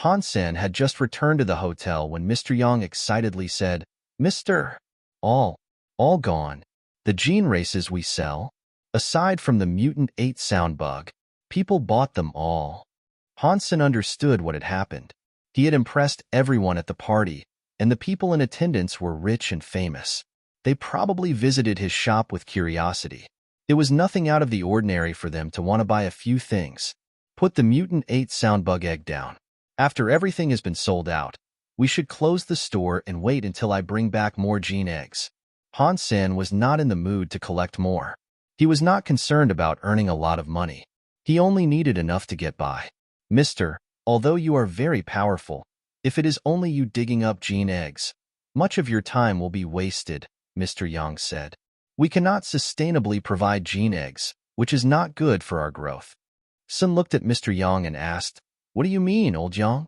Han Sen had just returned to the hotel when Mr. Yang excitedly said, "Mr. All, all gone. The gene races we sell, aside from the mutant 8 sound bug, people bought them all." Han Sen understood what had happened. He had impressed everyone at the party, and the people in attendance were rich and famous. They probably visited his shop with curiosity. It was nothing out of the ordinary for them to want to buy a few things. Put the mutant 8 sound bug egg down. After everything has been sold out, we should close the store and wait until I bring back more gene eggs. Han Sen was not in the mood to collect more. He was not concerned about earning a lot of money. He only needed enough to get by. "Mister, although you are very powerful, if it is only you digging up gene eggs, much of your time will be wasted," Mr. Yang said. "We cannot sustainably provide gene eggs, which is not good for our growth." Sun looked at Mr. Yang and asked, "What do you mean, old Yang?"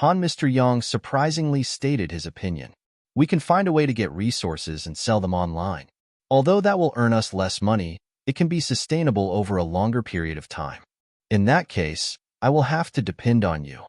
Mr. Yang surprisingly stated his opinion. "We can find a way to get resources and sell them online. Although that will earn us less money, it can be sustainable over a longer period of time. In that case, I will have to depend on you."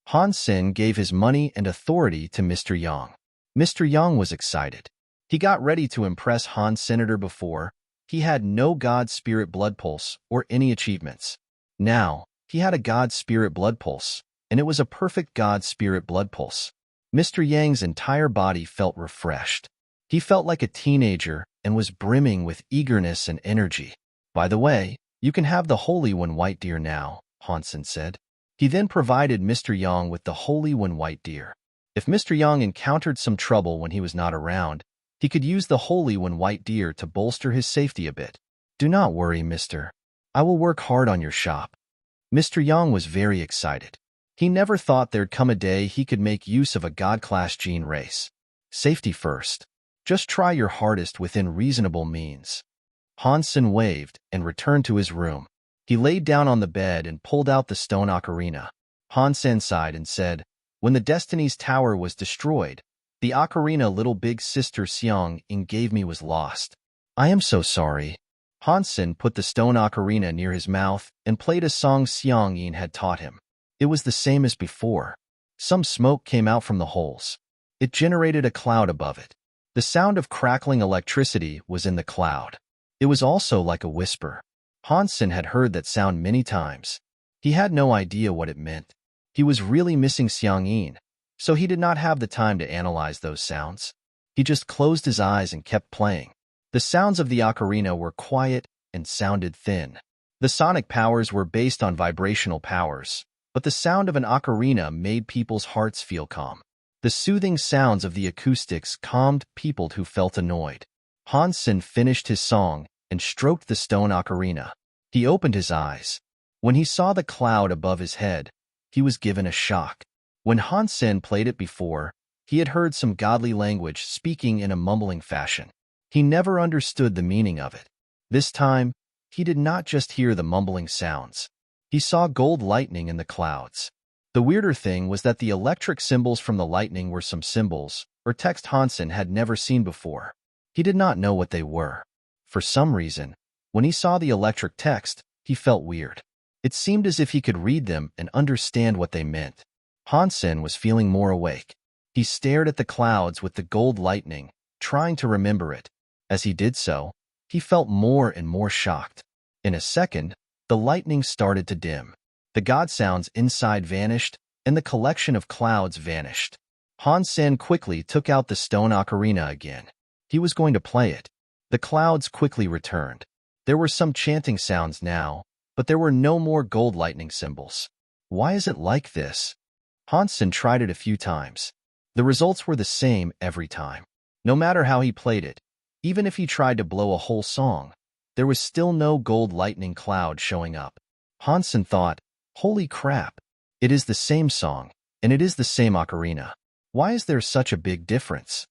Han Sen gave his money and authority to Mr. Yang. Mr. Yang was excited. He got ready to impress Han Senator before. He had no God Spirit blood pulse or any achievements. Now, he had a God Spirit blood pulse, and it was a perfect God Spirit blood pulse. Mr. Yang's entire body felt refreshed. He felt like a teenager and was brimming with eagerness and energy. "By the way, you can have the Holy One White Deer now," Han Sen said. He then provided Mr. Yang with the Holy One White Deer. If Mr. Yang encountered some trouble when he was not around, he could use the Holy One White Deer to bolster his safety a bit. "Do not worry, mister. I will work hard on your shop." Mr. Yang was very excited. He never thought there'd come a day he could make use of a God-class gene race. Safety first. Just try your hardest within reasonable means. Han Sen waved and returned to his room. He laid down on the bed and pulled out the stone ocarina. Han Sen sighed and said, "When the Destiny's Tower was destroyed, the ocarina little big sister Xiang Ying gave me was lost. I am so sorry." Han Sen put the stone ocarina near his mouth and played a song Xiang Ying had taught him. It was the same as before. Some smoke came out from the holes. It generated a cloud above it. The sound of crackling electricity was in the cloud. It was also like a whisper. Han Sen had heard that sound many times. He had no idea what it meant. He was really missing Xiang Ying, so he did not have the time to analyze those sounds. He just closed his eyes and kept playing. The sounds of the ocarina were quiet and sounded thin. The sonic powers were based on vibrational powers, but the sound of an ocarina made people's hearts feel calm. The soothing sounds of the acoustics calmed people who felt annoyed. Han Sen finished his song and stroked the stone ocarina. He opened his eyes. When he saw the cloud above his head, he was given a shock. When Han Sen played it before, he had heard some godly language speaking in a mumbling fashion. He never understood the meaning of it. This time, he did not just hear the mumbling sounds. He saw gold lightning in the clouds. The weirder thing was that the electric symbols from the lightning were some symbols, or text Han Sen had never seen before. He did not know what they were. For some reason, when he saw the electric text, he felt weird. It seemed as if he could read them and understand what they meant. Han Sen was feeling more awake. He stared at the clouds with the gold lightning, trying to remember it. As he did so, he felt more and more shocked. In a second, the lightning started to dim. The god sounds inside vanished, and the collection of clouds vanished. Han Sen quickly took out the stone ocarina again. He was going to play it. The clouds quickly returned. There were some chanting sounds now, but there were no more gold lightning symbols. Why is it like this? Han Sen tried it a few times. The results were the same every time. No matter how he played it, even if he tried to blow a whole song, there was still no gold lightning cloud showing up. Han Sen thought, "Holy crap, it is the same song, and it is the same ocarina. Why is there such a big difference?"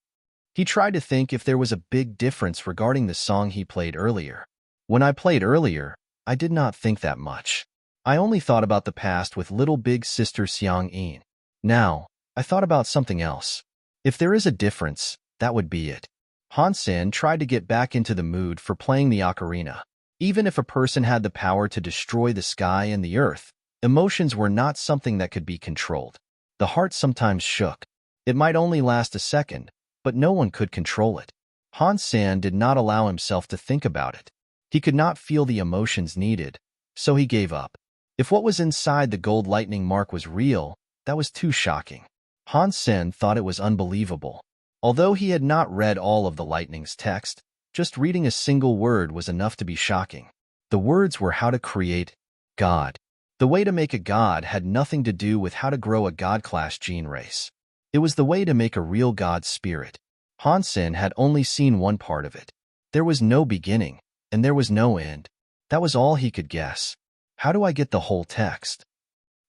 He tried to think if there was a big difference regarding the song he played earlier. "When I played earlier, I did not think that much. I only thought about the past with little big sister Xiang Ying. Now, I thought about something else. If there is a difference, that would be it." Han Sen tried to get back into the mood for playing the ocarina. Even if a person had the power to destroy the sky and the earth, Emotions were not something that could be controlled. The heart sometimes shook. It might only last a second, but no one could control it. Han Sen did not allow himself to think about it. He could not feel the emotions needed, so he gave up. If what was inside the gold lightning mark was real, that was too shocking. Han Sen thought it was unbelievable. Although he had not read all of the lightning's text, just reading a single word was enough to be shocking. The words were how to create God. The way to make a god had nothing to do with how to grow a god-class gene race. It was the way to make a real god spirit. Han Sen had only seen one part of it. There was no beginning, and there was no end. That was all he could guess. How do I get the whole text?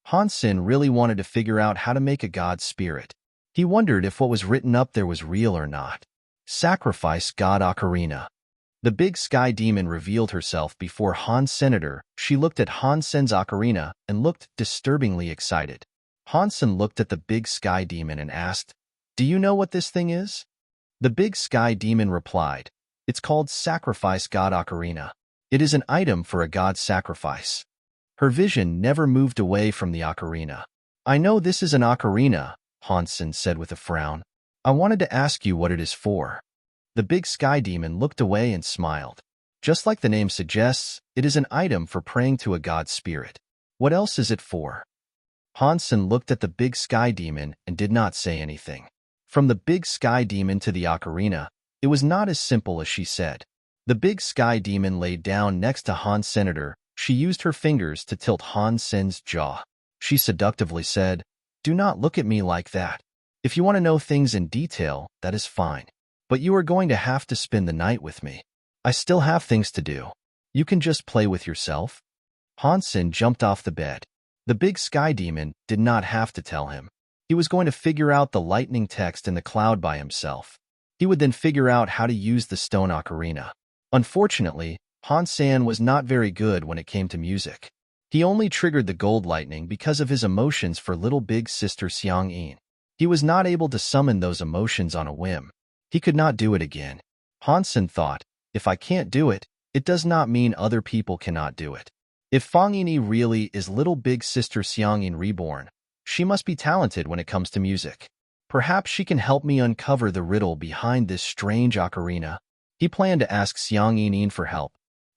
Han Sen really wanted to figure out how to make a god spirit. He wondered if what was written up there was real or not. Sacrifice God Ocarina. The big sky demon revealed herself before Han Senator. She looked at Han Sen's ocarina and looked disturbingly excited. Han Sen looked at the big sky demon and asked, "Do you know what this thing is?" The big sky demon replied, "It's called Sacrifice God Ocarina. It is an item for a god sacrifice." Her vision never moved away from the ocarina. "I know this is an ocarina," Han Sen said with a frown. "I wanted to ask you what it is for." The big sky demon looked away and smiled. "Just like the name suggests, it is an item for praying to a god spirit. What else is it for?" Han Sen looked at the big sky demon and did not say anything. From the big sky demon to the ocarina, it was not as simple as she said. The big sky demon laid down next to Han Senator. She used her fingers to tilt Han Sen's jaw. She seductively said, "Do not look at me like that. If you want to know things in detail, that is fine. But you are going to have to spend the night with me. I still have things to do. You can just play with yourself." Han Sen jumped off the bed. The big sky demon did not have to tell him. He was going to figure out the lightning text in the cloud by himself. He would then figure out how to use the stone ocarina. Unfortunately, Han Sen was not very good when it came to music. He only triggered the gold lightning because of his emotions for little big sister Xiangyin. He was not able to summon those emotions on a whim. He could not do it again. Han Sen thought, if I can't do it, it does not mean other people cannot do it. If Fang Yinyi really is little big sister Xiangyin reborn, she must be talented when it comes to music. Perhaps she can help me uncover the riddle behind this strange ocarina. He planned to ask Xiangyin for help.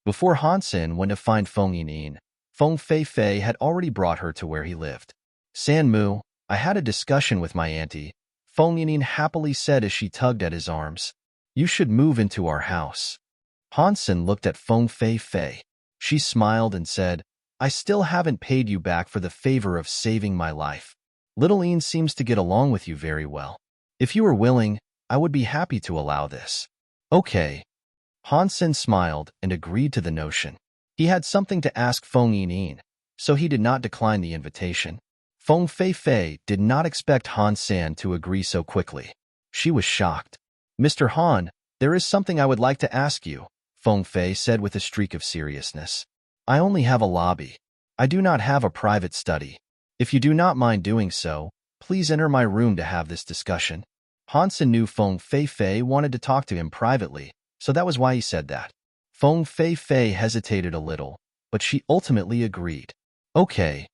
Before Han Sen went to find Feng Yinyin, Feng Fei had already brought her to where he lived. "Sanmu, I had a discussion with my auntie," Feng Yinyin happily said as she tugged at his arms. "You should move into our house." Han Sen looked at Feng Fei. She smiled and said, "I still haven't paid you back for the favor of saving my life. Little Ian seems to get along with you very well. If you are willing, I would be happy to allow this." "Okay." Han Sen smiled and agreed to the notion. He had something to ask Feng Yinyin, so he did not decline the invitation. Feng Fei did not expect Han Sen to agree so quickly. She was shocked. "Mr. Han, there is something I would like to ask you," Feng Fei said with a streak of seriousness. "I only have a lobby. I do not have a private study. If you do not mind doing so, please enter my room to have this discussion." Han Sen knew Feng Fei wanted to talk to him privately, so that was why he said that. Feng Fei hesitated a little, but she ultimately agreed. "Okay."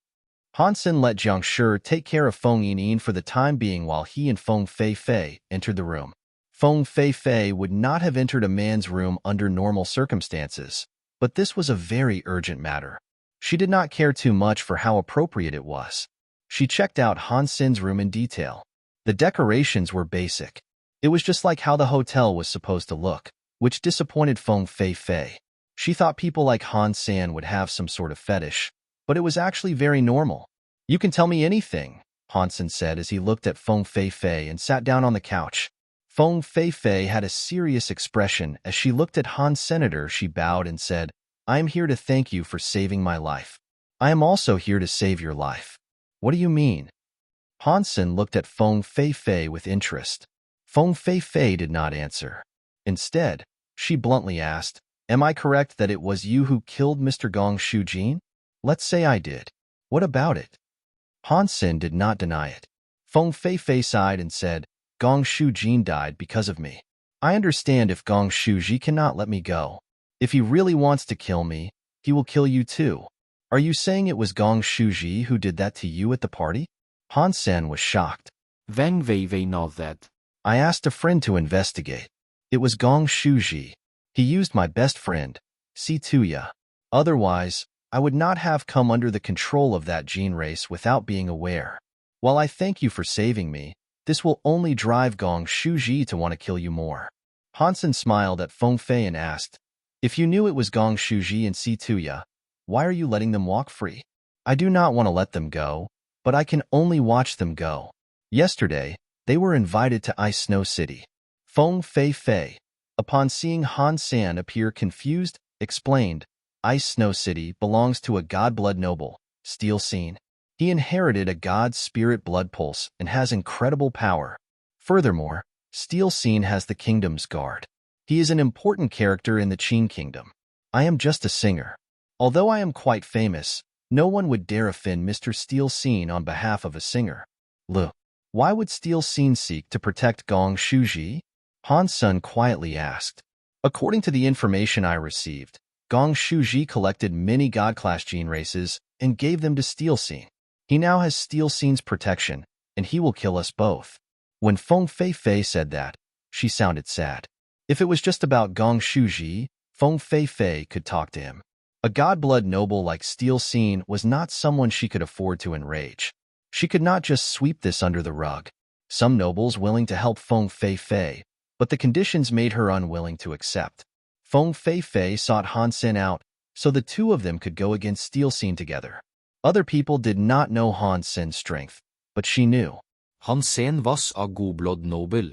Han Sen let Jiang Shi take care of Feng Yinyin for the time being while he and Feng Fei entered the room. Feng Fei would not have entered a man's room under normal circumstances, but this was a very urgent matter. She did not care too much for how appropriate it was. She checked out Han Sen's room in detail. The decorations were basic. It was just like how the hotel was supposed to look, which disappointed Feng Fei. She thought people like Han Sen would have some sort of fetish, but it was actually very normal. "You can tell me anything," Han Sen said as he looked at Feng Fei and sat down on the couch. Feng Fei had a serious expression as she looked at Han Senator. She bowed and said, "I am here to thank you for saving my life. I am also here to save your life." "What do you mean?" Han Sen looked at Feng Fei with interest. Feng Fei did not answer. Instead, she bluntly asked, "Am I correct that it was you who killed Mr. Gong Shujin?" "Let's say I did. What about it?" Han Sen did not deny it. Feng Fei sighed and said, "Gong Shujin died because of me. I understand if Gong Shuji cannot let me go. If he really wants to kill me, he will kill you too. Are you saying it was Gong Shuji who did that to you at the party? Han Sen was shocked. When we know that. I asked a friend to investigate. It was Gong Shuji. He used my best friend, Situya. Otherwise, I would not have come under the control of that gene race without being aware. While I thank you for saving me, this will only drive Gong Shuji to want to kill you more. Han Sen smiled at Feng Fei and asked, if you knew it was Gong Shuji and Situya, why are you letting them walk free? I do not want to let them go, but I can only watch them go. Yesterday, they were invited to Ice Snow City. Feng Fei, upon seeing Han Sen appear confused, explained, Ice Snow City belongs to a god-blood noble, Steel Scene. He inherited a god's spirit blood pulse and has incredible power. Furthermore, Steel Scene has the kingdom's guard. He is an important character in the Qin kingdom. I am just a singer. Although I am quite famous, no one would dare offend Mr. Steel Scene on behalf of a singer. Why would Steel Scene seek to protect Gong Shuji? Han Sen quietly asked. According to the information I received, Gong Shuji collected many god-class gene races and gave them to Steel Scene. He now has Steel Scene's protection, and he will kill us both. When Feng Fei said that, she sounded sad. If it was just about Gong Shuji, Feng Fei could talk to him. A god-blood noble like Steel Scene was not someone she could afford to enrage. She could not just sweep this under the rug. Some nobles willing to help Feng Fei, but the conditions made her unwilling to accept. Feng Fei sought Han Sen out, so the two of them could go against Steel Scene together. Other people did not know Han Sen's strength, but she knew. Han Sen was a god-blood noble.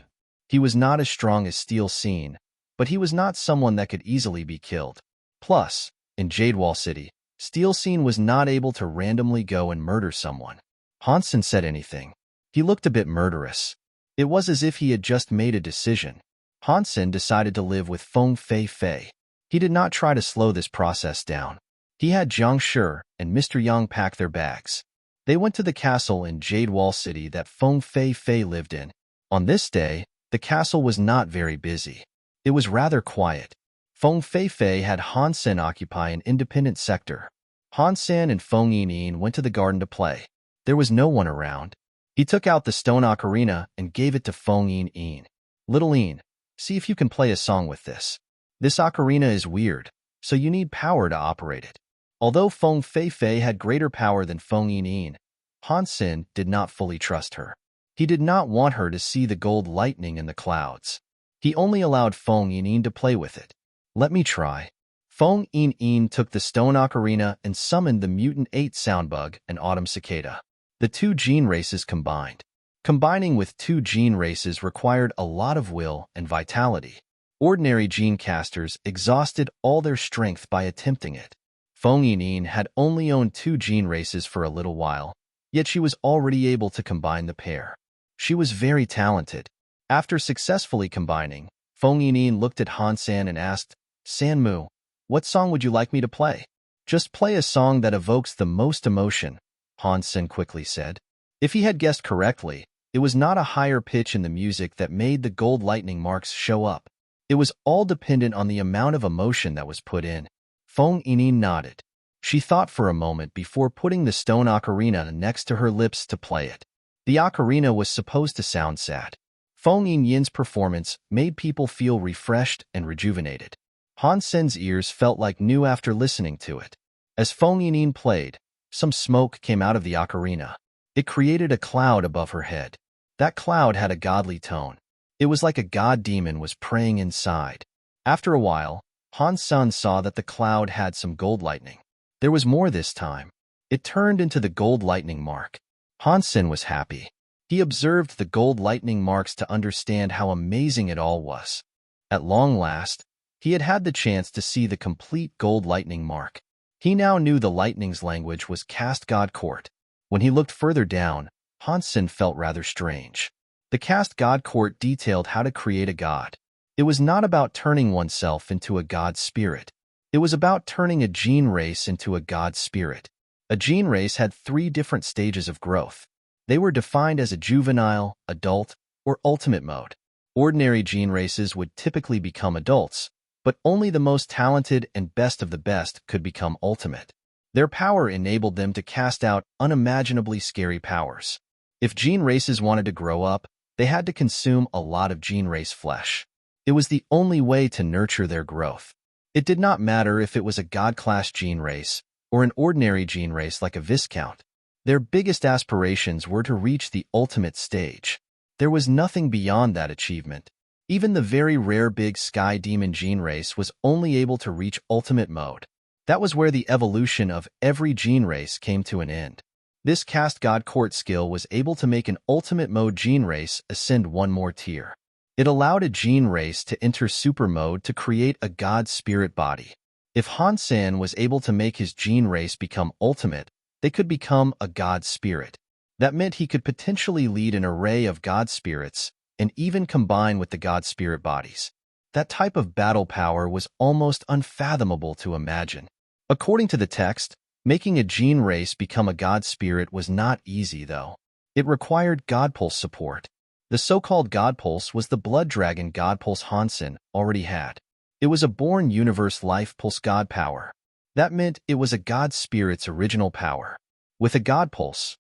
He was not as strong as Steel Scene, but he was not someone that could easily be killed. Plus, in Jadewall City, Steel Scene was not able to randomly go and murder someone. Han Sen said anything. He looked a bit murderous. It was as if he had just made a decision. Han Sen decided to live with Feng Fei. He did not try to slow this process down. He had Jiang Shi and Mr. Yang pack their bags. They went to the castle in Jadewall City that Feng Fei lived in. On this day, the castle was not very busy. It was rather quiet. Feng Fei had Han Sen occupy an independent sector. Han Sen and Feng Yin went to the garden to play. There was no one around. He took out the stone ocarina and gave it to Feng Yin. Little Yin, see if you can play a song with this. This ocarina is weird, so you need power to operate it. Although Feng Fei had greater power than Feng Yin, Han Sen did not fully trust her. He did not want her to see the gold lightning in the clouds. He only allowed Feng Yin to play with it. Let me try. Feng Yin took the stone ocarina and summoned the mutant 8 soundbug and autumn cicada. The two gene races combined. Combining with two gene races required a lot of will and vitality. Ordinary gene casters exhausted all their strength by attempting it. Feng Yin had only owned two gene races for a little while, yet she was already able to combine the pair. She was very talented. After successfully combining, Feng Yin looked at Han Sen and asked, Sanmu, what song would you like me to play? Just play a song that evokes the most emotion, Han Sen quickly said. If he had guessed correctly, it was not a higher pitch in the music that made the gold lightning marks show up. It was all dependent on the amount of emotion that was put in. Feng Yin nodded. She thought for a moment before putting the stone ocarina next to her lips to play it. The ocarina was supposed to sound sad. Feng Yin's performance made people feel refreshed and rejuvenated. Han Sen's ears felt like new after listening to it. As Feng Yin played, some smoke came out of the ocarina. It created a cloud above her head. That cloud had a godly tone. It was like a god demon was praying inside. After a while, Han Sen saw that the cloud had some gold lightning. There was more this time. It turned into the gold lightning mark. Han Sen was happy. He observed the gold lightning marks to understand how amazing it all was. At long last, he had had the chance to see the complete gold lightning mark. He now knew the lightning's language was Cast God Court. When he looked further down, Han Sen felt rather strange. The Cast God Court detailed how to create a god. It was not about turning oneself into a god spirit. It was about turning a gene race into a god spirit. A gene race had 3 different stages of growth. They were defined as a juvenile, adult, or ultimate mode. Ordinary gene races would typically become adults, but only the most talented and best of the best could become ultimate. Their power enabled them to cast out unimaginably scary powers. If gene races wanted to grow up, they had to consume a lot of gene race flesh. It was the only way to nurture their growth. It did not matter if it was a god-class gene race or an ordinary gene race like a Viscount. Their biggest aspirations were to reach the ultimate stage. There was nothing beyond that achievement. Even the very rare Big Sky Demon gene race was only able to reach ultimate mode. That was where the evolution of every gene race came to an end. This Cast God Court skill was able to make an ultimate mode gene race ascend one more tier. It allowed a gene race to enter super mode to create a god spirit body. If Han Sen was able to make his gene race become ultimate, they could become a god spirit. That meant he could potentially lead an array of god spirits and even combine with the god spirit bodies. That type of battle power was almost unfathomable to imagine. According to the text, making a gene race become a god spirit was not easy, though. It required God Pulse support. The so-called God Pulse was the blood dragon God Pulse Han Sen already had. It was a born universe life pulse god power. That meant it was a god spirit's original power. With a God Pulse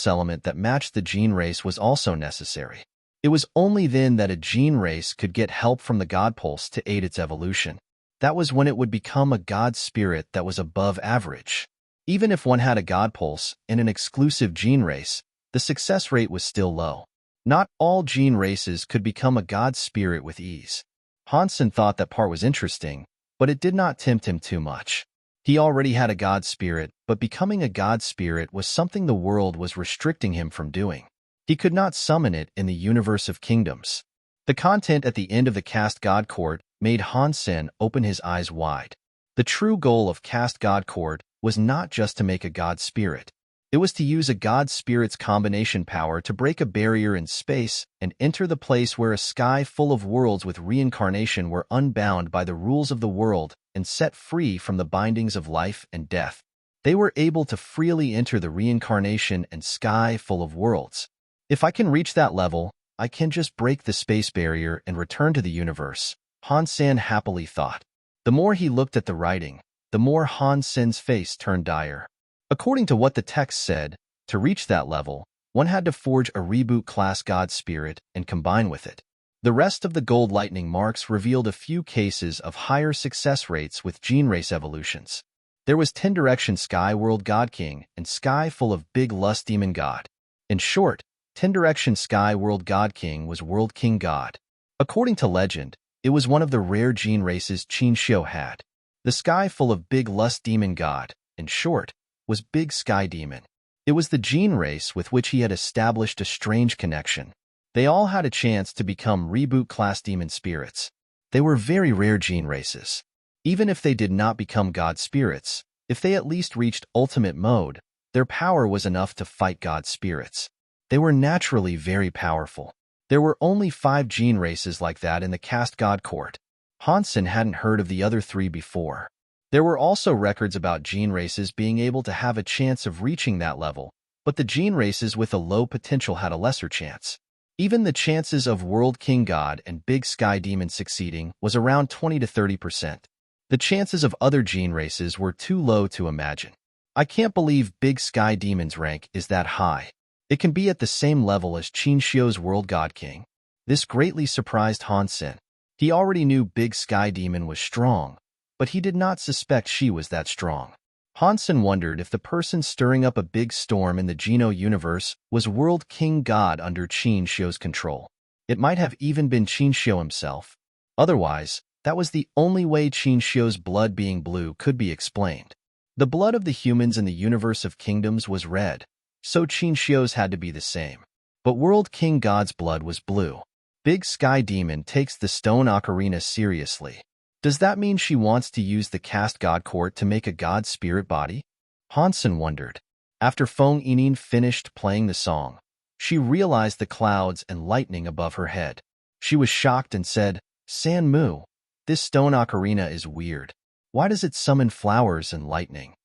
element that matched the gene race was also necessary. It was only then that a gene race could get help from the God Pulse to aid its evolution. That was when it would become a god spirit that was above average. Even if one had a God Pulse and an exclusive gene race, the success rate was still low. Not all gene races could become a god spirit with ease. Han Sen thought that part was interesting, but it did not tempt him too much. He already had a god spirit, but becoming a god spirit was something the world was restricting him from doing. He could not summon it in the universe of kingdoms. The content at the end of the Cast God Court made Han Sen open his eyes wide. The true goal of Cast God Court was not just to make a god spirit. It was to use a god spirit's combination power to break a barrier in space and enter the place where a sky full of worlds with reincarnation were unbound by the rules of the world and set free from the bindings of life and death. They were able to freely enter the reincarnation and sky full of worlds. If I can reach that level, I can just break the space barrier and return to the universe, Han Sen happily thought. The more he looked at the writing, the more Han Sen's face turned dire. According to what the text said, to reach that level, one had to forge a reboot-class god spirit and combine with it. The rest of the gold lightning marks revealed a few cases of higher success rates with gene race evolutions. There was 10 Direction Sky World God King and Sky full of Big Lust Demon God. In short, 10 Direction Sky World God King was World King God. According to legend, it was one of the rare gene races Qin Xiu had. The Sky full of Big Lust Demon God, in short, was Big Sky Demon. It was the gene race with which he had established a strange connection. They all had a chance to become reboot-class demon spirits. They were very rare gene races. Even if they did not become god spirits, if they at least reached ultimate mode, their power was enough to fight god spirits. They were naturally very powerful. There were only 5 gene races like that in the Cast God Court. Han Sen hadn't heard of the other 3 before. There were also records about gene races being able to have a chance of reaching that level, but the gene races with a low potential had a lesser chance. Even the chances of World King God and Big Sky Demon succeeding was around 20 to 30%. The chances of other gene races were too low to imagine. I can't believe Big Sky Demon's rank is that high. It can be at the same level as Qin Xiu's World God King. This greatly surprised Han Sen. He already knew Big Sky Demon was strong, but he did not suspect she was that strong. Han Sen wondered if the person stirring up a big storm in the Geno universe was World King God under Qin Xiu's control. It might have even been Qin Xiu himself. Otherwise, that was the only way Qin Xiu's blood being blue could be explained. The blood of the humans in the universe of kingdoms was red, so Qin Xiu's had to be the same. But World King God's blood was blue. Big Sky Demon takes the stone ocarina seriously. Does that mean she wants to use the Cast God Court to make a god spirit body? Han Sen wondered. After Feng Yining finished playing the song, she realized the clouds and lightning above her head. She was shocked and said, "San Mu, this stone ocarina is weird. Why does it summon flowers and lightning?"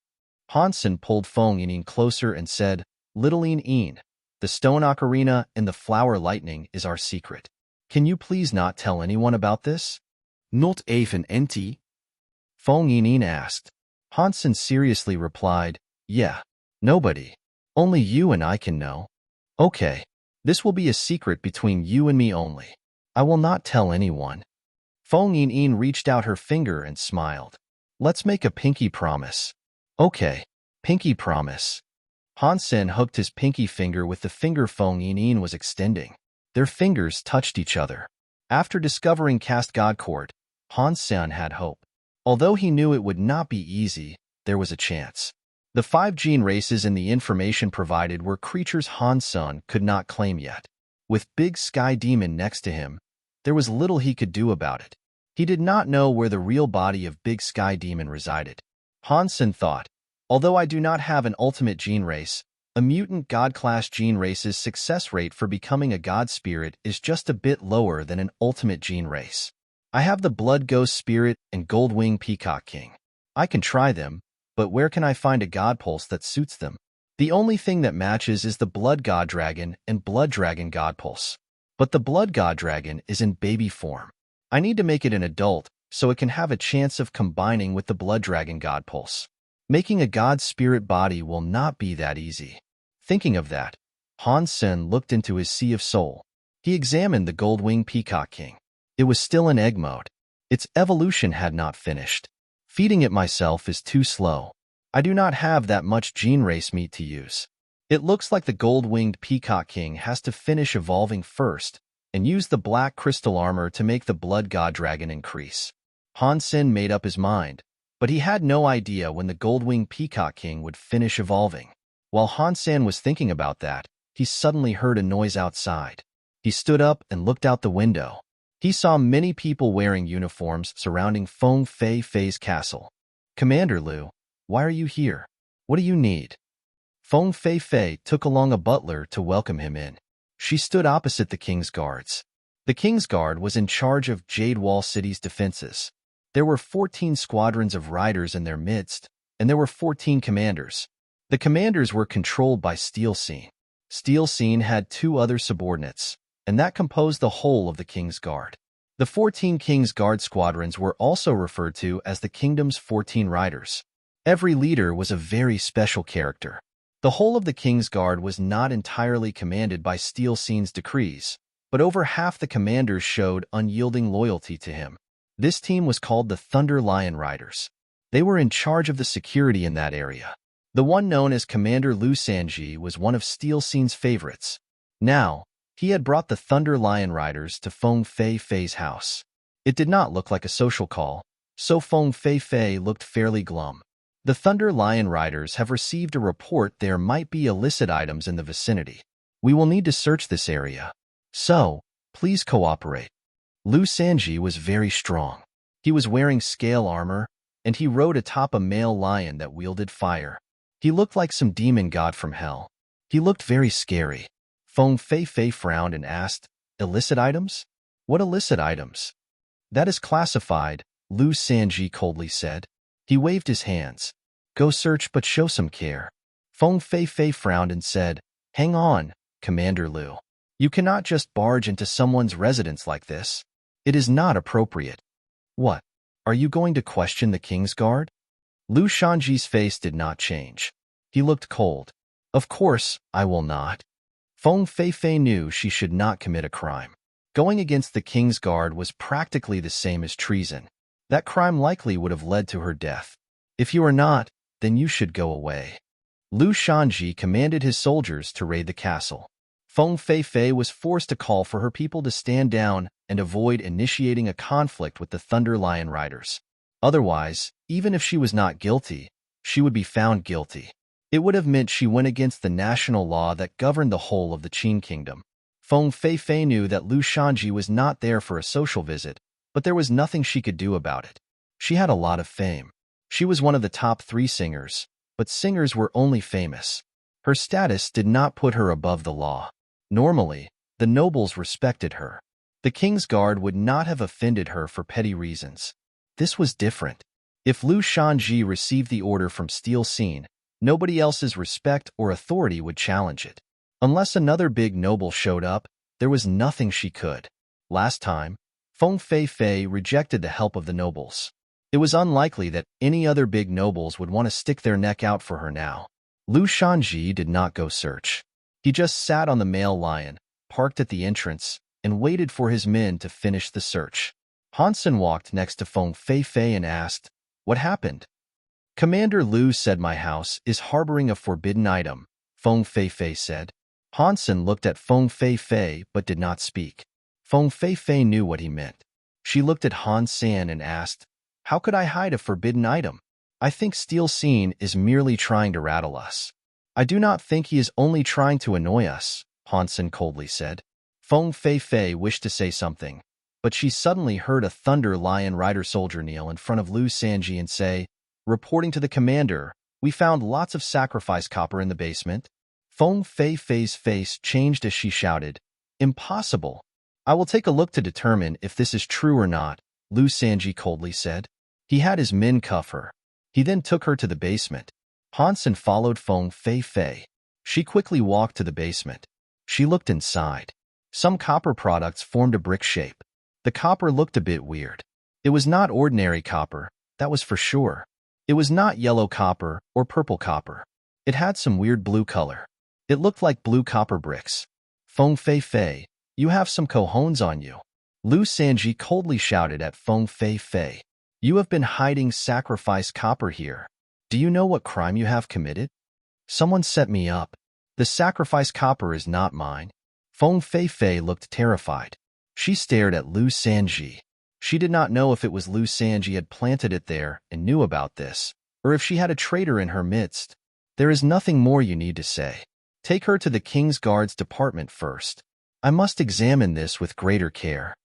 Han Sen pulled Feng Yining closer and said, "Little Yin, the stone ocarina and the flower lightning is our secret. Can you please not tell anyone about this?" Not even Auntie? Feng Yining asked. Han Sen seriously replied, "Yeah, nobody. Only you and I can know. Okay, this will be a secret between you and me only. I will not tell anyone." Feng Yin reached out her finger and smiled. "Let's make a pinky promise." "Okay, pinky promise." Han Sen hooked his pinky finger with the finger Feng Yin was extending. Their fingers touched each other. After discovering Caste God Court, Han Sen had hope. Although he knew it would not be easy, there was a chance. The 5 gene races and the information provided were creatures Han Sen could not claim yet. With Big Sky Demon next to him, there was little he could do about it. He did not know where the real body of Big Sky Demon resided. Han Sen thought, although I do not have an ultimate gene race, a mutant god-class gene race's success rate for becoming a god spirit is just a bit lower than an ultimate gene race. I have the Blood Ghost Spirit and Gold Wing Peacock King. I can try them, but where can I find a god pulse that suits them? The only thing that matches is the Blood God Dragon and Blood Dragon God Pulse. But the Blood God Dragon is in baby form. I need to make it an adult so it can have a chance of combining with the Blood Dragon God Pulse. Making a god spirit body will not be that easy. Thinking of that, Han Sen looked into his Sea of Soul. He examined the Gold Wing Peacock King. It was still in egg mode. Its evolution had not finished. Feeding it myself is too slow. I do not have that much gene race meat to use. It looks like the gold-winged Peacock King has to finish evolving first and use the black crystal armor to make the Blood God Dragon increase. Han Sen made up his mind, but he had no idea when the gold-winged Peacock King would finish evolving. While Han Sen was thinking about that, he suddenly heard a noise outside. He stood up and looked out the window. He saw many people wearing uniforms surrounding Feng Fei Fei's castle. "Commander Liu, why are you here? What do you need?" Feng Fei Fei took along a butler to welcome him in. She stood opposite the king's guards. The king's guard was in charge of Jade Wall City's defenses. There were 14 squadrons of riders in their midst, and there were 14 commanders. The commanders were controlled by Steel Scene. Steel Scene had 2 other subordinates, and that composed the whole of the King's Guard. The 14 King's Guard squadrons were also referred to as the kingdom's 14 riders. Every leader was a very special character. The whole of the King's Guard was not entirely commanded by Steel Scene's decrees, but over half the commanders showed unyielding loyalty to him. This team was called the Thunder Lion Riders. They were in charge of the security in that area. The one known as Commander Liu Sanji was one of Steel Scene's favorites. Now, he had brought the Thunder Lion Riders to Feng Fei Fei's house. It did not look like a social call, so Feng Fei Fei looked fairly glum. The Thunder Lion Riders have received a report there might be illicit items in the vicinity. We will need to search this area. So, please cooperate. Liu Sanji was very strong. He was wearing scale armor, and he rode atop a male lion that wielded fire. He looked like some demon god from hell. He looked very scary. Feng Fei Fei frowned and asked, "Illicit items? What illicit items?" "That is classified," Liu Sanji coldly said. He waved his hands. "Go search, but show some care." Feng Fei Fei frowned and said, "Hang on, Commander Liu. You cannot just barge into someone's residence like this. It is not appropriate." "What? Are you going to question the King's Guard?" Liu Shanji's face did not change. He looked cold. "Of course, I will not." Feng Fei Fei knew she should not commit a crime. Going against the King's Guard was practically the same as treason. That crime likely would have led to her death. "If you are not, then you should go away." Liu Shanji commanded his soldiers to raid the castle. Feng Fei Fei was forced to call for her people to stand down and avoid initiating a conflict with the Thunder Lion Riders. Otherwise, even if she was not guilty, she would be found guilty. It would have meant she went against the national law that governed the whole of the Qin Kingdom. Feng Fei Fei knew that Liu Shanji was not there for a social visit, but there was nothing she could do about it. She had a lot of fame. She was one of the top 3 singers, but singers were only famous. Her status did not put her above the law. Normally, the nobles respected her. The King's Guard would not have offended her for petty reasons. This was different. If Liu Shanji received the order from Steel Scene, nobody else's respect or authority would challenge it. Unless another big noble showed up, there was nothing she could. Last time, Feng Fei Fei rejected the help of the nobles. It was unlikely that any other big nobles would want to stick their neck out for her now. Lu Shanji did not go search. He just sat on the male lion, parked at the entrance, and waited for his men to finish the search. Han Sen walked next to Feng Feifei and asked, "What happened?" "Commander Lu said my house is harboring a forbidden item," Feng Feifei said. Han Sen looked at Feng Feifei but did not speak. Feng Feifei knew what he meant. She looked at Han Sen and asked, "How could I hide a forbidden item? I think Steel Scene is merely trying to rattle us." "I do not think he is only trying to annoy us," Han Sen coldly said. Feng Feifei wished to say something, but she suddenly heard a Thunder Lion Rider soldier kneel in front of Lu Sanji and say, "Reporting to the commander, we found lots of sacrifice copper in the basement." Feng Feifei's face changed as she shouted, "Impossible! I will take a look to determine if this is true or not," Lu Sanji coldly said. He had his men cuff her. He then took her to the basement. Han Sen followed Feng Feifei. She quickly walked to the basement. She looked inside. Some copper products formed a brick shape. The copper looked a bit weird. It was not ordinary copper, that was for sure. It was not yellow copper or purple copper. It had some weird blue color. It looked like blue copper bricks. "Feng Feifei, you have some cojones on you," Lu Sanji coldly shouted at Feng Feifei. "You have been hiding sacrifice copper here. Do you know what crime you have committed?" "Someone set me up. The sacrifice copper is not mine." Feng Feifei looked terrified. She stared at Lu Sanji. She did not know if it was Lu Sanji had planted it there and knew about this, or if she had a traitor in her midst. "There is nothing more you need to say. Take her to the King's Guards department first. I must examine this with greater care."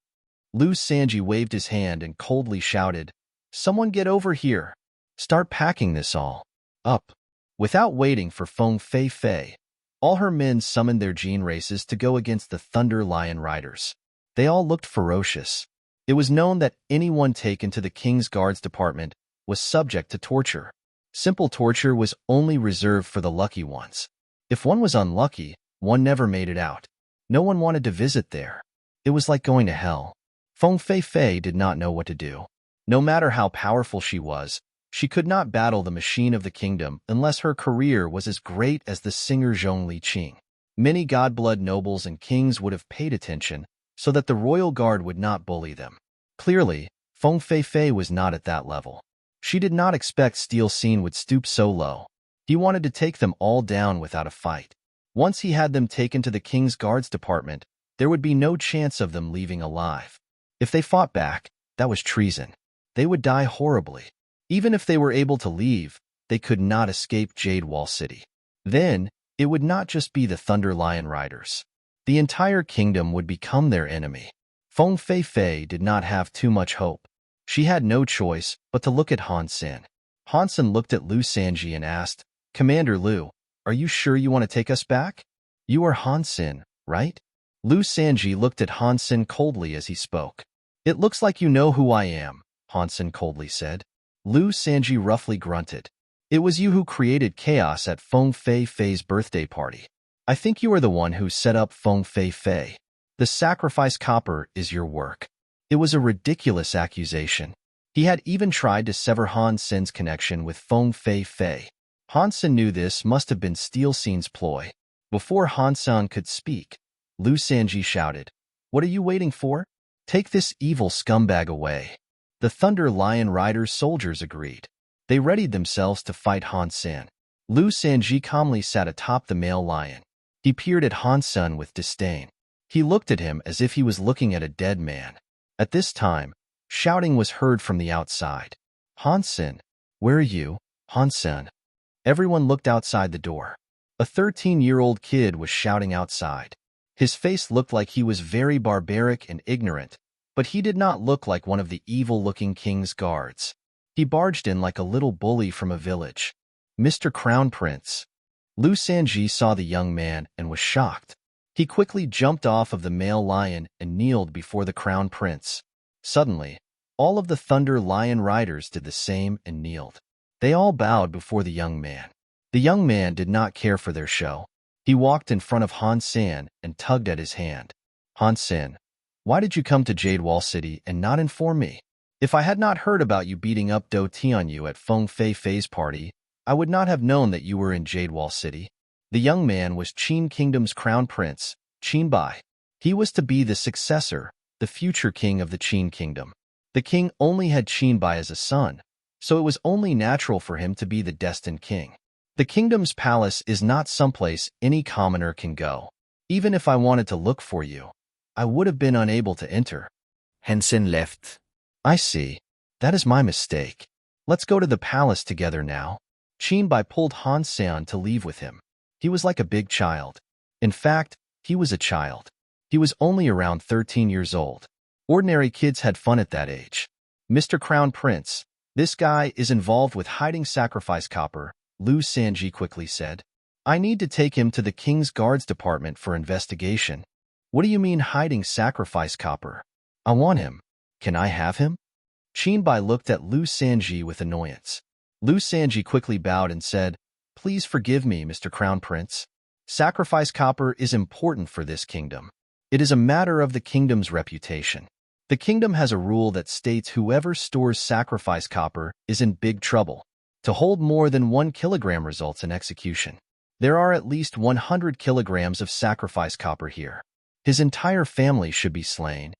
Lu Sanji waved his hand and coldly shouted, "Someone get over here. Start packing this all up." Without waiting for Feng Feifei, all her men summoned their gene races to go against the Thunder Lion Riders. They all looked ferocious. It was known that anyone taken to the King's Guards department was subject to torture. Simple torture was only reserved for the lucky ones. If one was unlucky, one never made it out. No one wanted to visit there. It was like going to hell. Feng Feifei did not know what to do. No matter how powerful she was, she could not battle the machine of the kingdom unless her career was as great as the singer Zhong Liqing. Many godblood nobles and kings would have paid attention so that the royal guard would not bully them. Clearly, Feng Feifei was not at that level. She did not expect Steel Scene would stoop so low. He wanted to take them all down without a fight. Once he had them taken to the King's Guards department, there would be no chance of them leaving alive. If they fought back, that was treason. They would die horribly. Even if they were able to leave, they could not escape Jade Wall City. Then, it would not just be the Thunder Lion Riders. The entire kingdom would become their enemy. Feng Feifei did not have too much hope. She had no choice but to look at Han Sen. Han Sen looked at Lu Sanji and asked, "Commander Lu, are you sure you want to take us back? You are Han Sen, right?" Lu Sanji looked at Han Sen coldly as he spoke. "It looks like you know who I am," Han Sen coldly said. Lu Sanji roughly grunted. "It was you who created chaos at Feng Feifei's birthday party. I think you are the one who set up Feng Feifei. The sacrifice copper is your work." It was a ridiculous accusation. He had even tried to sever Han Sen's connection with Feng Feifei. Han Sen knew this must have been Steel Scene's ploy. Before Han Sen could speak, Lu Sanji shouted, "What are you waiting for? Take this evil scumbag away." The Thunder Lion Riders' soldiers agreed. They readied themselves to fight Han Sen. Lu Sanji calmly sat atop the male lion. He peered at Han Sen with disdain. He looked at him as if he was looking at a dead man. At this time, shouting was heard from the outside. "Han Sen, where are you, Han Sen?" Everyone looked outside the door. A 13-year-old kid was shouting outside. His face looked like he was very barbaric and ignorant, but he did not look like one of the evil-looking king's guards. He barged in like a little bully from a village. "Mr. Crown Prince." Lu Sanji saw the young man and was shocked. He quickly jumped off of the male lion and kneeled before the Crown Prince. Suddenly, all of the Thunder Lion Riders did the same and kneeled. They all bowed before the young man. The young man did not care for their show. He walked in front of Han Sen and tugged at his hand. "Han Sen, why did you come to Jade Wall City and not inform me? If I had not heard about you beating up Do Tianyu at Feng Fei Fei's party, I would not have known that you were in Jadewall City. The young man was Qin Kingdom's crown prince, Qin Bai. He was to be the successor, the future king of the Qin Kingdom. The king only had Qin Bai as a son, so it was only natural for him to be the destined king. The kingdom's palace is not someplace any commoner can go. Even if I wanted to look for you, I would have been unable to enter. Han Sen left. I see. That is my mistake. Let's go to the palace together now. Qin Bai pulled Han Sen to leave with him. He was like a big child. In fact, he was a child. He was only around 13 years old. Ordinary kids had fun at that age. Mr. Crown Prince, this guy is involved with hiding sacrifice copper, Lu Sanji quickly said. I need to take him to the King's Guards Department for investigation. What do you mean hiding sacrifice copper? I want him. Can I have him? Qin Bai looked at Lu Sanji with annoyance. Lu Sanji quickly bowed and said, Please forgive me, Mr. Crown Prince. Sacrifice copper is important for this kingdom. It is a matter of the kingdom's reputation. The kingdom has a rule that states whoever stores sacrifice copper is in big trouble. To hold more than 1 kilogram results in execution. There are at least 100 kilograms of sacrifice copper here. His entire family should be slain.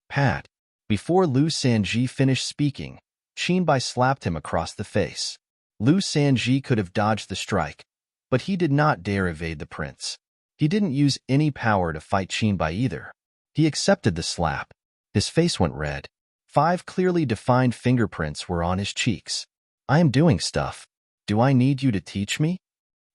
Pat. Before Lu Sanji finished speaking, Qin Bai slapped him across the face. Lu Sanji could have dodged the strike, but he did not dare evade the prince. He didn't use any power to fight Qin Bai either. He accepted the slap. His face went red. 5 clearly defined fingerprints were on his cheeks. I am doing stuff. Do I need you to teach me?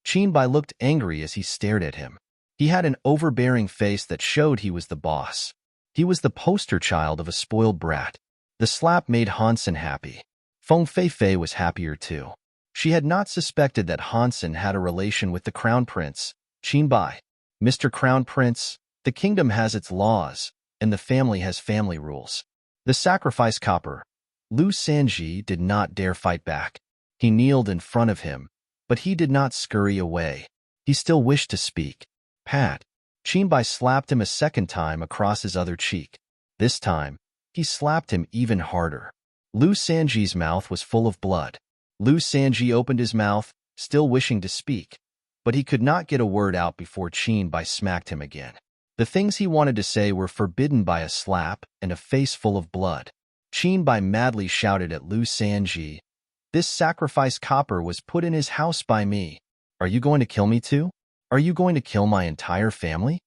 Qin Bai looked angry as he stared at him. He had an overbearing face that showed he was the boss. He was the poster child of a spoiled brat. The slap made Han Sen happy. Feng Fei Fei was happier too. She had not suspected that Han Sen had a relation with the Crown Prince, Qin Bai. Mr. Crown Prince, the kingdom has its laws, and the family has family rules. The sacrifice copper. Lu Sanji did not dare fight back. He kneeled in front of him, but he did not scurry away. He still wished to speak. Pat. Qin Bai slapped him a second time across his other cheek. This time, he slapped him even harder. Lu Sanji's mouth was full of blood. Lu Sanji opened his mouth, still wishing to speak, but he could not get a word out before Qin Bai smacked him again. The things he wanted to say were forbidden by a slap and a face full of blood. Qin Bai madly shouted at Lu Sanji, This sacrifice copper was put in his house by me. Are you going to kill me too? Are you going to kill my entire family?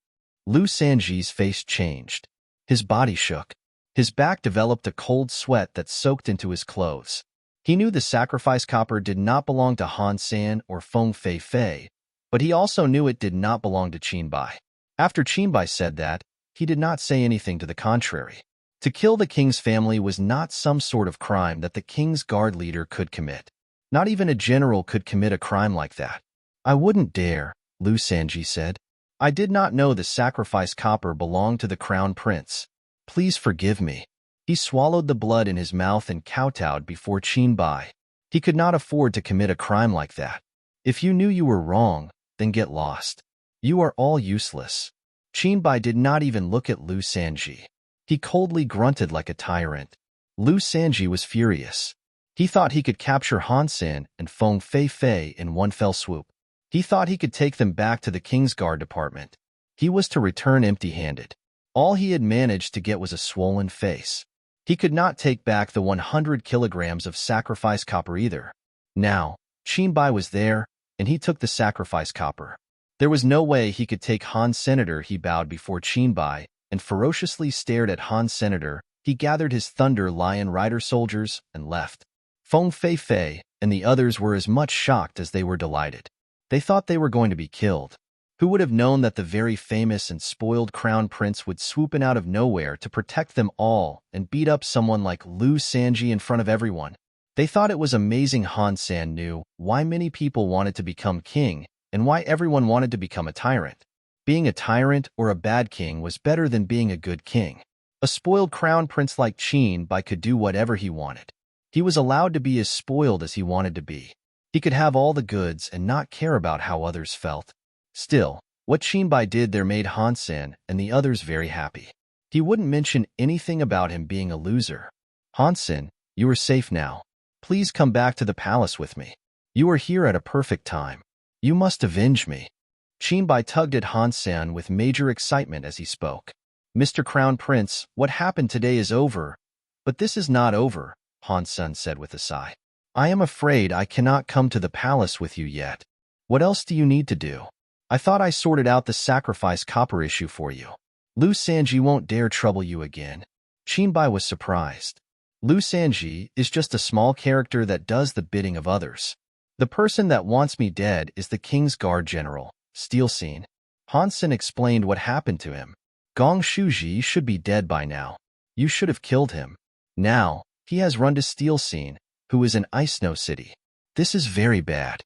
Lu Sanji's face changed. His body shook. His back developed a cold sweat that soaked into his clothes. He knew the sacrifice copper did not belong to Han Sen or Feng Fei Fei, but he also knew it did not belong to Qin Bai. After Qin Bai said that, he did not say anything to the contrary. To kill the king's family was not some sort of crime that the king's guard leader could commit. Not even a general could commit a crime like that. I wouldn't dare, Lu Sanji said. I did not know the sacrifice copper belonged to the crown prince. Please forgive me. He swallowed the blood in his mouth and kowtowed before Qin Bai. He could not afford to commit a crime like that. If you knew you were wrong, then get lost. You are all useless. Qin Bai did not even look at Lu Sanji. He coldly grunted like a tyrant. Lu Sanji was furious. He thought he could capture Han Sen and Feng Fei Fei in one fell swoop. He thought he could take them back to the King's Guard Department. He was to return empty-handed. All he had managed to get was a swollen face. He could not take back the 100 kilograms of sacrifice copper either. Now, Qin Bai was there, and he took the sacrifice copper. There was no way he could take Han Senator. He bowed before Qin Bai and ferociously stared at Han Senator. He gathered his Thunder Lion Rider soldiers and left. Feng Fei Fei and the others were as much shocked as they were delighted. They thought they were going to be killed. Who would have known that the very famous and spoiled crown prince would swoop in out of nowhere to protect them all and beat up someone like Lu Sanji in front of everyone? They thought it was amazing. Han Sen knew why many people wanted to become king and why everyone wanted to become a tyrant. Being a tyrant or a bad king was better than being a good king. A spoiled crown prince like Qin Bai could do whatever he wanted. He was allowed to be as spoiled as he wanted to be. He could have all the goods and not care about how others felt. Still, what Qin Bai did there made Han Sen and the others very happy. He wouldn't mention anything about him being a loser. Han Sen, You are safe now. Please come back to the palace with me. You are here at a perfect time. You must avenge me. Qinbai tugged at Han Sen with major excitement as he spoke. Mr. Crown Prince, what happened today is over. But this is not over, Han Sen said with a sigh. I am afraid I cannot come to the palace with you yet. What else do you need to do? I thought I sorted out the sacrifice copper issue for you. Lu Sanji won't dare trouble you again. Qinbai was surprised. Lu Sanji is just a small character that does the bidding of others. The person that wants me dead is the King's Guard General, Steel Scene. Han Sen explained what happened to him. Gong Shuji should be dead by now. You should have killed him. Now, he has run to Steel Scene, who is in Ice Snow City. This is very bad.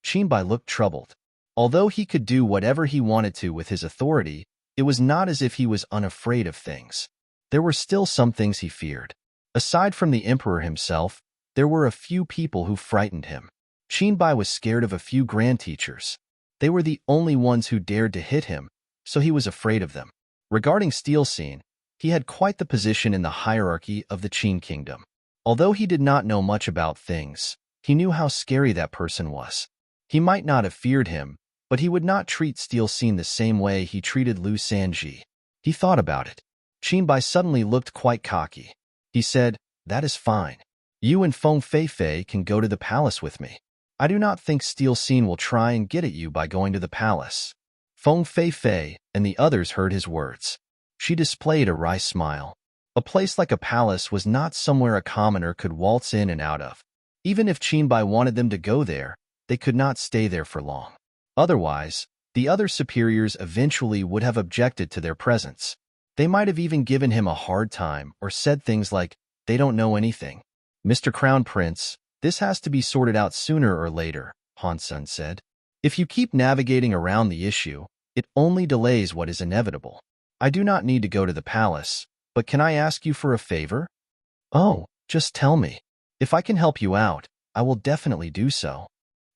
Qinbai looked troubled. Although he could do whatever he wanted to with his authority, it was not as if he was unafraid of things. There were still some things he feared. Aside from the Emperor himself, there were a few people who frightened him. Qinbai was scared of a few grand teachers. They were the only ones who dared to hit him, so he was afraid of them. Regarding Steel Scene, he had quite the position in the hierarchy of the Qin Kingdom. Although he did not know much about things, he knew how scary that person was. He might not have feared him, but he would not treat Steel Scene the same way he treated Lu Sanji. He thought about it. Qinbai suddenly looked quite cocky. He said, "That is fine. You and Feng Feifei can go to the palace with me. I do not think Steel Scene will try and get at you by going to the palace." Feng Feifei and the others heard his words. She displayed a wry smile. A place like a palace was not somewhere a commoner could waltz in and out of. Even if Qinbai wanted them to go there, they could not stay there for long. Otherwise, the other superiors eventually would have objected to their presence. They might have even given him a hard time or said things like, "They don't know anything." "Mr. Crown Prince, this has to be sorted out sooner or later," Han Sen said. "If you keep navigating around the issue, it only delays what is inevitable. I do not need to go to the palace, but can I ask you for a favor?" "Oh, just tell me. If I can help you out, I will definitely do so."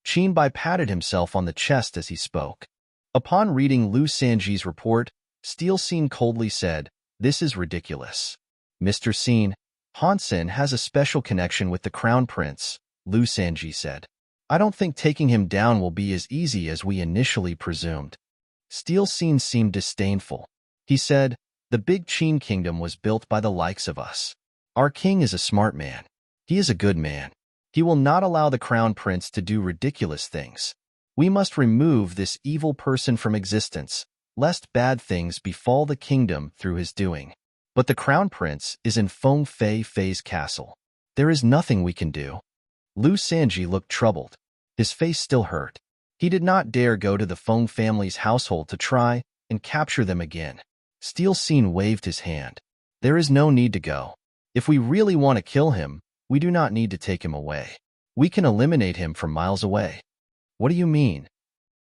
Qinbai patted himself on the chest as he spoke. Upon reading Lu Sanji's report, Steel Scene coldly said, "This is ridiculous. Mr. Scene, Han Sen has a special connection with the Crown Prince," Lu Sanji said. "I don't think taking him down will be as easy as we initially presumed." Steel Scene seemed disdainful. He said, "The big Qin kingdom was built by the likes of us. Our king is a smart man. He is a good man. He will not allow the Crown Prince to do ridiculous things. We must remove this evil person from existence, lest bad things befall the kingdom through his doing. But the Crown Prince is in Feng Feifei's castle. There is nothing we can do." Lu Sanji looked troubled. His face still hurt. He did not dare go to the Feng family's household to try and capture them again. Steel Scene waved his hand. "There is no need to go. If we really want to kill him, we do not need to take him away. We can eliminate him from miles away." "What do you mean?"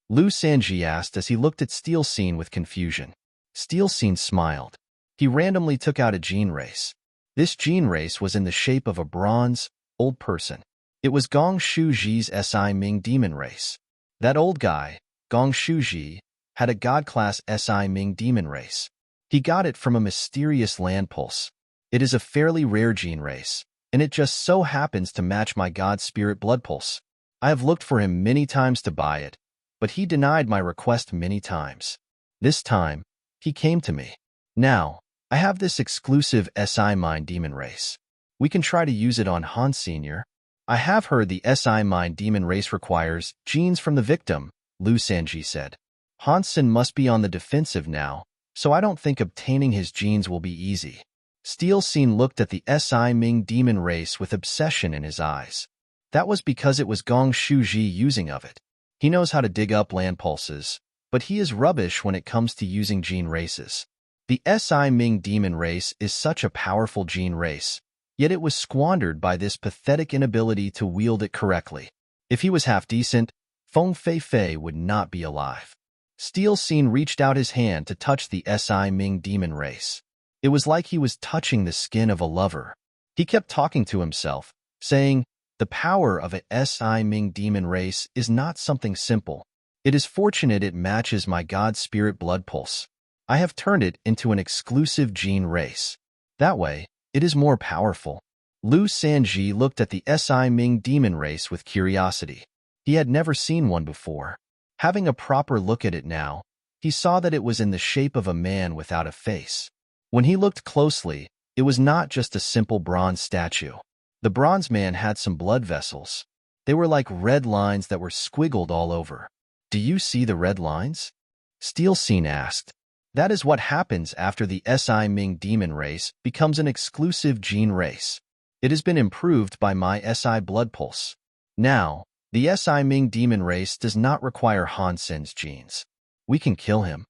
Lu Sanji asked as he looked at Steel Scene with confusion. Steel Scene smiled. He randomly took out a gene race. This gene race was in the shape of a bronze, old person. It was Gong Shuji's Si Ming demon race. That old guy, Gong Shuji, had a god-class Si Ming demon race. He got it from a mysterious land pulse. It is a fairly rare gene race, and it just so happens to match my god spirit blood pulse. I have looked for him many times to buy it, but he denied my request many times. This time, he came to me. Now, I have this exclusive Si Mind demon race. We can try to use it on Han Sr. I have heard the Si Mind demon race requires genes from the victim, Lu Sanji said. Han Sen must be on the defensive now, so I don't think obtaining his genes will be easy. Steel Scene looked at the Si Ming demon race with obsession in his eyes. That was because it was Gong Shuji using of it. He knows how to dig up land pulses, but he is rubbish when it comes to using gene races. The Si Ming demon race is such a powerful gene race, yet it was squandered by this pathetic inability to wield it correctly. If he was half decent, Feng Feifei would not be alive. Steel Scene reached out his hand to touch the Si Ming demon race. It was like he was touching the skin of a lover. He kept talking to himself, saying, "The power of a Si Ming demon race is not something simple. It is fortunate it matches my god spirit blood pulse. I have turned it into an exclusive gene race. That way, it is more powerful." Lu Sanji looked at the Si Ming demon race with curiosity. He had never seen one before. Having a proper look at it now, he saw that it was in the shape of a man without a face. When he looked closely, it was not just a simple bronze statue. The bronze man had some blood vessels. They were like red lines that were squiggled all over. "Do you see the red lines?" Steel Scene asked. "That is what happens after the Si Ming demon race becomes an exclusive gene race. It has been improved by my Si blood pulse. Now, the Si Ming demon race does not require Han Sen's genes. We can kill him."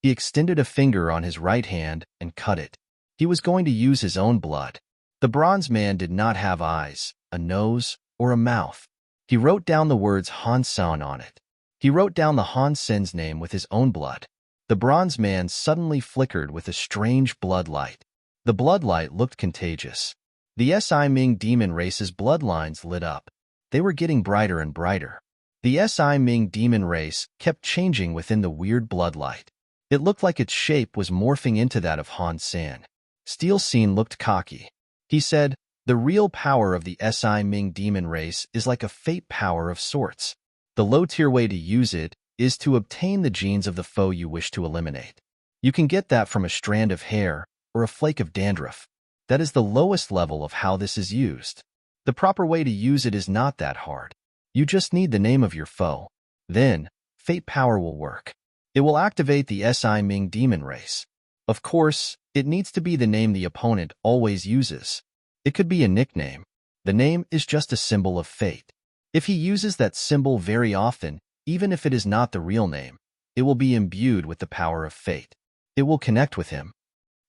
He extended a finger on his right hand and cut it. He was going to use his own blood. The bronze man did not have eyes, a nose, or a mouth. He wrote down the words Han Sen on it. He wrote down the Han Sen's name with his own blood. The bronze man suddenly flickered with a strange blood light. The blood light looked contagious. The Si Ming demon race's bloodlines lit up. They were getting brighter and brighter. The Si Ming demon race kept changing within the weird blood light. It looked like its shape was morphing into that of Han Sen. Steel Scene looked cocky. He said, "The real power of the Si Ming demon race is like a fate power of sorts. The low-tier way to use it is to obtain the genes of the foe you wish to eliminate. You can get that from a strand of hair or a flake of dandruff. That is the lowest level of how this is used. The proper way to use it is not that hard. You just need the name of your foe. Then, fate power will work. It will activate the Si Ming demon race. Of course, it needs to be the name the opponent always uses. It could be a nickname. The name is just a symbol of fate. If he uses that symbol very often, even if it is not the real name, it will be imbued with the power of fate. It will connect with him."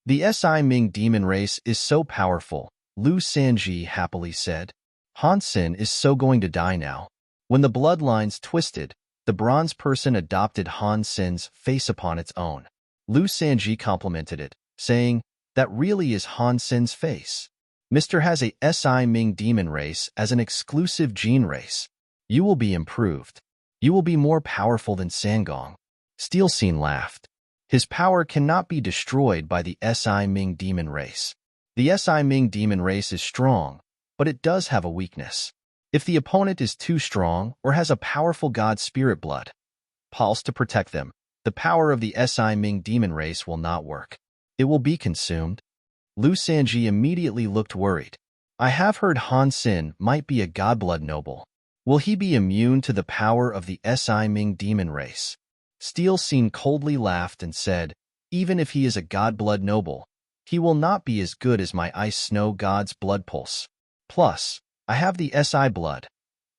"The Si Ming demon race is so powerful," Lu Sanji happily said. "Han Sen is so going to die now." When the bloodlines twisted, the bronze person adopted Han Sen's face upon its own. Lu Sanji complimented it, saying, "That really is Han Sen's face. Mr. has a Si Ming demon race as an exclusive gene race. You will be improved. You will be more powerful than Sangong." Steel Scene laughed. "His power cannot be destroyed by the Si Ming demon race. The Si Ming demon race is strong, but it does have a weakness. If the opponent is too strong or has a powerful god spirit blood pulse to protect them, the power of the Si Ming demon race will not work. It will be consumed." Lu Sanji immediately looked worried. "I have heard Han Sen might be a godblood noble. Will he be immune to the power of the Si Ming demon race?" Steel Scene coldly laughed and said, "Even if he is a godblood noble, he will not be as good as my ice snow god's blood pulse. Plus, I have the Si blood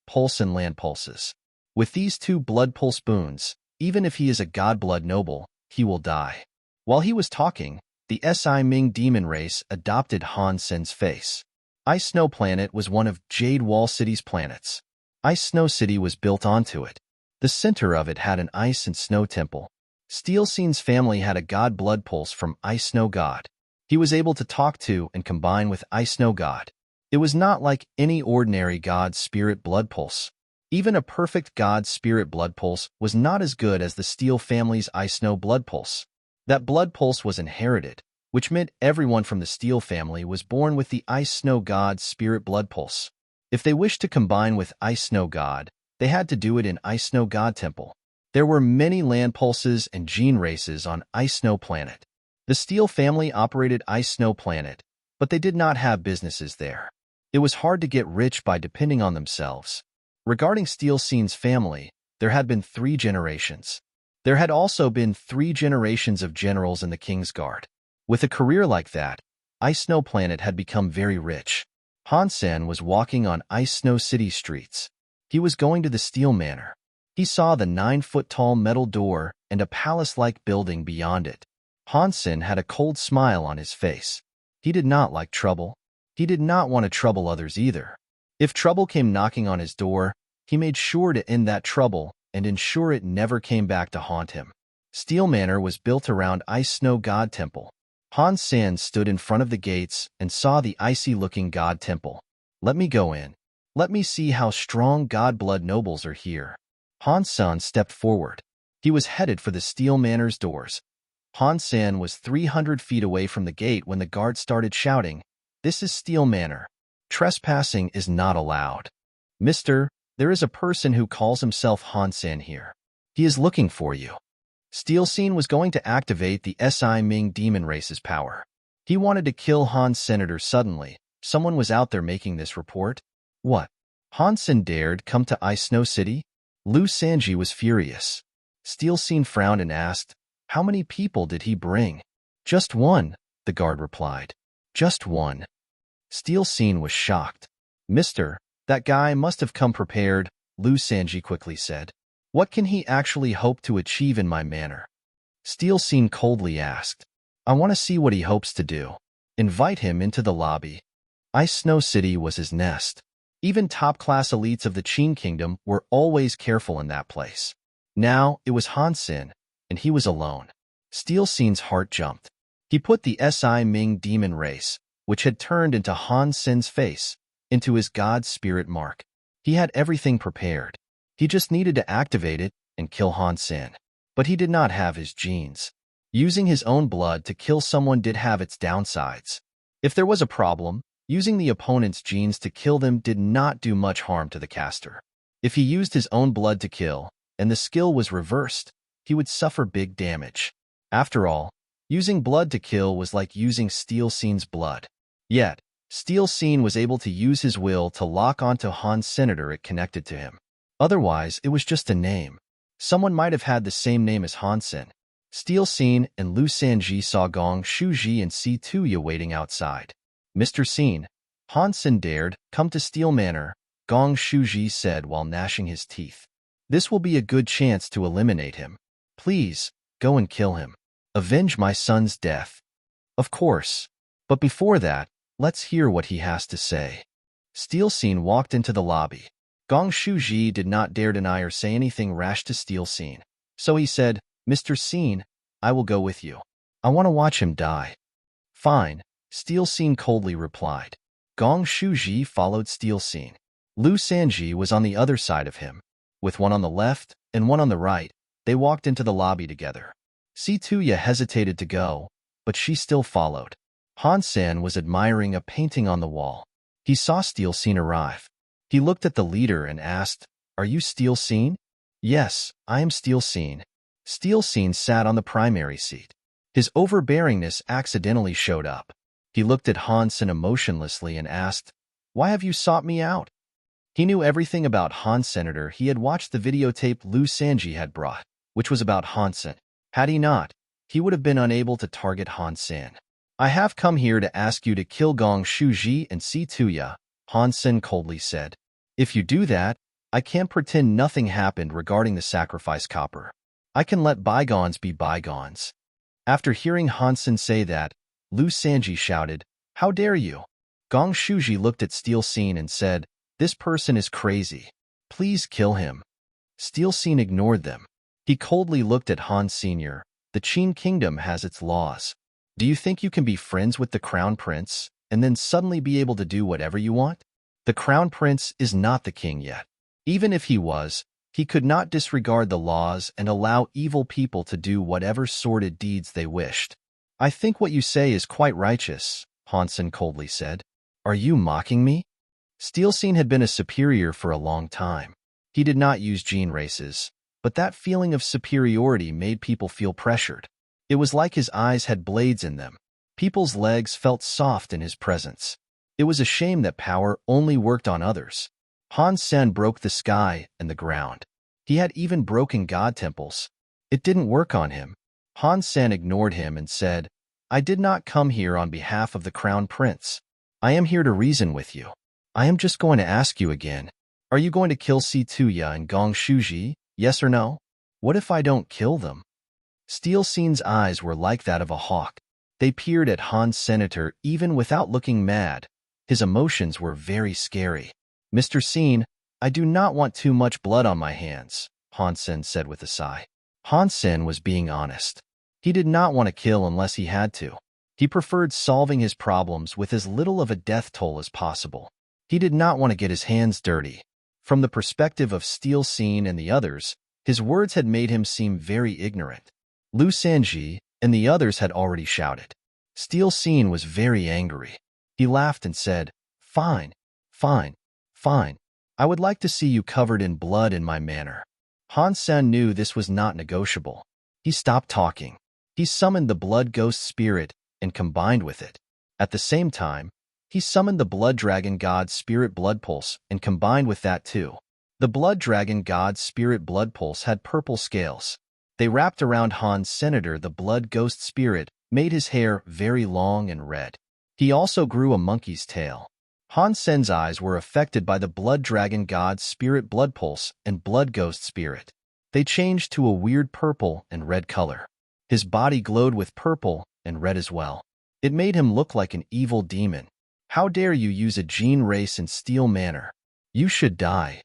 pulse and land pulses. With these two blood pulse boons, even if he is a godblood noble, he will die." While he was talking, the Si Ming demon race adopted Han Sen's face. Ice Snow Planet was one of Jade Wall City's planets. Ice Snow City was built onto it. The center of it had an ice and snow temple. Steel Scene's family had a god blood pulse from Ice Snow God. He was able to talk to and combine with Ice Snow God. It was not like any ordinary god spirit blood pulse. Even a perfect god spirit blood pulse was not as good as the Steel family's Ice Snow blood pulse. That blood pulse was inherited, which meant everyone from the Steel family was born with the Ice Snow God spirit blood pulse. If they wished to combine with Ice Snow God, they had to do it in Ice Snow God Temple. There were many land pulses and gene races on Ice Snow Planet. The Steel family operated Ice Snow Planet, but they did not have businesses there. It was hard to get rich by depending on themselves. Regarding Steel Scene's family, there had been 3 generations. There had also been 3 generations of generals in the King's Guard. With a career like that, Ice Snow Planet had become very rich. Han Sen was walking on Ice Snow City streets. He was going to the Steel Manor. He saw the 9-foot-tall metal door and a palace-like building beyond it. Han Sen had a cold smile on his face. He did not like trouble. He did not want to trouble others either. If trouble came knocking on his door, he made sure to end that trouble and ensure it never came back to haunt him. Steel Manor was built around Ice Snow God Temple. Han Sen stood in front of the gates and saw the icy-looking God Temple. "Let me go in. Let me see how strong God-blood nobles are here." Han Sen stepped forward. He was headed for the Steel Manor's doors. Han Sen was 300 feet away from the gate when the guard started shouting, "This is Steel Manor. Trespassing is not allowed. Mister, there is a person who calls himself Han Sen here. He is looking for you. Steel Scene was going to activate the Si Ming demon race's power. He wanted to kill Han's senator suddenly. Someone was out there making this report. What? Han Sen dared come to I Snow City? Lu Sanji was furious. Steel Scene frowned and asked, how many people did he bring? Just one, the guard replied. Just one. Steel Scene was shocked. Mister, that guy must have come prepared, Lu Sanji quickly said. What can he actually hope to achieve in my manner? Steel Scene coldly asked. I want to see what he hopes to do. Invite him into the lobby. Ice Snow City was his nest. Even top-class elites of the Qin Kingdom were always careful in that place. Now it was Han Sen, and he was alone. Steel Scene's heart jumped. He put the Si Ming demon race, which had turned into Han Sen's face, into his god spirit mark. He had everything prepared. He just needed to activate it and kill Han Sen. But he did not have his genes. Using his own blood to kill someone did have its downsides. If there was a problem, using the opponent's genes to kill them did not do much harm to the caster. If he used his own blood to kill, and the skill was reversed, he would suffer big damage. After all, using blood to kill was like using Steel Scene's blood. Yet, Steel Scene was able to use his will to lock onto Han's senator it connected to him. Otherwise, it was just a name. Someone might have had the same name as Han Sen. Steel Scene and Lu Sanji saw Gong Shuji and Si Tuya waiting outside. Mr. Scene, Han Sen dared come to Steel Manor, Gong Shuji said while gnashing his teeth. This will be a good chance to eliminate him. Please, go and kill him. Avenge my son's death. Of course. But before that, let's hear what he has to say. Steel Scene walked into the lobby. Gong Shuji did not dare deny or say anything rash to Steel Scene. So he said, Mr. Scene, I will go with you. I want to watch him die. Fine, Steel Scene coldly replied. Gong Shuji followed Steel Scene. Lu Sanji was on the other side of him. With one on the left and one on the right, they walked into the lobby together. Si Tuya hesitated to go, but she still followed. Han Sen was admiring a painting on the wall. He saw Steel Scene arrive. He looked at the leader and asked, Are you Steel Scene? Yes, I am Steel Scene. Steel Scene sat on the primary seat. His overbearingness accidentally showed up. He looked at Han Sen emotionlessly and asked, Why have you sought me out? He knew everything about Han Senator. He had watched the videotape Lu Sanji had brought, which was about Han Sen. Had he not, he would have been unable to target Han Sen. I have come here to ask you to kill Gong Shuji and Si Tuya, Han Sen coldly said. If you do that, I can't pretend nothing happened regarding the sacrifice copper. I can let bygones be bygones. After hearing Han Sen say that, Lu Sanji shouted, How dare you? Gong Shuji looked at Steel Scene and said, This person is crazy. Please kill him. Steel Scene ignored them. He coldly looked at Han Sr. The Qin Kingdom has its laws. Do you think you can be friends with the Crown Prince and then suddenly be able to do whatever you want? The Crown Prince is not the king yet. Even if he was, he could not disregard the laws and allow evil people to do whatever sordid deeds they wished. I think what you say is quite righteous, Han Sen coldly said. Are you mocking me? Steel Scene had been a superior for a long time. He did not use gene races, but that feeling of superiority made people feel pressured. It was like his eyes had blades in them. People's legs felt soft in his presence. It was a shame that power only worked on others. Han Sen broke the sky and the ground. He had even broken god temples. It didn't work on him. Han Sen ignored him and said, I did not come here on behalf of the Crown Prince. I am here to reason with you. I am just going to ask you again. Are you going to kill Si Tuya and Gong Shuji, yes or no? What if I don't kill them? Steel Scene's eyes were like that of a hawk. They peered at Han's senator even without looking mad. His emotions were very scary. Mr. Scene, I do not want too much blood on my hands, Han Sen said with a sigh. Han Sen was being honest. He did not want to kill unless he had to. He preferred solving his problems with as little of a death toll as possible. He did not want to get his hands dirty. From the perspective of Steel Scene and the others, his words had made him seem very ignorant. Lu Sanji and the others had already shouted. Steel Scene was very angry. He laughed and said, Fine, fine, fine. I would like to see you covered in blood in my manor. Han Sen knew this was not negotiable. He stopped talking. He summoned the blood ghost spirit and combined with it. At the same time, he summoned the blood dragon god spirit blood pulse and combined with that too. The blood dragon god spirit blood pulse had purple scales. They wrapped around Han's senator. The blood ghost spirit made his hair very long and red. He also grew a monkey's tail. Han Sen's eyes were affected by the blood dragon god spirit blood pulse and blood ghost spirit. They changed to a weird purple and red color. His body glowed with purple and red as well. It made him look like an evil demon. How dare you use a gene race in Steel Manor? You should die.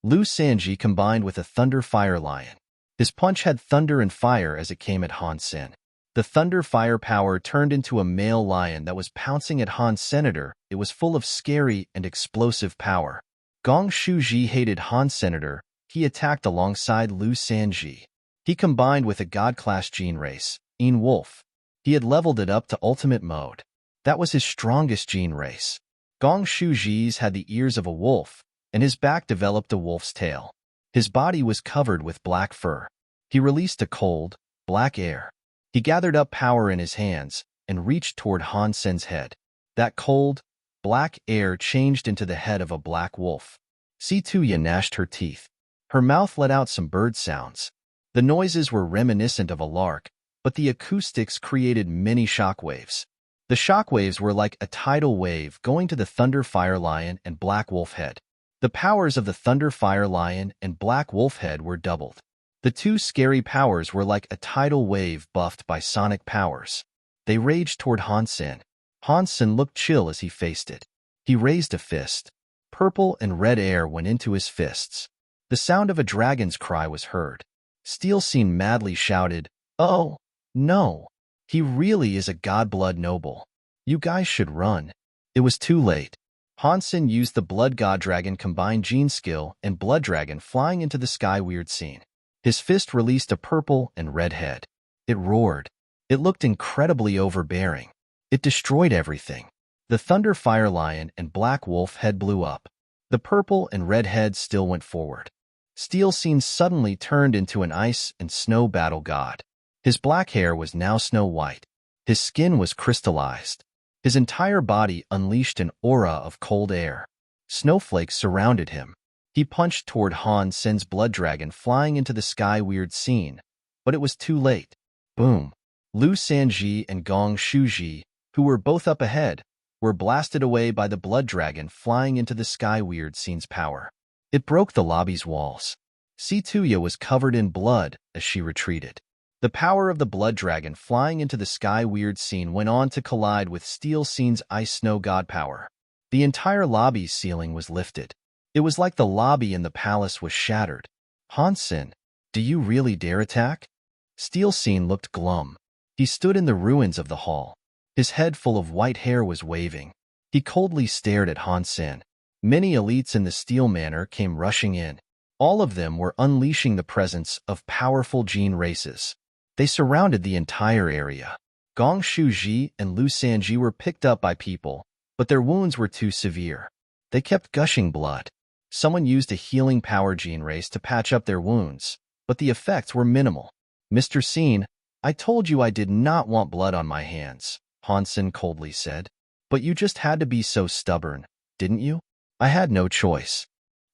Lu Sanji combined with a thunder fire lion. His punch had thunder and fire as it came at Han Sen. The thunder fire power turned into a male lion that was pouncing at Han's senator. It was full of scary and explosive power. Gong Shuji hated Han's senator. He attacked alongside Lu Sanji. He combined with a god-class gene race, In Wolf. He had leveled it up to ultimate mode. That was his strongest gene race. Gong Shuji's had the ears of a wolf, and his back developed a wolf's tail. His body was covered with black fur. He released a cold, black air. He gathered up power in his hands and reached toward Han Sen's head. That cold, black air changed into the head of a black wolf. Situya gnashed her teeth. Her mouth let out some bird sounds. The noises were reminiscent of a lark, but the acoustics created many shockwaves. The shockwaves were like a tidal wave going to the Thunder Fire Lion and Black Wolf Head. The powers of the Thunder Fire Lion and Black Wolf Head were doubled. The two scary powers were like a tidal wave buffed by sonic powers. They raged toward Han Sen. Han Sen looked chill as he faced it. He raised a fist. Purple and red air went into his fists. The sound of a dragon's cry was heard. Steel Scene madly shouted, "Oh, no! He really is a god-blood noble. You guys should run." It was too late. Han Sen used the Blood God Dragon combined gene skill and Blood Dragon flying into the sky weird scene. His fist released a purple and red head. It roared. It looked incredibly overbearing. It destroyed everything. The Thunder Fire Lion and Black Wolf Head blew up. The purple and red heads still went forward. Steel Scene suddenly turned into an ice and snow battle god. His black hair was now snow white. His skin was crystallized. His entire body unleashed an aura of cold air. Snowflakes surrounded him. He punched toward Han Sen's blood dragon flying into the sky weird scene, but it was too late. Boom. Lu Sanji and Gong Shuji, who were both up ahead, were blasted away by the blood dragon flying into the sky weird scene's power. It broke the lobby's walls. Situya was covered in blood as she retreated. The power of the blood dragon flying into the sky weird scene went on to collide with Steel Scene's ice snow god power. The entire lobby's ceiling was lifted. It was like the lobby in the palace was shattered. Han Sen, do you really dare attack? Steel Scene looked glum. He stood in the ruins of the hall. His head full of white hair was waving. He coldly stared at Han Sen. Many elites in the Steel Manor came rushing in. All of them were unleashing the presence of powerful gene races. They surrounded the entire area. Gong Shuji and Lu Sanji were picked up by people, but their wounds were too severe. They kept gushing blood. Someone used a healing power gene race to patch up their wounds, but the effects were minimal. "Mr. Scene, I told you I did not want blood on my hands," Han Sen coldly said. "But you just had to be so stubborn, didn't you?" "I had no choice."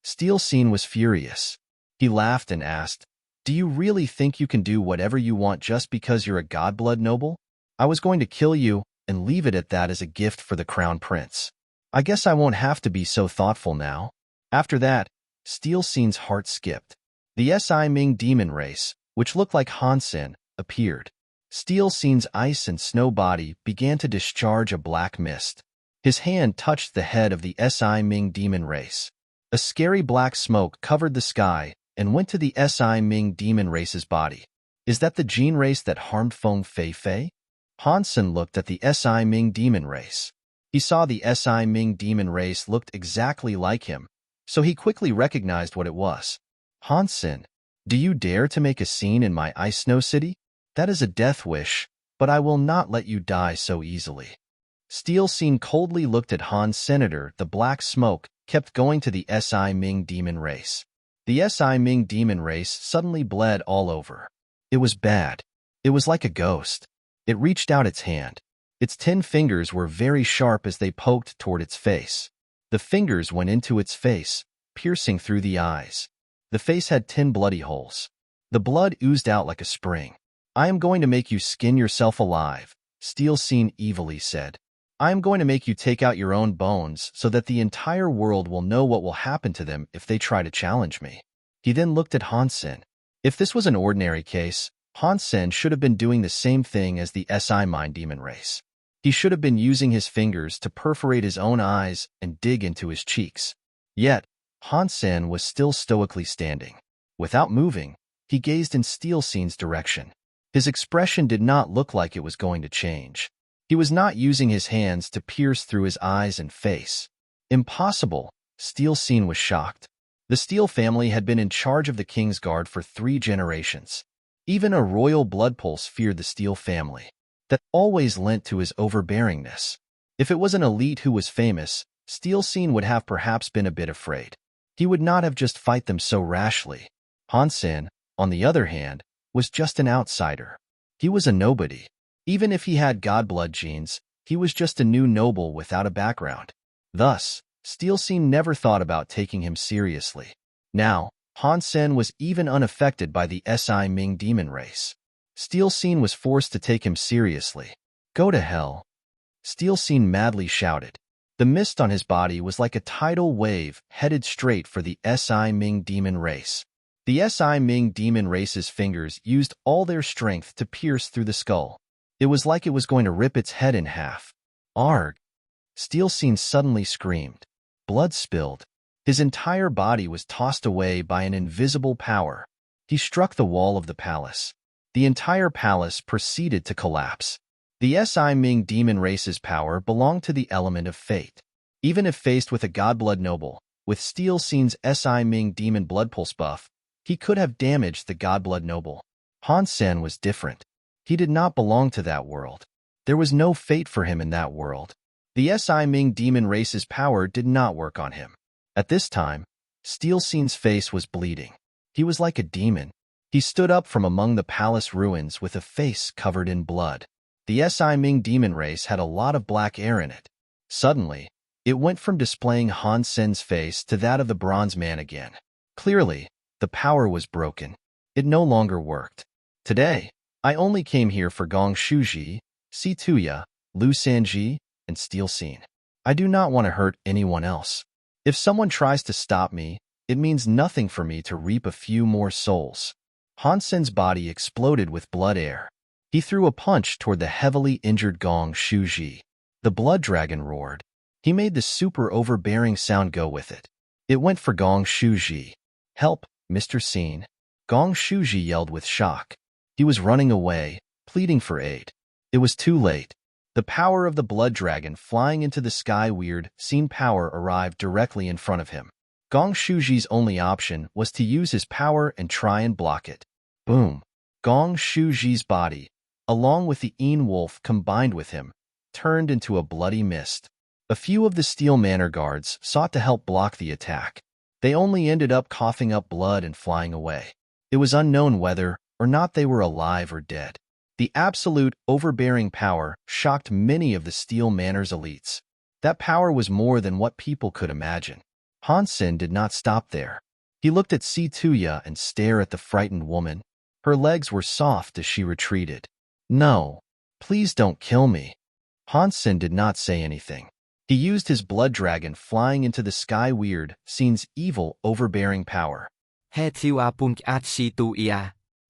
Steel Scene was furious. He laughed and asked, "Do you really think you can do whatever you want just because you're a godblood noble? I was going to kill you and leave it at that as a gift for the crown prince. I guess I won't have to be so thoughtful now." After that, Steel Scene's heart skipped. The Si Ming demon race, which looked like Han Sen, appeared. Steel Scene's ice and snow body began to discharge a black mist. His hand touched the head of the Si Ming demon race. A scary black smoke covered the sky and went to the Si Ming demon race's body. "Is that the gene race that harmed Feng Fei Fei?" Han Sen looked at the Si Ming demon race. He saw the Si Ming demon race looked exactly like him, so he quickly recognized what it was. "Han Sen, do you dare to make a scene in my Ice Snow City? That is a death wish, but I will not let you die so easily." Steel Scene coldly looked at Han Senator. The black smoke kept going to the Si Ming demon race. The Si Ming demon race suddenly bled all over. It was bad. It was like a ghost. It reached out its hand. Its 10 fingers were very sharp as they poked toward its face. The fingers went into its face, piercing through the eyes. The face had 10 bloody holes. The blood oozed out like a spring. I am going to make you skin yourself alive, Steel Scene evilly said. I am going to make you take out your own bones so that the entire world will know what will happen to them if they try to challenge me. He then looked at Han Sen. If this was an ordinary case, Han Sen should have been doing the same thing as the Si Mind Demon race. He should have been using his fingers to perforate his own eyes and dig into his cheeks. Yet, Han Sen was still stoically standing. Without moving, he gazed in Steel Scene's direction. His expression did not look like it was going to change. He was not using his hands to pierce through his eyes and face. Impossible, Steel Scene was shocked. The Steel family had been in charge of the King's Guard for 3 generations. Even a royal blood pulse feared the Steel family. That always lent to his overbearingness. If it was an elite who was famous, Steel Scene would have perhaps been a bit afraid. He would not have just fight them so rashly. Han Sen, on the other hand, was just an outsider. He was a nobody. Even if he had godblood genes, he was just a new noble without a background. Thus, Steel Scene never thought about taking him seriously. Now, Han Sen was even unaffected by the Si Ming demon race. Steel Scene was forced to take him seriously. Go to hell. Steel Scene madly shouted. The mist on his body was like a tidal wave headed straight for the Si Ming demon race. The Si Ming demon race's fingers used all their strength to pierce through the skull. It was like it was going to rip its head in half. Arg! Steel Scene suddenly screamed. Blood spilled. His entire body was tossed away by an invisible power. He struck the wall of the palace. The entire palace proceeded to collapse. The Si Ming demon race's power belonged to the element of fate. Even if faced with a godblood noble, with Steel Scene's Si Ming demon blood pulse buff, he could have damaged the godblood noble. Han Sen was different. He did not belong to that world. There was no fate for him in that world. The Si Ming demon race's power did not work on him. At this time, Steel Scene's face was bleeding. He was like a demon. He stood up from among the palace ruins with a face covered in blood. The Si Ming demon race had a lot of black air in it. Suddenly, it went from displaying Han Sen's face to that of the Bronze Man again. Clearly, the power was broken. It no longer worked. Today, I only came here for Gong Shuji, Si Tuya, Lu Sanji, and Steel Scene. I do not want to hurt anyone else. If someone tries to stop me, it means nothing for me to reap a few more souls. Han Sen's body exploded with blood air. He threw a punch toward the heavily injured Gong Shuji. The blood dragon roared. He made the super overbearing sound go with it. It went for Gong Shuji. Help, Mr. Scene. Gong Shuji yelled with shock. He was running away, pleading for aid. It was too late. The power of the blood dragon flying into the sky weird Scene power arrived directly in front of him. Gong Shuji's only option was to use his power and try and block it. Boom. Gong Shuji's body, along with the Een Wolf combined with him, turned into a bloody mist. A few of the Steel Manor guards sought to help block the attack. They only ended up coughing up blood and flying away. It was unknown whether or not they were alive or dead. The absolute, overbearing power shocked many of the Steel Manor's elites. That power was more than what people could imagine. Han Sen did not stop there. He looked at Si Tuya and stared at the frightened woman. Her legs were soft as she retreated. No, please don't kill me. Han Sen did not say anything. He used his blood dragon flying into the sky weird Scene's evil, overbearing power.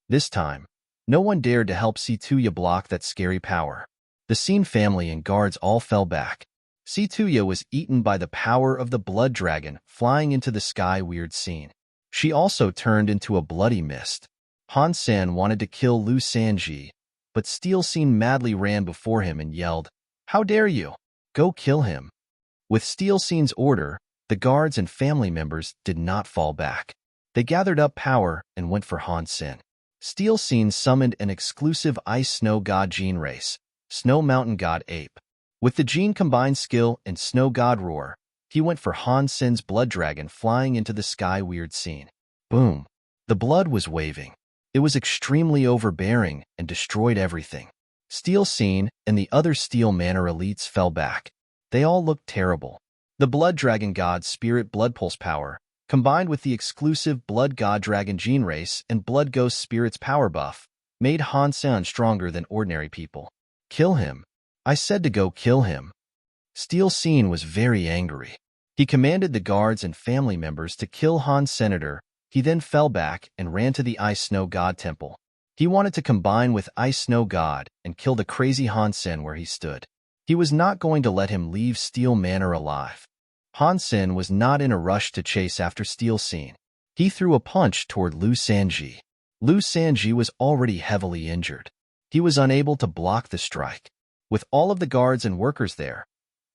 This time, no one dared to help Si Tuya block that scary power. The Scene family and guards all fell back. Si Tuya was eaten by the power of the blood dragon flying into the sky weird Scene. She also turned into a bloody mist. Han Sen wanted to kill Lu Sanji, but Steel Scene madly ran before him and yelled, "How dare you? Go kill him." With Steel Scene's order, the guards and family members did not fall back. They gathered up power and went for Han Sen. Steel Scene summoned an exclusive ice snow god gene race, Snow Mountain God Ape. With the Gene combined skill and Snow God Roar, he went for Han Sen's blood dragon flying into the sky. Weird scene. Boom. The blood was waving. It was extremely overbearing and destroyed everything. Steel Scene and the other Steel Manor elites fell back. They all looked terrible. The Blood Dragon God's Spirit Blood Pulse power, combined with the exclusive Blood God Dragon Gene Race and Blood Ghost Spirit's power buff, made Han Sen stronger than ordinary people. Kill him. I said to go kill him. Steel Scene was very angry. He commanded the guards and family members to kill Han Senator. He then fell back and ran to the Ice Snow God Temple. He wanted to combine with Ice Snow God and kill the crazy Han Sen where he stood. He was not going to let him leave Steel Manor alive. Han Sen was not in a rush to chase after Steel Scene. He threw a punch toward Liu Sanji. Liu Sanji was already heavily injured. He was unable to block the strike. With all of the guards and workers there,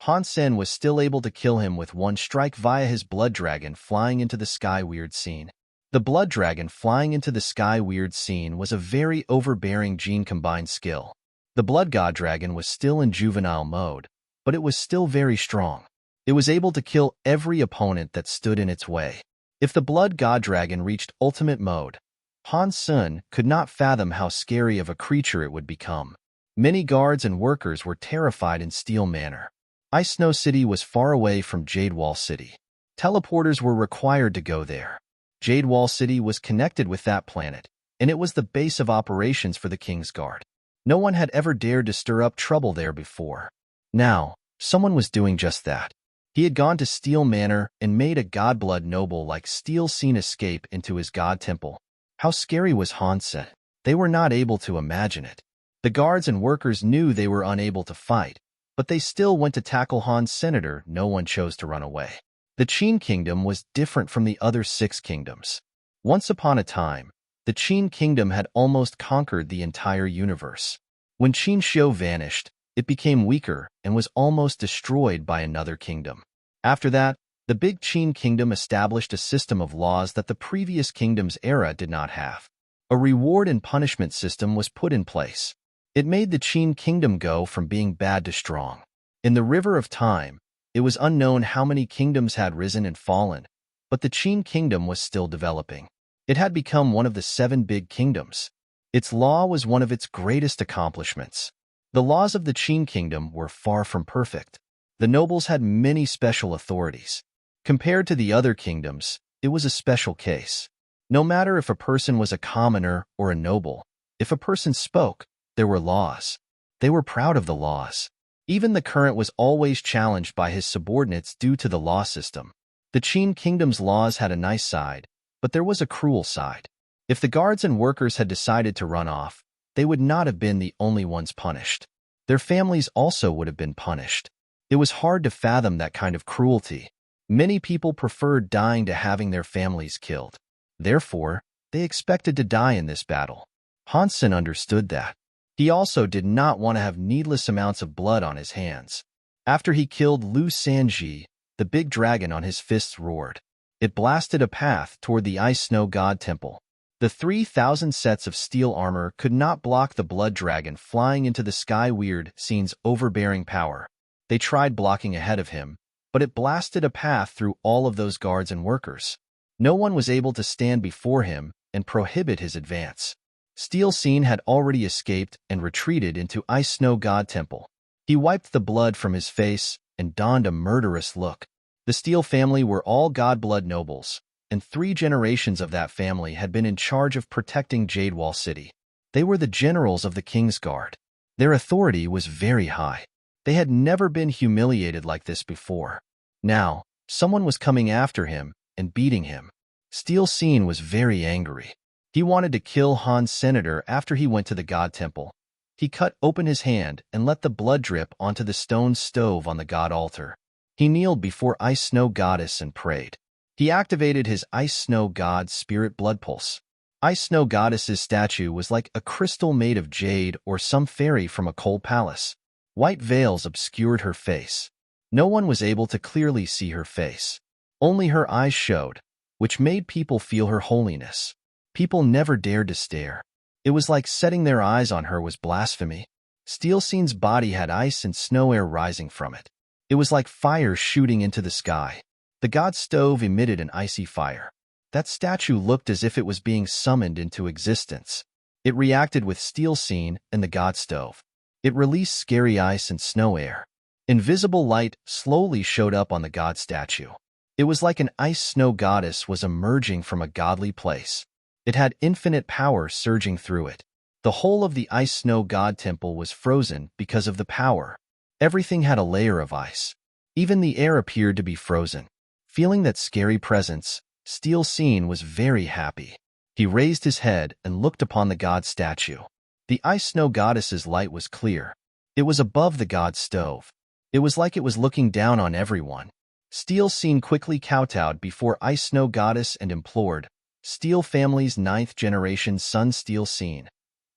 Han Sen was still able to kill him with one strike via his blood dragon flying into the sky. Weird scene. The blood dragon flying into the sky. Weird scene was a very overbearing gene combined skill. The blood god dragon was still in juvenile mode, but it was still very strong. It was able to kill every opponent that stood in its way. If the blood god dragon reached ultimate mode, Han Sen could not fathom how scary of a creature it would become. Many guards and workers were terrified in Steel Manor. Ice Snow City was far away from Jade Wall City. Teleporters were required to go there. Jade Wall City was connected with that planet, and it was the base of operations for the King's Guard. No one had ever dared to stir up trouble there before. Now, someone was doing just that. He had gone to Steel Manor and made a godblood noble like Steel Scene escape into his god temple. How scary was Han Sen? They were not able to imagine it. The guards and workers knew they were unable to fight, but they still went to tackle Han's senator. No one chose to run away. The Qin Kingdom was different from the other 6 kingdoms. Once upon a time, the Qin Kingdom had almost conquered the entire universe. When Qin Shou vanished, it became weaker and was almost destroyed by another kingdom. After that, the Big Qin Kingdom established a system of laws that the previous kingdom's era did not have. A reward and punishment system was put in place. It made the Qin Kingdom go from being bad to strong. In the River of Time, it was unknown how many kingdoms had risen and fallen, but the Qin Kingdom was still developing. It had become one of the 7 big kingdoms. Its law was one of its greatest accomplishments. The laws of the Qin Kingdom were far from perfect. The nobles had many special authorities. Compared to the other kingdoms, it was a special case. No matter if a person was a commoner or a noble, if a person spoke, there were laws. They were proud of the laws. Even the current was always challenged by his subordinates due to the law system. The Qin Kingdom's laws had a nice side, but there was a cruel side. If the guards and workers had decided to run off, they would not have been the only ones punished. Their families also would have been punished. It was hard to fathom that kind of cruelty. Many people preferred dying to having their families killed. Therefore, they expected to die in this battle. Han Sen understood that. He also did not want to have needless amounts of blood on his hands. After he killed Liu Sanji, the big dragon on his fists roared. It blasted a path toward the Ice Snow God Temple. The 3,000 sets of steel armor could not block the blood dragon flying into the sky. Weird Scene's overbearing power. They tried blocking ahead of him, but it blasted a path through all of those guards and workers. No one was able to stand before him and prohibit his advance. Steel Scene had already escaped and retreated into Ice Snow God Temple. He wiped the blood from his face and donned a murderous look. The Steel family were all godblood nobles, and 3 generations of that family had been in charge of protecting Jade Wall City. They were the generals of the King's Guard. Their authority was very high. They had never been humiliated like this before. Now, someone was coming after him and beating him. Steel Scene was very angry. He wanted to kill Han's senator after he went to the God Temple. He cut open his hand and let the blood drip onto the stone stove on the God altar. He kneeled before Ice Snow Goddess and prayed. He activated his Ice Snow God Spirit Blood Pulse. Ice Snow Goddess's statue was like a crystal made of jade or some fairy from a cold palace. White veils obscured her face. No one was able to clearly see her face. Only her eyes showed, which made people feel her holiness. People never dared to stare. It was like setting their eyes on her was blasphemy. Steel Scene's body had ice and snow air rising from it. It was like fire shooting into the sky. The god stove emitted an icy fire. That statue looked as if it was being summoned into existence. It reacted with Steel Scene and the god stove. It released scary ice and snow air. Invisible light slowly showed up on the god statue. It was like an ice-snow goddess was emerging from a godly place. It had infinite power surging through it. The whole of the ice-snow god temple was frozen because of the power. Everything had a layer of ice. Even the air appeared to be frozen. Feeling that scary presence, Steel Scene was very happy. He raised his head and looked upon the god statue. The ice-snow goddess's light was clear. It was above the god stove. It was like it was looking down on everyone. Steel Scene quickly kowtowed before Ice-Snow Goddess and implored, "Steel family's 9th generation son Steel Scene,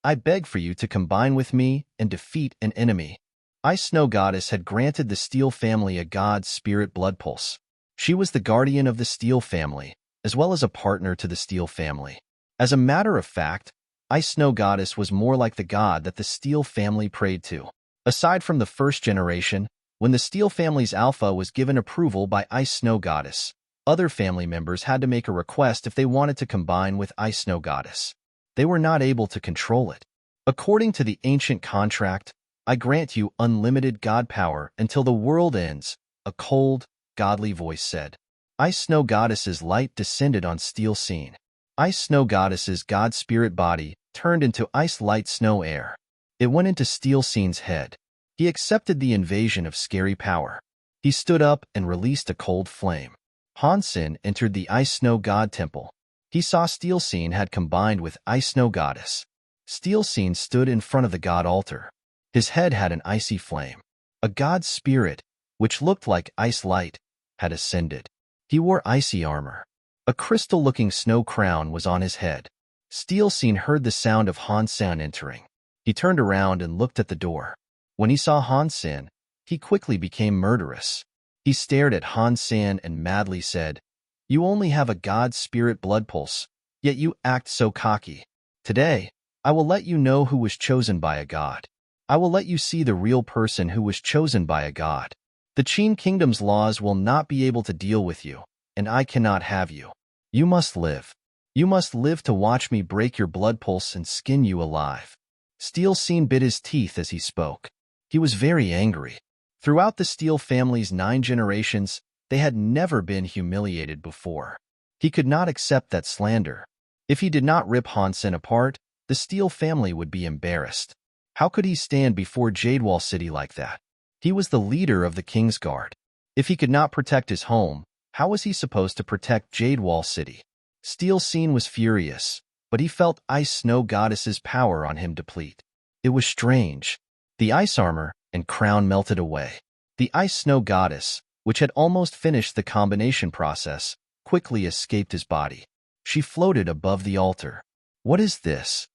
I beg for you to combine with me and defeat an enemy." Ice-Snow Goddess had granted the Steel family a god spirit blood pulse. She was the guardian of the Steel family, as well as a partner to the Steel family. As a matter of fact, Ice-Snow Goddess was more like the god that the Steel family prayed to. Aside from the 1st generation, when the Steel family's alpha was given approval by Ice-Snow Goddess, other family members had to make a request if they wanted to combine with Ice-Snow Goddess. They were not able to control it. According to the ancient contract, I grant you unlimited god power until the world ends, a cold, godly voice said. Ice-Snow Goddess's light descended on Steel Scene. Ice-Snow Goddess's god spirit body turned into ice-light snow air. It went into Steel Scene's head. He accepted the invasion of scary power. He stood up and released a cold flame. Han Sen entered the Ice-Snow God Temple. He saw Steel Scene had combined with Ice-Snow Goddess. Steel Scene stood in front of the god altar. His head had an icy flame. A god spirit, which looked like ice light, had ascended. He wore icy armor. A crystal-looking snow crown was on his head. Steel Scene heard the sound of Han Sen entering. He turned around and looked at the door. When he saw Han Sen, he quickly became murderous. He stared at Han Sen and madly said, "You only have a god spirit blood pulse, yet you act so cocky. Today, I will let you know who was chosen by a god. I will let you see the real person who was chosen by a god. The Qin Kingdom's laws will not be able to deal with you, and I cannot have you. You must live. You must live to watch me break your blood pulse and skin you alive." Steel Scene bit his teeth as he spoke. He was very angry. Throughout the Steel family's 9 generations, they had never been humiliated before. He could not accept that slander. If he did not rip Han Sen apart, the Steel family would be embarrassed. How could he stand before Jadewall City like that? He was the leader of the King's Guard. If he could not protect his home, how was he supposed to protect Jadewall City? Steel Scene was furious, but he felt Ice-Snow Goddess's power on him deplete. It was strange. The ice armor and crown melted away. The Ice-Snow Goddess, which had almost finished the combination process, quickly escaped his body. She floated above the altar. What is this?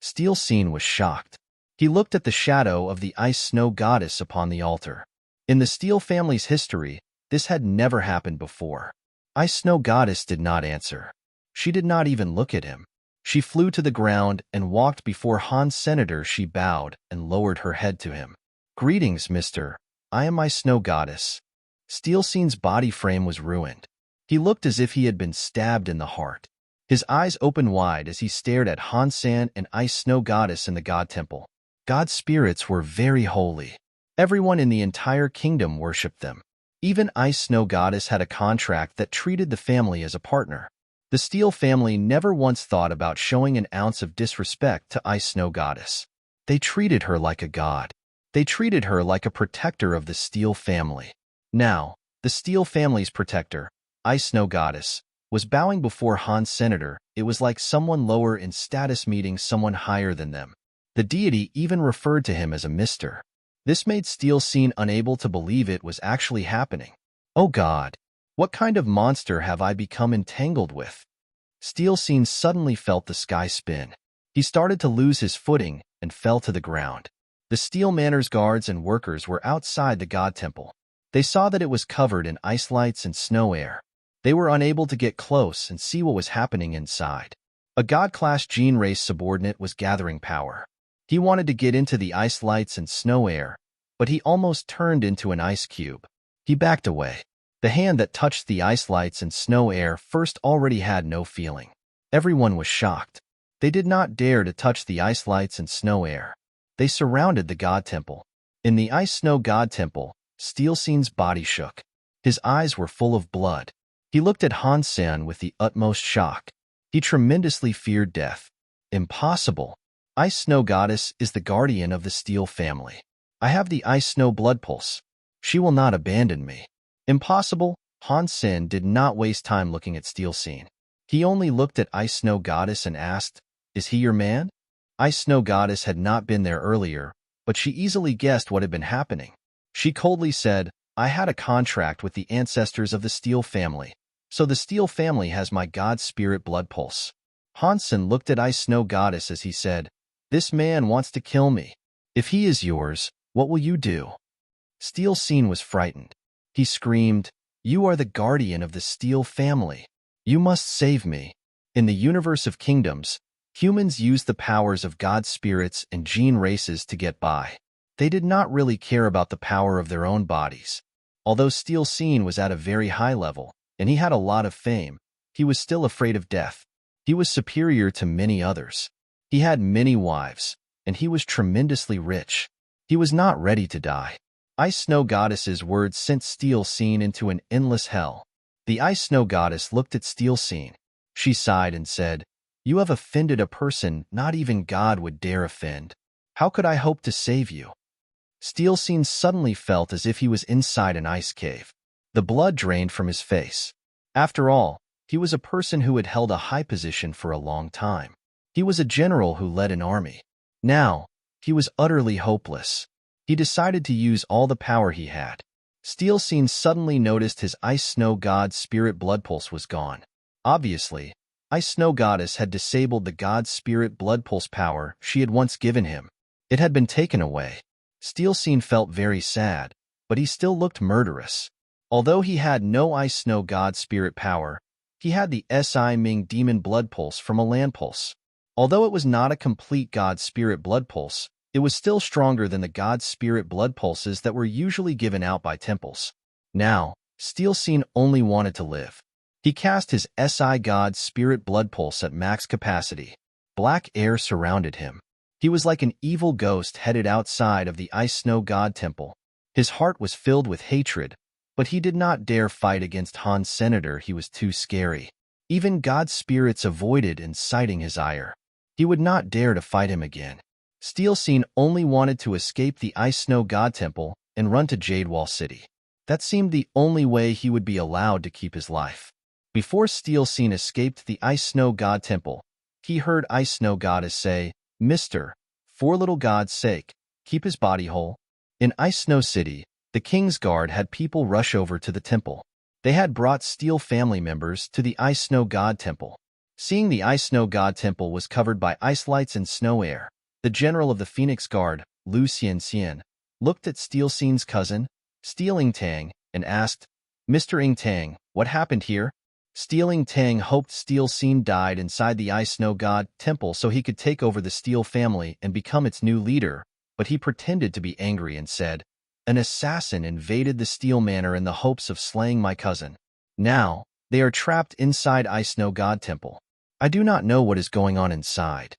Steel Scene was shocked. He looked at the shadow of the Ice-Snow Goddess upon the altar. In the Steel family's history, this had never happened before. Ice-Snow Goddess did not answer. She did not even look at him. She flew to the ground and walked before Han's senator. She bowed and lowered her head to him. "Greetings, mister. I am Ice-Snow Goddess." Steel Scene's body frame was ruined. He looked as if he had been stabbed in the heart. His eyes opened wide as he stared at Han Sen and Ice-Snow Goddess in the God Temple. God spirits were very holy. Everyone in the entire kingdom worshipped them. Even Ice-Snow Goddess had a contract that treated the family as a partner. The Steel family never once thought about showing an ounce of disrespect to Ice-Snow Goddess. They treated her like a god. They treated her like a protector of the Steel family. Now, the Steel family's protector, Ice-Snow Goddess, was bowing before Han's senator. It was like someone lower in status meeting someone higher than them. The deity even referred to him as a mister. This made Steel Scene unable to believe it was actually happening. Oh God! What kind of monster have I become entangled with? Steel Scene suddenly felt the sky spin. He started to lose his footing and fell to the ground. The Steel Manor's guards and workers were outside the God Temple. They saw that it was covered in ice lights and snow air. They were unable to get close and see what was happening inside. A God-class gene race subordinate was gathering power. He wanted to get into the ice lights and snow air, but he almost turned into an ice cube. He backed away. The hand that touched the ice lights and snow air first already had no feeling. Everyone was shocked. They did not dare to touch the ice lights and snow air. They surrounded the god temple. In the ice snow god temple, Steel Seen's body shook. His eyes were full of blood. He looked at Han Sen with the utmost shock. He tremendously feared death. Impossible. Ice Snow Goddess is the guardian of the Steel family. I have the Ice Snow blood pulse. She will not abandon me. Impossible. Han Sen did not waste time looking at Steel Seen. He only looked at Ice Snow Goddess and asked, "Is he your man?" Ice Snow Goddess had not been there earlier, but she easily guessed what had been happening. She coldly said, "I had a contract with the ancestors of the Steel family, so the Steel family has my god spirit blood pulse." Han Sen looked at Ice Snow Goddess as he said, "This man wants to kill me. If he is yours, what will you do?" Steel Seen was frightened. He screamed, "You are the guardian of the Steel family. You must save me." In the universe of kingdoms, humans used the powers of god spirits and gene races to get by. They did not really care about the power of their own bodies. Although Steel Seen was at a very high level, and he had a lot of fame, he was still afraid of death. He was superior to many others. He had many wives, and he was tremendously rich. He was not ready to die. Ice Snow Goddess's words sent Steel Seen into an endless hell. The Ice Snow Goddess looked at Steel Seen. She sighed and said, "You have offended a person not even God would dare offend. How could I hope to save you?" Steel Seen suddenly felt as if he was inside an ice cave. The blood drained from his face. After all, he was a person who had held a high position for a long time. He was a general who led an army. Now, he was utterly hopeless. He decided to use all the power he had. Steel Seen suddenly noticed his Ice Snow God Spirit blood pulse was gone. Obviously, Ice Snow Goddess had disabled the God Spirit blood pulse power she had once given him. It had been taken away. Steel Seen felt very sad, but he still looked murderous. Although he had no Ice Snow God Spirit power, he had the Si Ming Demon blood pulse from a land pulse. Although it was not a complete God Spirit blood pulse, it was still stronger than the God Spirit blood pulses that were usually given out by temples. Now, Steel Seen only wanted to live. He cast his Si God Spirit blood pulse at max capacity. Black air surrounded him. He was like an evil ghost headed outside of the Ice Snow God Temple. His heart was filled with hatred, but he did not dare fight against Han Senator. He was too scary. Even God spirits avoided inciting his ire. He would not dare to fight him again. Steel Seen only wanted to escape the Ice Snow God Temple and run to Jadewall City. That seemed the only way he would be allowed to keep his life. Before Steel Seen escaped the Ice Snow God Temple, he heard Ice Snow Goddess say, "Mister, for little God's sake, keep his body whole." In Ice Snow City, the King's Guard had people rush over to the temple. They had brought Steel family members to the Ice Snow God Temple. Seeing the Ice Snow God Temple was covered by ice lights and snow air, the general of the Phoenix Guard, Lu Xianxian, looked at Steel Seen's cousin, Steel Ingtang, and asked, "Mr. Ingtang, what happened here?" Steel Ingtang hoped Steel Seen died inside the Ice Snow God Temple so he could take over the Steel family and become its new leader, but he pretended to be angry and said, "An assassin invaded the Steel Manor in the hopes of slaying my cousin. Now, they are trapped inside Ice Snow God Temple. I do not know what is going on inside."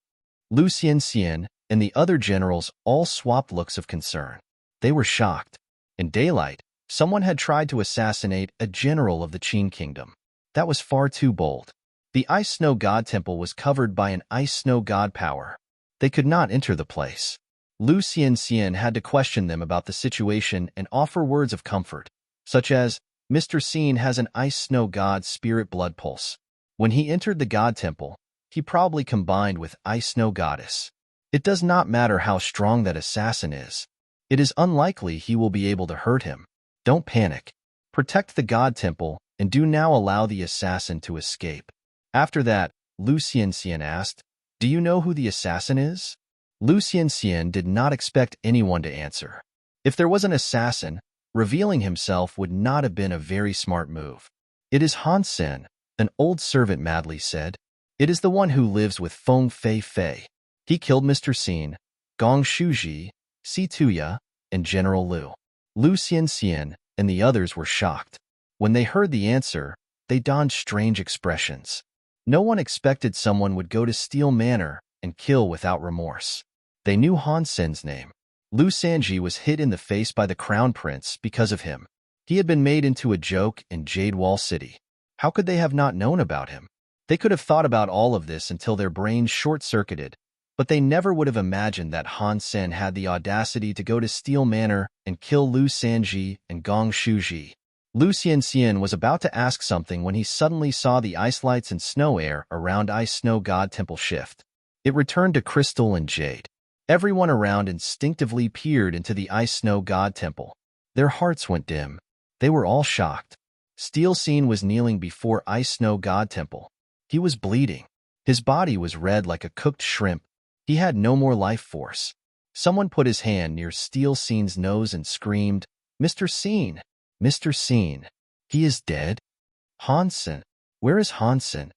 Lu Xianxian and the other generals all swapped looks of concern. They were shocked. In daylight, someone had tried to assassinate a general of the Qin Kingdom. That was far too bold. The Ice Snow God Temple was covered by an Ice Snow God power. They could not enter the place. Lu Xianxian had to question them about the situation and offer words of comfort, such as, "Mr. Seen has an Ice Snow God Spirit blood pulse. When he entered the God Temple, he probably combined with Ice Snow Goddess. It does not matter how strong that assassin is. It is unlikely he will be able to hurt him. Don't panic. Protect the God Temple and do now allow the assassin to escape." After that, Lu Xianxian asked, "Do you know who the assassin is?" Lu Xianxian did not expect anyone to answer. If there was an assassin, revealing himself would not have been a very smart move. "It is Han Sen," an old servant madly said. "It is the one who lives with Feng Fei Fei. He killed Mr. Seen. Gong Shuji, Si Tuya, and General Lu. Lu Xianxian and the others were shocked. When they heard the answer, they donned strange expressions. No one expected someone would go to Steel Manor and kill without remorse. They knew Han Sen's name. Lu Sanji was hit in the face by the Crown Prince because of him. He had been made into a joke in Jade Wall City. How could they have not known about him? They could have thought about all of this until their brains short-circuited, but they never would have imagined that Han Sen had the audacity to go to Steel Manor and kill Lu Sanji and Gong Shuji. Lu Xianxian was about to ask something when he suddenly saw the ice lights and snow air around Ice Snow God Temple shift. It returned to crystal and jade. Everyone around instinctively peered into the Ice Snow God Temple. Their hearts went dim. They were all shocked. Steel Scene was kneeling before Ice Snow God Temple. He was bleeding. His body was red like a cooked shrimp. He had no more life force. Someone put his hand near Steel Scene's nose and screamed, "Mr. Scene! Mr. Scene! He is dead? Han Sen! Where is Han Sen?"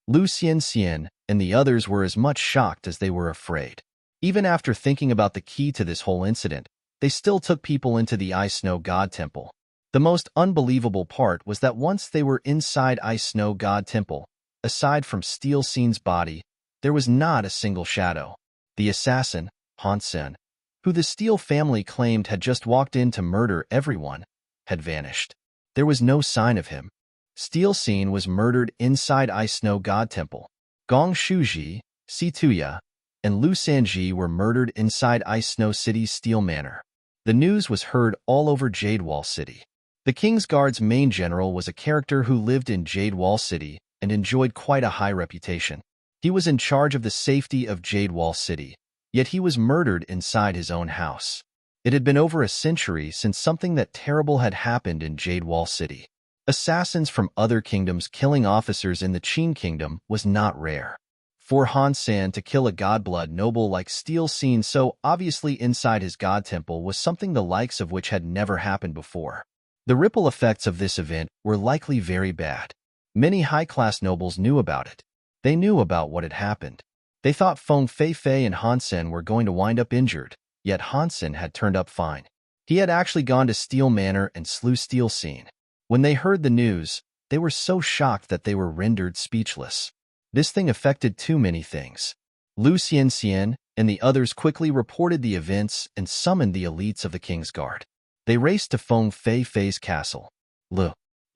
Lu Xianxian and the others were as much shocked as they were afraid. Even after thinking about the key to this whole incident, they still took people into the Ice Snow God Temple. The most unbelievable part was that once they were inside Ice Snow God Temple, aside from Steel Scene's body, there was not a single shadow. The assassin, Han Sen, who the Steel family claimed had just walked in to murder everyone, had vanished. There was no sign of him. Steel Scene was murdered inside Ice Snow God Temple. Gong Shuji, Si Tuya, and Lu Sanji were murdered inside Ice Snow City's Steel Manor. The news was heard all over Jade Wall City. The King's Guard's main general was a character who lived in Jade Wall City and enjoyed quite a high reputation. He was in charge of the safety of Jade Wall City, yet he was murdered inside his own house. It had been over a century since something that terrible had happened in Jade Wall City. Assassins from other kingdoms killing officers in the Qin Kingdom was not rare. For Han Sen to kill a godblood noble like Steel Scene so obviously inside his god temple was something the likes of which had never happened before. The ripple effects of this event were likely very bad. Many high-class nobles knew about it. They knew about what had happened. They thought Feng Feifei and Han Sen were going to wind up injured, yet Han Sen had turned up fine. He had actually gone to Steel Manor and slew Steel Scene. When they heard the news, they were so shocked that they were rendered speechless. This thing affected too many things. Lu Xianxian and the others quickly reported the events and summoned the elites of the King's Guard. They raced to Feng Feifei's castle. The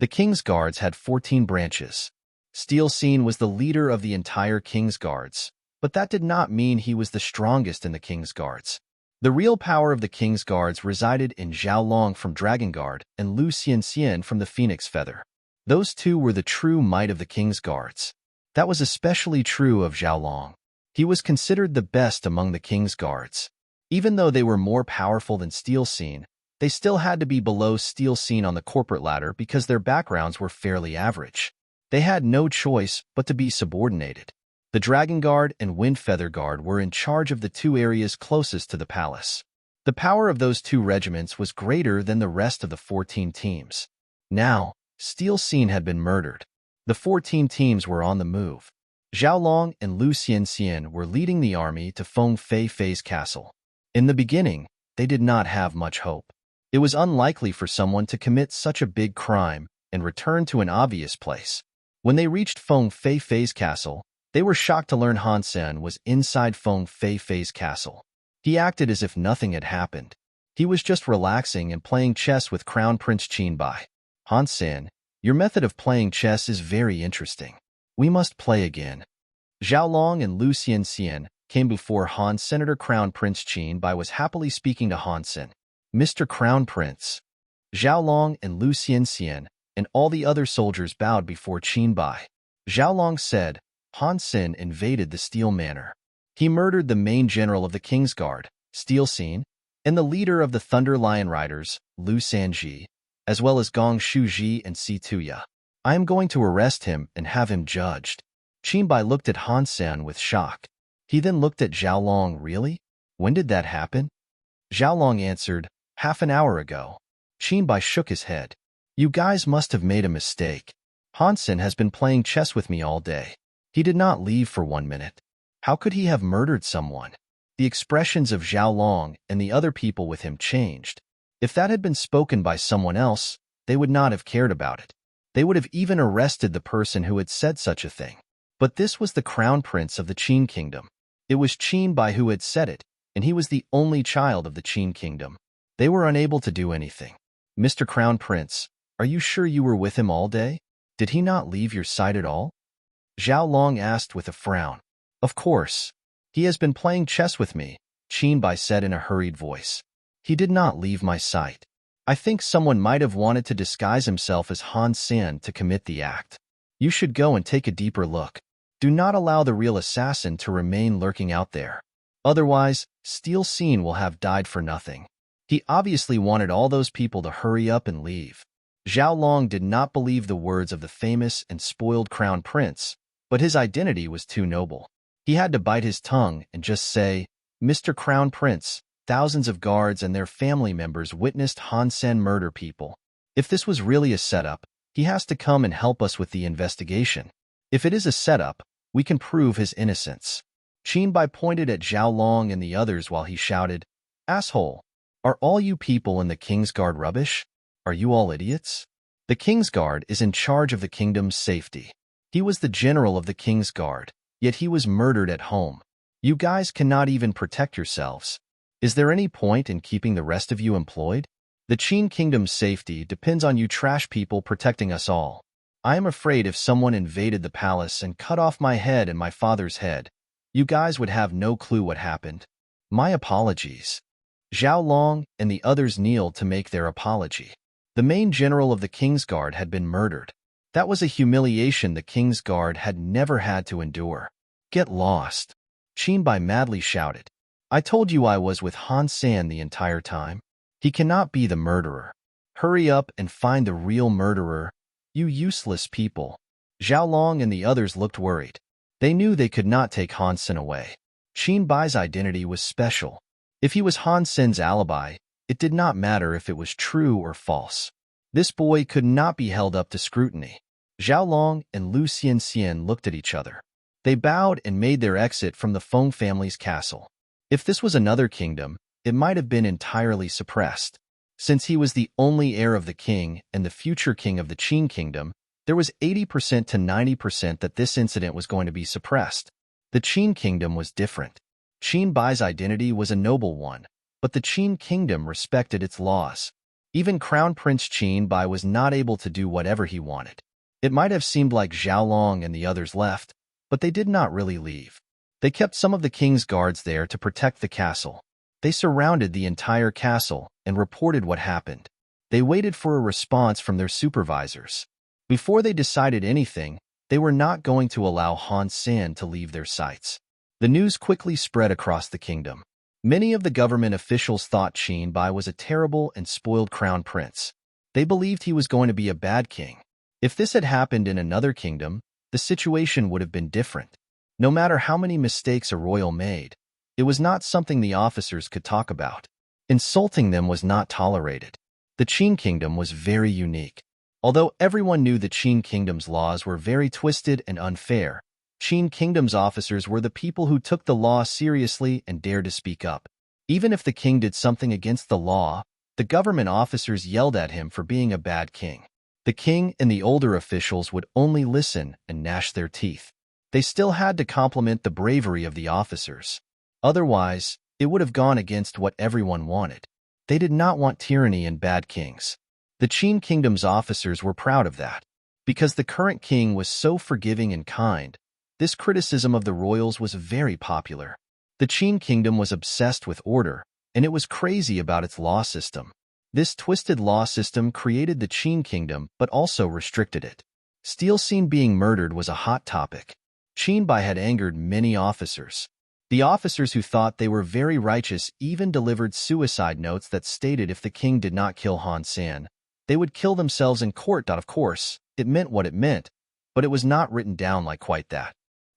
King's Guards had 14 branches. Steel Scene was the leader of the entire King's Guards, but that did not mean he was the strongest in the King's Guards. The real power of the King's Guards resided in Zhao Long from Dragon Guard and Lu Xianxian from the Phoenix Feather. Those two were the true might of the King's Guards. That was especially true of Zhao Long. He was considered the best among the King's Guards. Even though they were more powerful than Steel Scene, they still had to be below Steel Scene on the corporate ladder because their backgrounds were fairly average. They had no choice but to be subordinated. The Dragon Guard and Wind Feather Guard were in charge of the two areas closest to the palace. The power of those two regiments was greater than the rest of the 14 teams. Now, Steel Scene had been murdered. The 14 teams were on the move. Zhao Long and Lu Xianxian were leading the army to Feng Feifei's castle. In the beginning, they did not have much hope. It was unlikely for someone to commit such a big crime and return to an obvious place. When they reached Feng Feifei's castle, they were shocked to learn Han Sen was inside Feng Feifei's castle. He acted as if nothing had happened. He was just relaxing and playing chess with Crown Prince Qinbai. Han Sen, your method of playing chess is very interesting. We must play again. Zhao Long and Lu Xianxian came before Han. Senator Crown Prince Qinbai was happily speaking to Han Sen. Mr. Crown Prince. Zhao Long and Lu Xianxian and all the other soldiers bowed before Qinbai. Zhao Long said, Han Sen invaded the Steel Manor. He murdered the main general of the King's Guard, Steel Scene, and the leader of the Thunder Lion Riders, Lu Sanji, as well as Gong Shuji and Si Tuya. I am going to arrest him and have him judged. Qinbai looked at Han Sen with shock. He then looked at Zhao Long. Really? When did that happen? Zhao Long answered, half an hour ago. Qinbai shook his head. You guys must have made a mistake. Han Sen has been playing chess with me all day. He did not leave for 1 minute. How could he have murdered someone? The expressions of Zhao Long and the other people with him changed. If that had been spoken by someone else, they would not have cared about it. They would have even arrested the person who had said such a thing. But this was the crown prince of the Qin kingdom. It was Qin Bai who had said it, and he was the only child of the Qin kingdom. They were unable to do anything. Mr. Crown Prince, are you sure you were with him all day? Did he not leave your sight at all? Zhao Long asked with a frown. Of course. He has been playing chess with me, Qin Bai said in a hurried voice. He did not leave my sight. I think someone might have wanted to disguise himself as Han Sen to commit the act. You should go and take a deeper look. Do not allow the real assassin to remain lurking out there. Otherwise, Steel Scene will have died for nothing. He obviously wanted all those people to hurry up and leave. Zhao Long did not believe the words of the famous and spoiled crown prince, but his identity was too noble. He had to bite his tongue and just say, Mr. Crown Prince, thousands of guards and their family members witnessed Han Sen murder people. If this was really a setup, he has to come and help us with the investigation. If it is a setup, we can prove his innocence. Qin Bai pointed at Zhao Long and the others while he shouted, Asshole! Are all you people in the King's Guard rubbish? Are you all idiots? The King's Guard is in charge of the kingdom's safety. He was the general of the King's Guard, yet he was murdered at home. You guys cannot even protect yourselves. Is there any point in keeping the rest of you employed? The Qin kingdom's safety depends on you trash people protecting us all. I am afraid if someone invaded the palace and cut off my head and my father's head, you guys would have no clue what happened. My apologies. Zhao Long and the others kneeled to make their apology. The main general of the King's Guard had been murdered. That was a humiliation the King's Guard had never had to endure. Get lost. Qin Bai madly shouted. I told you I was with Han Sen the entire time. He cannot be the murderer. Hurry up and find the real murderer, you useless people. Zhao Long and the others looked worried. They knew they could not take Han Sen away. Qin Bai's identity was special. If he was Han Sen's alibi, it did not matter if it was true or false. This boy could not be held up to scrutiny. Zhao Long and Lu Xianxian looked at each other. They bowed and made their exit from the Feng family's castle. If this was another kingdom, it might have been entirely suppressed. Since he was the only heir of the king and the future king of the Qin kingdom, there was 80% to 90% that this incident was going to be suppressed. The Qin kingdom was different. Qin Bai's identity was a noble one, but the Qin kingdom respected its laws. Even Crown Prince Qin Bai was not able to do whatever he wanted. It might have seemed like Zhao Long and the others left, but they did not really leave. They kept some of the king's guards there to protect the castle. They surrounded the entire castle and reported what happened. They waited for a response from their supervisors. Before they decided anything, they were not going to allow Han Sen to leave their sights. The news quickly spread across the kingdom. Many of the government officials thought Qin Bai was a terrible and spoiled crown prince. They believed he was going to be a bad king. If this had happened in another kingdom, the situation would have been different. No matter how many mistakes a royal made, it was not something the officers could talk about. Insulting them was not tolerated. The Qin kingdom was very unique. Although everyone knew the Qin kingdom's laws were very twisted and unfair, Qin kingdom's officers were the people who took the law seriously and dared to speak up. Even if the king did something against the law, the government officers yelled at him for being a bad king. The king and the older officials would only listen and gnash their teeth. They still had to compliment the bravery of the officers. Otherwise, it would have gone against what everyone wanted. They did not want tyranny and bad kings. The Qin kingdom's officers were proud of that. Because the current king was so forgiving and kind, this criticism of the royals was very popular. The Qin kingdom was obsessed with order, and it was crazy about its law system. This twisted law system created the Qin kingdom but also restricted it. Steel Scene being murdered was a hot topic. Qin Bai had angered many officers. The officers who thought they were very righteous even delivered suicide notes that stated if the king did not kill Han Sen, they would kill themselves in court. Of course, it meant what it meant, but it was not written down like quite that.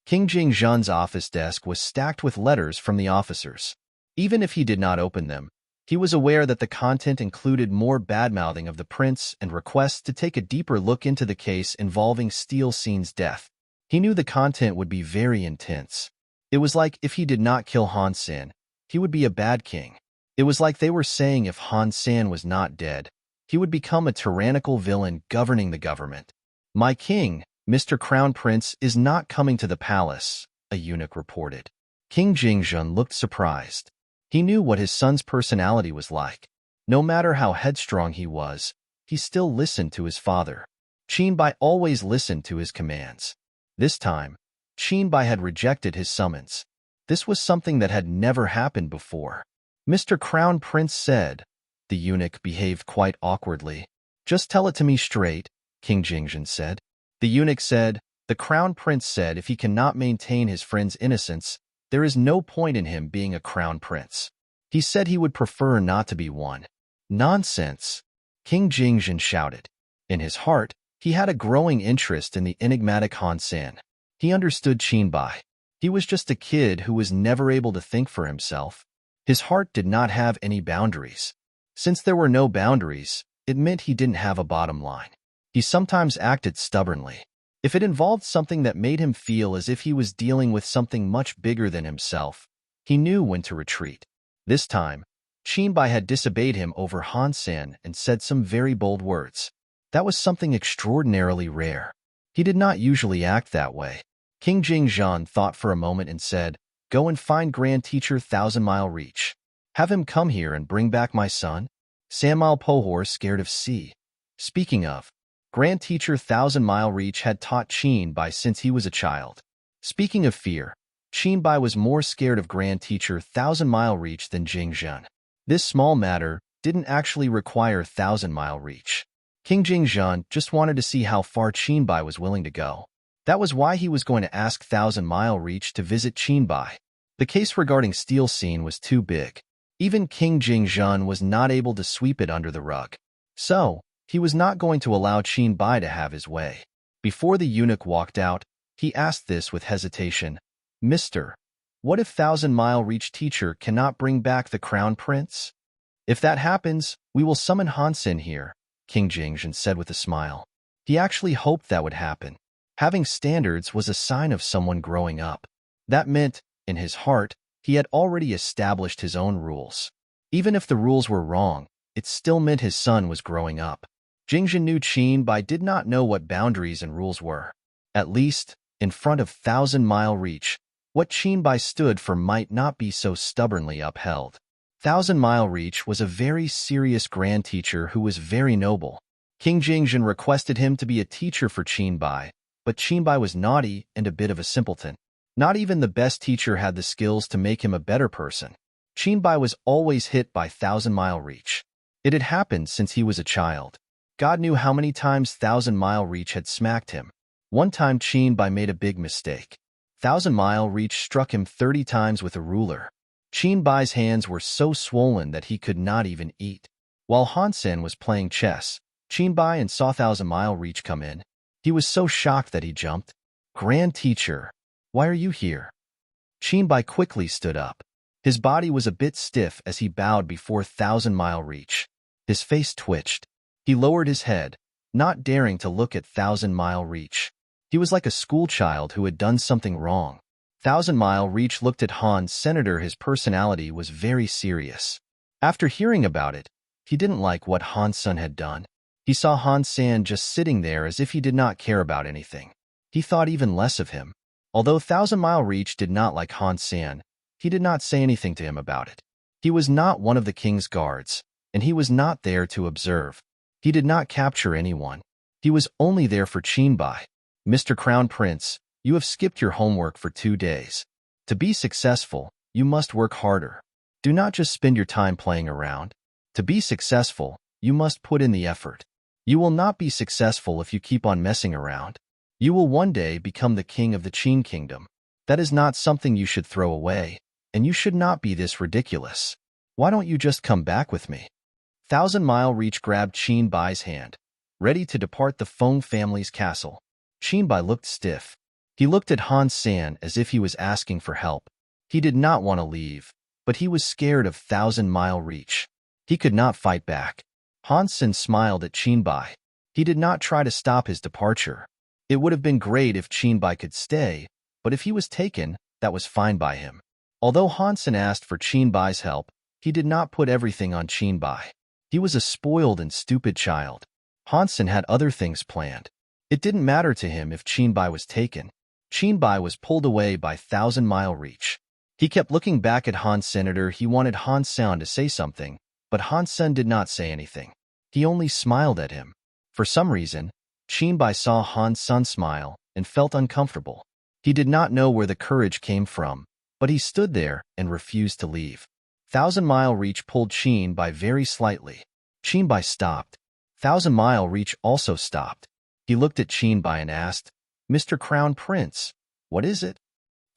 King Jingzhen's office desk was stacked with letters from the officers. Even if he did not open them, he was aware that the content included more badmouthing of the prince and requests to take a deeper look into the case involving Steel Scene's death. He knew the content would be very intense. It was like if he did not kill Han Sen, he would be a bad king. It was like they were saying if Han Sen was not dead, he would become a tyrannical villain governing the government. My king, Mr. Crown Prince, is not coming to the palace, a eunuch reported. King Jingzhen looked surprised. He knew what his son's personality was like. No matter how headstrong he was, he still listened to his father. Qinbai always listened to his commands. This time, Qinbai had rejected his summons. This was something that had never happened before. Mr. Crown Prince said. The eunuch behaved quite awkwardly. Just tell it to me straight, King Jingzhen said. The eunuch said, the Crown Prince said if he cannot maintain his friend's innocence, there is no point in him being a Crown Prince. He said he would prefer not to be one. Nonsense, King Jingzhen shouted. In his heart, he had a growing interest in the enigmatic Han Sen. He understood Qinbai. He was just a kid who was never able to think for himself. His heart did not have any boundaries. Since there were no boundaries, it meant he didn't have a bottom line. He sometimes acted stubbornly. If it involved something that made him feel as if he was dealing with something much bigger than himself, he knew when to retreat. This time, Qinbai had disobeyed him over Han Sen and said some very bold words. That was something extraordinarily rare. He did not usually act that way. King Jingzhen thought for a moment and said, Go and find Grand Teacher Thousand Mile Reach. Have him come here and bring back my son. Samuel Pohor scared of sea. Speaking of, Grand Teacher Thousand Mile Reach had taught Qinbai since he was a child. Speaking of fear, Qinbai was more scared of Grand Teacher Thousand Mile Reach than Jingzhen. This small matter didn't actually require Thousand Mile Reach. King Jingzhen just wanted to see how far Qinbai was willing to go. That was why he was going to ask Thousand Mile Reach to visit Qinbai. The case regarding Steel Scene was too big. Even King Jingzhen was not able to sweep it under the rug. So, he was not going to allow Qinbai to have his way. Before the eunuch walked out, he asked this with hesitation. Mister, what if Thousand Mile Reach teacher cannot bring back the Crown Prince? If that happens, we will summon Han Sen here, King Jingzhen said with a smile. He actually hoped that would happen. Having standards was a sign of someone growing up. That meant, in his heart, he had already established his own rules. Even if the rules were wrong, it still meant his son was growing up. Jingzhen knew Qinbai did not know what boundaries and rules were. At least, in front of Thousand Mile Reach, what Qinbai stood for might not be so stubbornly upheld. Thousand Mile Reach was a very serious grand teacher who was very noble. King Jingzhen requested him to be a teacher for Qinbai, but Qinbai was naughty and a bit of a simpleton. Not even the best teacher had the skills to make him a better person. Qinbai was always hit by Thousand Mile Reach. It had happened since he was a child. God knew how many times Thousand Mile Reach had smacked him. One time Qinbai made a big mistake. Thousand Mile Reach struck him 30 times with a ruler. Qinbai's hands were so swollen that he could not even eat. While Han Sen was playing chess, Qinbai and saw Thousand Mile Reach come in. He was so shocked that he jumped. Grand Teacher, why are you here? Qinbai quickly stood up. His body was a bit stiff as he bowed before Thousand Mile Reach. His face twitched. He lowered his head, not daring to look at Thousand Mile Reach. He was like a schoolchild who had done something wrong. Thousand Mile Reach looked at Han Senator. His personality was very serious. After hearing about it, he didn't like what Han Sen had done. He saw Han Sen just sitting there as if he did not care about anything. He thought even less of him. Although Thousand Mile Reach did not like Han Sen, he did not say anything to him about it. He was not one of the king's guards, and he was not there to observe. He did not capture anyone. He was only there for Qinbai. Mr. Crown Prince, you have skipped your homework for 2 days. To be successful, you must work harder. Do not just spend your time playing around. To be successful, you must put in the effort. You will not be successful if you keep on messing around. You will one day become the king of the Qin kingdom. That is not something you should throw away, and you should not be this ridiculous. Why don't you just come back with me? Thousand Mile Reach grabbed Qinbai's hand, ready to depart the Feng family's castle. Qinbai looked stiff. He looked at Han Sen as if he was asking for help. He did not want to leave, but he was scared of Thousand Mile Reach. He could not fight back. Han Sen smiled at Qinbai. He did not try to stop his departure. It would have been great if Qinbai could stay, but if he was taken, that was fine by him. Although Han Sen asked for Bai's help, he did not put everything on Bai. He was a spoiled and stupid child. Han Sen had other things planned. It didn't matter to him if Bai was taken. Bai was pulled away by Thousand Mile Reach. He kept looking back at Han Senator. He wanted Han Sen to say something, but Han Sen did not say anything. He only smiled at him. For some reason, Bai saw Han Sen smile and felt uncomfortable. He did not know where the courage came from, but he stood there and refused to leave. Thousand Mile Reach pulled Bai very slightly. Bai stopped. Thousand Mile Reach also stopped. He looked at Bai and asked, "Mr. Crown Prince, what is it?"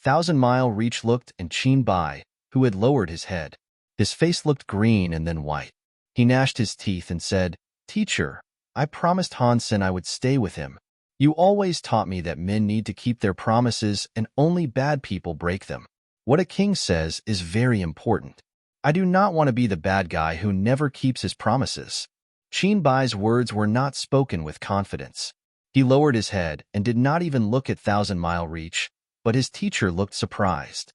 Thousand Mile Reach looked at Bai, who had lowered his head. His face looked green and then white. He gnashed his teeth and said, "Teacher, I promised Han Sen I would stay with him. You always taught me that men need to keep their promises and only bad people break them. What a king says is very important. I do not want to be the bad guy who never keeps his promises." Bai's words were not spoken with confidence. He lowered his head and did not even look at Thousand Mile Reach, but his teacher looked surprised.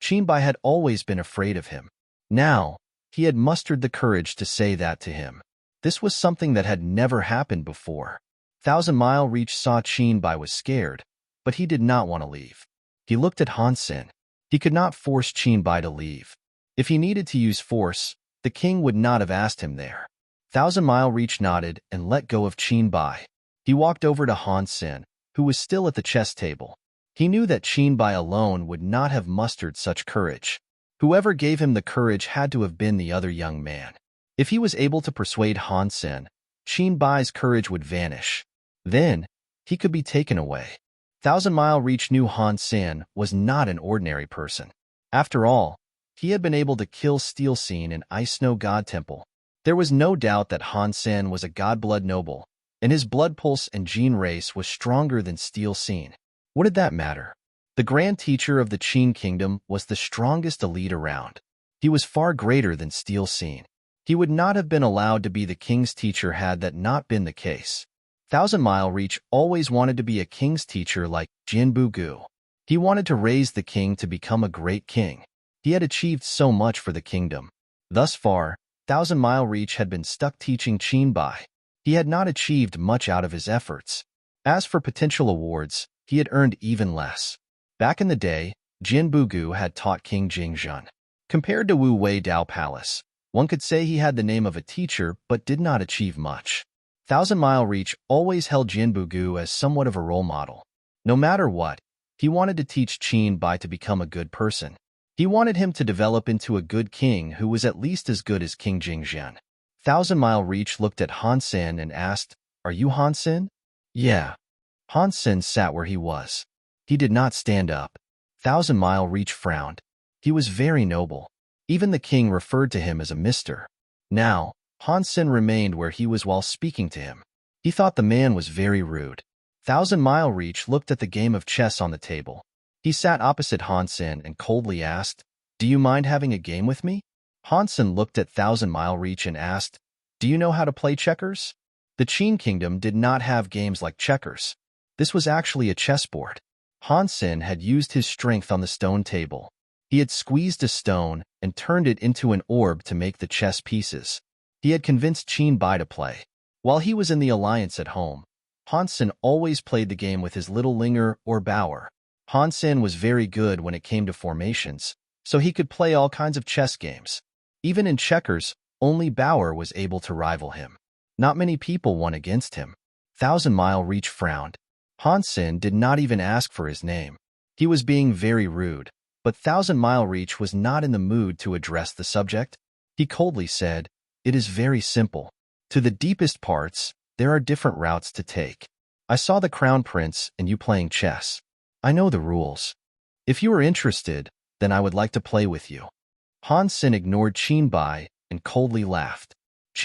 Bai had always been afraid of him. Now, he had mustered the courage to say that to him. This was something that had never happened before. Thousand Mile Reach saw Bai was scared, but he did not want to leave. He looked at Han Sen. He could not force Bai to leave. If he needed to use force, the king would not have asked him there. Thousand Mile Reach nodded and let go of Bai. He walked over to Han Sen, who was still at the chess table. He knew that Bai alone would not have mustered such courage. Whoever gave him the courage had to have been the other young man. If he was able to persuade Han Sen, Bai's courage would vanish. Then, he could be taken away. Thousand Mile Reach knew Han Sen was not an ordinary person. After all, he had been able to kill Steel Scene in Ice Snow God Temple. There was no doubt that Han Sen was a God-blood noble, and his blood pulse and gene race was stronger than Steel Scene. What did that matter? The Grand Teacher of the Qin Kingdom was the strongest elite around. He was far greater than Steel Scene. He would not have been allowed to be the king's teacher had that not been the case. Thousand Mile Reach always wanted to be a king's teacher like Jinbu. He wanted to raise the king to become a great king. He had achieved so much for the kingdom. Thus far, Thousand Mile Reach had been stuck teaching Bai. He had not achieved much out of his efforts. As for potential awards, he had earned even less. Back in the day, Jinbu had taught King Jingzhen. Compared to Wu Wei Dao Palace, one could say he had the name of a teacher but did not achieve much. Thousand Mile Reach always held Jinbu as somewhat of a role model. No matter what, he wanted to teach Bai to become a good person. He wanted him to develop into a good king who was at least as good as King Jingzhen. Thousand Mile Reach looked at Han Sen and asked, "Are you Han Sen?" "Yeah." Han Sen sat where he was. He did not stand up. Thousand Mile Reach frowned. He was very noble. Even the king referred to him as a Mr. Now, Han Sen remained where he was while speaking to him. He thought the man was very rude. Thousand Mile Reach looked at the game of chess on the table. He sat opposite Han Sen and coldly asked, "Do you mind having a game with me?" Han Sen looked at Thousand Mile Reach and asked, "Do you know how to play checkers?" The Qin Kingdom did not have games like checkers. This was actually a chessboard. Han Sen had used his strength on the stone table. He had squeezed a stone and turned it into an orb to make the chess pieces. He had convinced Bai to play. While he was in the alliance at home, Han Sen always played the game with his little linger or bower. Han Sen was very good when it came to formations, so he could play all kinds of chess games. Even in checkers, only Bauer was able to rival him. Not many people won against him. Thousand Mile Reach frowned. Han Sen did not even ask for his name. He was being very rude, but Thousand Mile Reach was not in the mood to address the subject. He coldly said, "It is very simple. To the deepest parts, there are different routes to take. I saw the Crown Prince and you playing chess. I know the rules. If you are interested, then I would like to play with you." Han Sen ignored Bai and coldly laughed.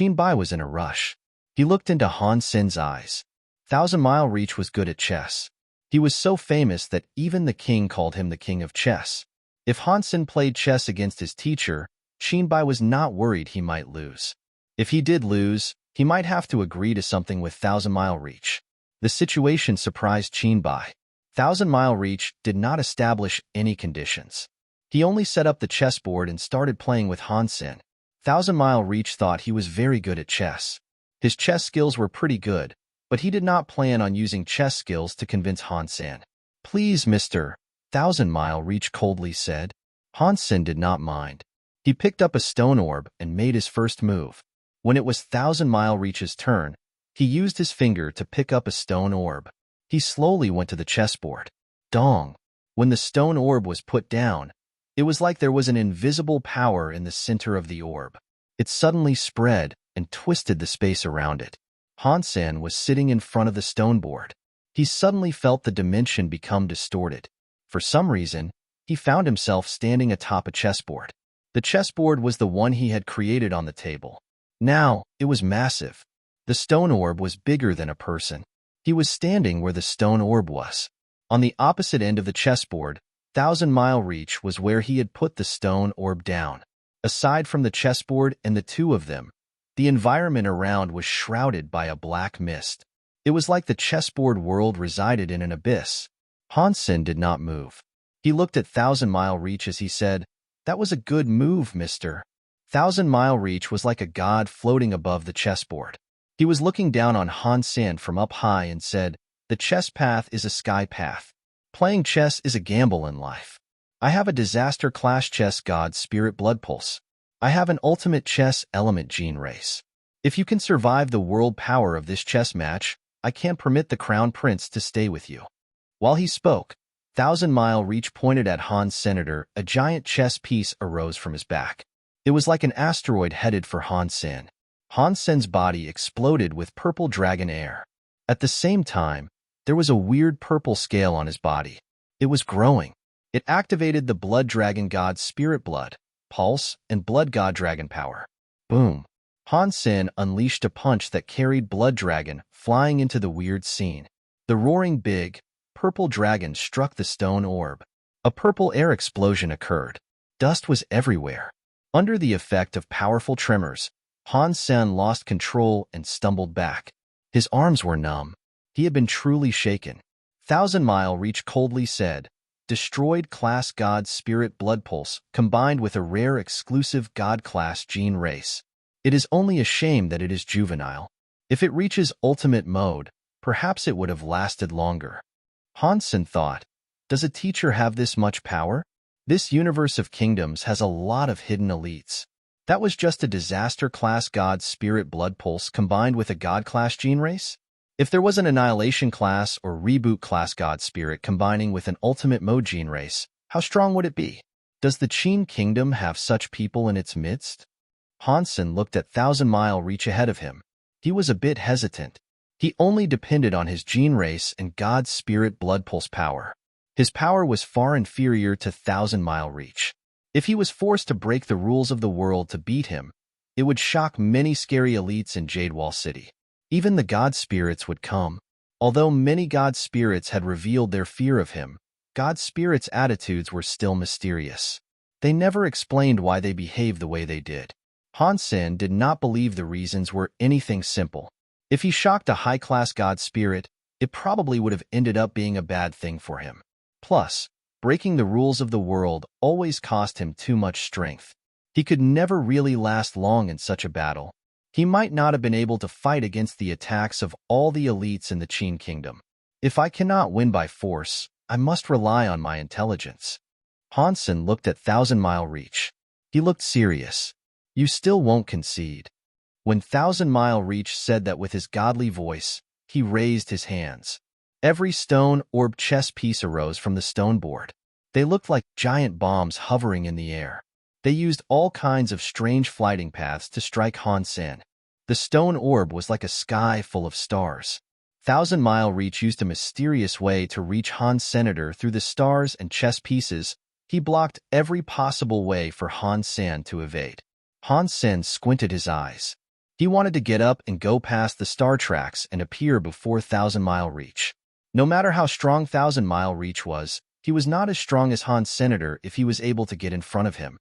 Bai was in a rush. He looked into Han Sen's eyes. Thousand Mile Reach was good at chess. He was so famous that even the king called him the king of chess. If Han Sen played chess against his teacher, Bai was not worried he might lose. If he did lose, he might have to agree to something with Thousand Mile Reach. The situation surprised Bai. Thousand Mile Reach did not establish any conditions. He only set up the chessboard and started playing with Han Sen. Thousand Mile Reach thought he was very good at chess. His chess skills were pretty good, but he did not plan on using chess skills to convince Han Sen. "Please, Mr. Thousand Mile Reach," coldly said. Han Sen did not mind. He picked up a stone orb and made his first move. When it was Thousand Mile Reach's turn, he used his finger to pick up a stone orb. He slowly went to the chessboard. Dong! When the stone orb was put down, it was like there was an invisible power in the center of the orb. It suddenly spread and twisted the space around it. Han Sen was sitting in front of the stone board. He suddenly felt the dimension become distorted. For some reason, he found himself standing atop a chessboard. The chessboard was the one he had created on the table. Now, it was massive. The stone orb was bigger than a person. He was standing where the stone orb was. On the opposite end of the chessboard, Thousand Mile Reach was where he had put the stone orb down. Aside from the chessboard and the two of them, the environment around was shrouded by a black mist. It was like the chessboard world resided in an abyss. Han Sen did not move. He looked at Thousand Mile Reach as he said, "That was a good move, mister." Thousand Mile Reach was like a god floating above the chessboard. He was looking down on Han Sen from up high and said, "The chess path is a sky path. Playing chess is a gamble in life. I have a disaster class chess god spirit blood pulse. I have an ultimate chess element gene race. If you can survive the world power of this chess match, I can't permit the crown prince to stay with you." While he spoke, Thousand Mile Reach pointed at Han's senator. A giant chess piece arose from his back. It was like an asteroid headed for Han Sen. Han Sen's body exploded with purple dragon air. At the same time, there was a weird purple scale on his body. It was growing. It activated the blood dragon god's spirit blood, pulse, and blood god dragon power. Boom! Han Sen unleashed a punch that carried blood dragon flying into the weird scene. The roaring big, purple dragon struck the stone orb. A purple air explosion occurred. Dust was everywhere. Under the effect of powerful tremors, Han Sen lost control and stumbled back. His arms were numb. He had been truly shaken. Thousand Mile Reach coldly said, "Destroyed class god spirit blood pulse combined with a rare exclusive god class gene race. It is only a shame that it is juvenile. If it reaches ultimate mode, perhaps it would have lasted longer." Han Sen thought, does a teacher have this much power? This universe of kingdoms has a lot of hidden elites. That was just a disaster class god spirit blood pulse combined with a god class gene race? If there was an annihilation class or reboot class god spirit combining with an ultimate mode gene race, how strong would it be? Does the Qin kingdom have such people in its midst? Han Sen looked at Thousand Mile Reach ahead of him. He was a bit hesitant. He only depended on his gene race and God's spirit blood pulse power. His power was far inferior to Thousand Mile Reach. If he was forced to break the rules of the world to beat him, it would shock many scary elites in Jadewall City. Even the god spirits would come. Although many god spirits had revealed their fear of him, god spirits' attitudes were still mysterious. They never explained why they behaved the way they did. Han Sen did not believe the reasons were anything simple. If he shocked a high-class god spirit, it probably would have ended up being a bad thing for him. Plus, breaking the rules of the world always cost him too much strength. He could never really last long in such a battle. He might not have been able to fight against the attacks of all the elites in the Qin kingdom. If I cannot win by force, I must rely on my intelligence. Han Sen looked at Thousand Mile Reach. He looked serious. You still won't concede. When Thousand Mile Reach said that with his godly voice, he raised his hands. Every stone orb chess piece arose from the stone board. They looked like giant bombs hovering in the air. They used all kinds of strange flighting paths to strike Han Sen. The stone orb was like a sky full of stars. Thousand Mile Reach used a mysterious way to reach Han's senator through the stars and chess pieces. He blocked every possible way for Han Sen to evade. Han Sen squinted his eyes. He wanted to get up and go past the star tracks and appear before Thousand Mile Reach. No matter how strong Thousand Mile Reach was, he was not as strong as Han's senator if he was able to get in front of him.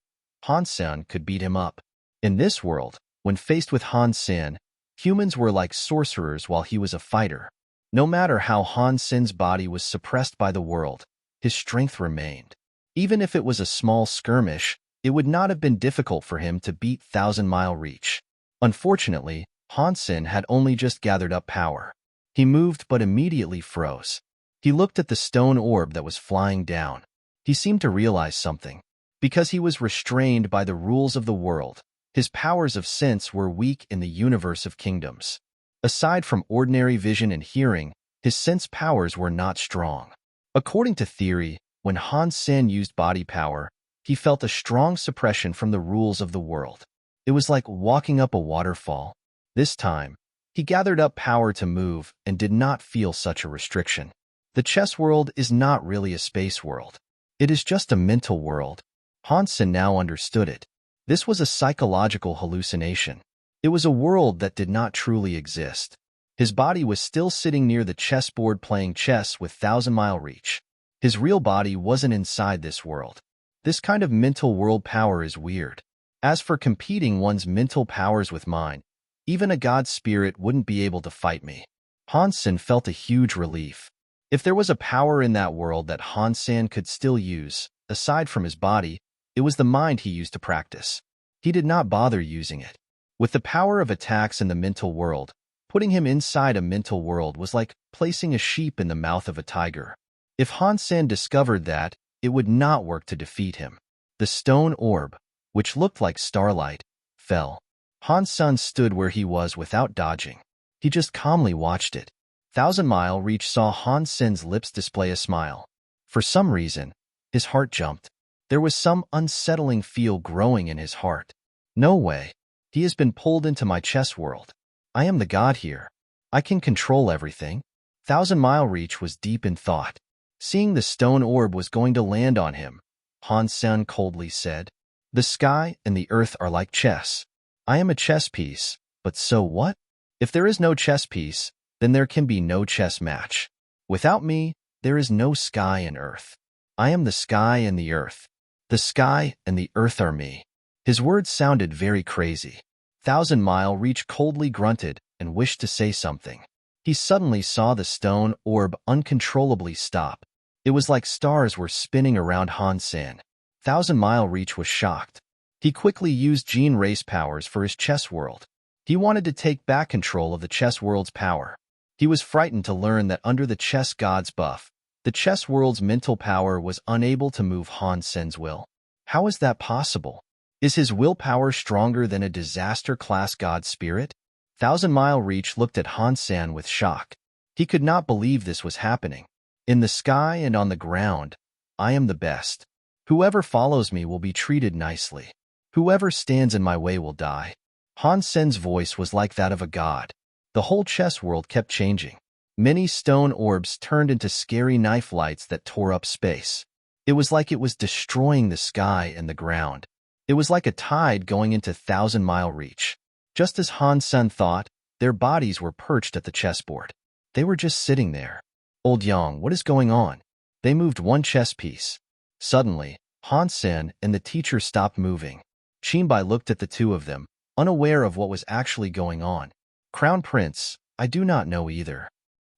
Han Sen could beat him up. In this world, when faced with Han Sen, humans were like sorcerers while he was a fighter. No matter how Han Sen's body was suppressed by the world, his strength remained. Even if it was a small skirmish, it would not have been difficult for him to beat Thousand-Mile Reach. Unfortunately, Han Sen had only just gathered up power. He moved but immediately froze. He looked at the stone orb that was flying down. He seemed to realize something. Because he was restrained by the rules of the world, his powers of sense were weak in the universe of kingdoms. Aside from ordinary vision and hearing, his sense powers were not strong. According to theory, when Han Sen used body power, he felt a strong suppression from the rules of the world. It was like walking up a waterfall. This time, he gathered up power to move and did not feel such a restriction. The chess world is not really a space world. It is just a mental world. Han Sen now understood it. This was a psychological hallucination. It was a world that did not truly exist. His body was still sitting near the chessboard playing chess with Thousand-Mile Reach. His real body wasn't inside this world. This kind of mental world power is weird. As for competing one's mental powers with mine, even a god spirit wouldn't be able to fight me. Han Sen felt a huge relief. If there was a power in that world that Han Sen could still use, aside from his body, it was the mind he used to practice. He did not bother using it. With the power of attacks in the mental world, putting him inside a mental world was like placing a sheep in the mouth of a tiger. If Han Sen discovered that, it would not work to defeat him. The stone orb, which looked like starlight, fell. Han Sen stood where he was without dodging. He just calmly watched it. Thousand-Mile Reach saw Han Sen's lips display a smile. For some reason, his heart jumped. There was some unsettling feel growing in his heart. No way. He has been pulled into my chess world. I am the god here. I can control everything. Thousand-Mile Reach was deep in thought. Seeing the stone orb was going to land on him, Han Sen coldly said, "The sky and the earth are like chess. I am a chess piece, but so what? If there is no chess piece, then there can be no chess match. Without me, there is no sky and earth. I am the sky and the earth. The sky and the earth are me." His words sounded very crazy. Thousand-Mile Reach coldly grunted and wished to say something. He suddenly saw the stone orb uncontrollably stop. It was like stars were spinning around Han Sen. Thousand-Mile Reach was shocked. He quickly used gene race powers for his chess world. He wanted to take back control of the chess world's power. He was frightened to learn that under the chess god's buff, the chess world's mental power was unable to move Han Sen's will. How is that possible? Is his willpower stronger than a disaster-class god spirit? Thousand-Mile Reach looked at Han Sen with shock. He could not believe this was happening. In the sky and on the ground, I am the best. Whoever follows me will be treated nicely. Whoever stands in my way will die. Han Sen's voice was like that of a god. The whole chess world kept changing. Many stone orbs turned into scary knife lights that tore up space. It was like it was destroying the sky and the ground. It was like a tide going into Thousand-Mile Reach. Just as Han Sen thought, their bodies were perched at the chessboard. They were just sitting there. "Old Yang, what is going on?" They moved one chess piece. Suddenly, Han Sen and the teacher stopped moving. Qinbai looked at the two of them, unaware of what was actually going on. "Crown Prince, I do not know either."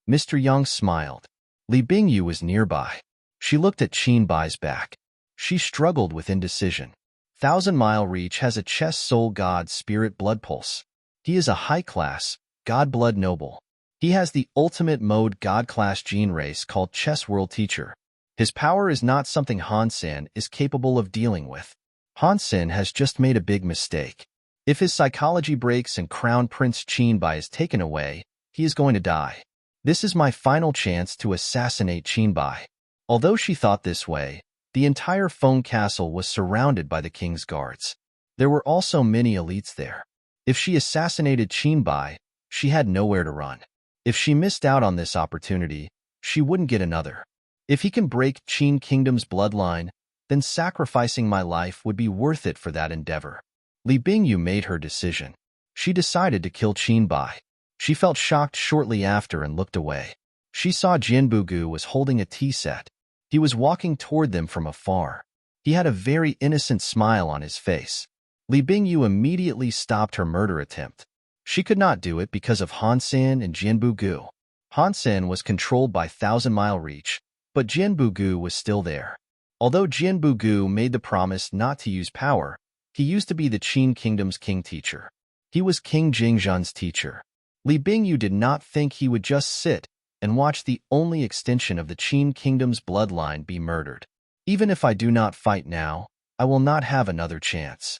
Mr. Yang smiled. Li Bingyu was nearby. She looked at Qinbai's back. She struggled with indecision. Thousand-Mile Reach has a chess soul god spirit blood pulse. He is a high-class, god blood noble. He has the ultimate mode god-class gene race called Chess World Teacher. His power is not something Han Sen is capable of dealing with. Han Sen has just made a big mistake. If his psychology breaks and Crown Prince Qinbai is taken away, he is going to die. This is my final chance to assassinate Qinbai. Although she thought this way, the entire Feng Castle was surrounded by the king's guards. There were also many elites there. If she assassinated Qinbai, she had nowhere to run. If she missed out on this opportunity, she wouldn't get another. If he can break Qin Kingdom's bloodline, then sacrificing my life would be worth it for that endeavor. Li Bingyu made her decision. She decided to kill Qinbai. She felt shocked shortly after and looked away. She saw Jianbugu was holding a tea set. He was walking toward them from afar. He had a very innocent smile on his face. Li Bingyu immediately stopped her murder attempt. She could not do it because of Han Sen and Jianbugu. Han Sen was controlled by Thousand-Mile Reach, but Jianbugu was still there. Although Jianbugu made the promise not to use power, he used to be the Qin Kingdom's king teacher. He was King Jingzhan's teacher. Li Bingyu did not think he would just sit and watch the only extension of the Qin Kingdom's bloodline be murdered. Even if I do not fight now, I will not have another chance.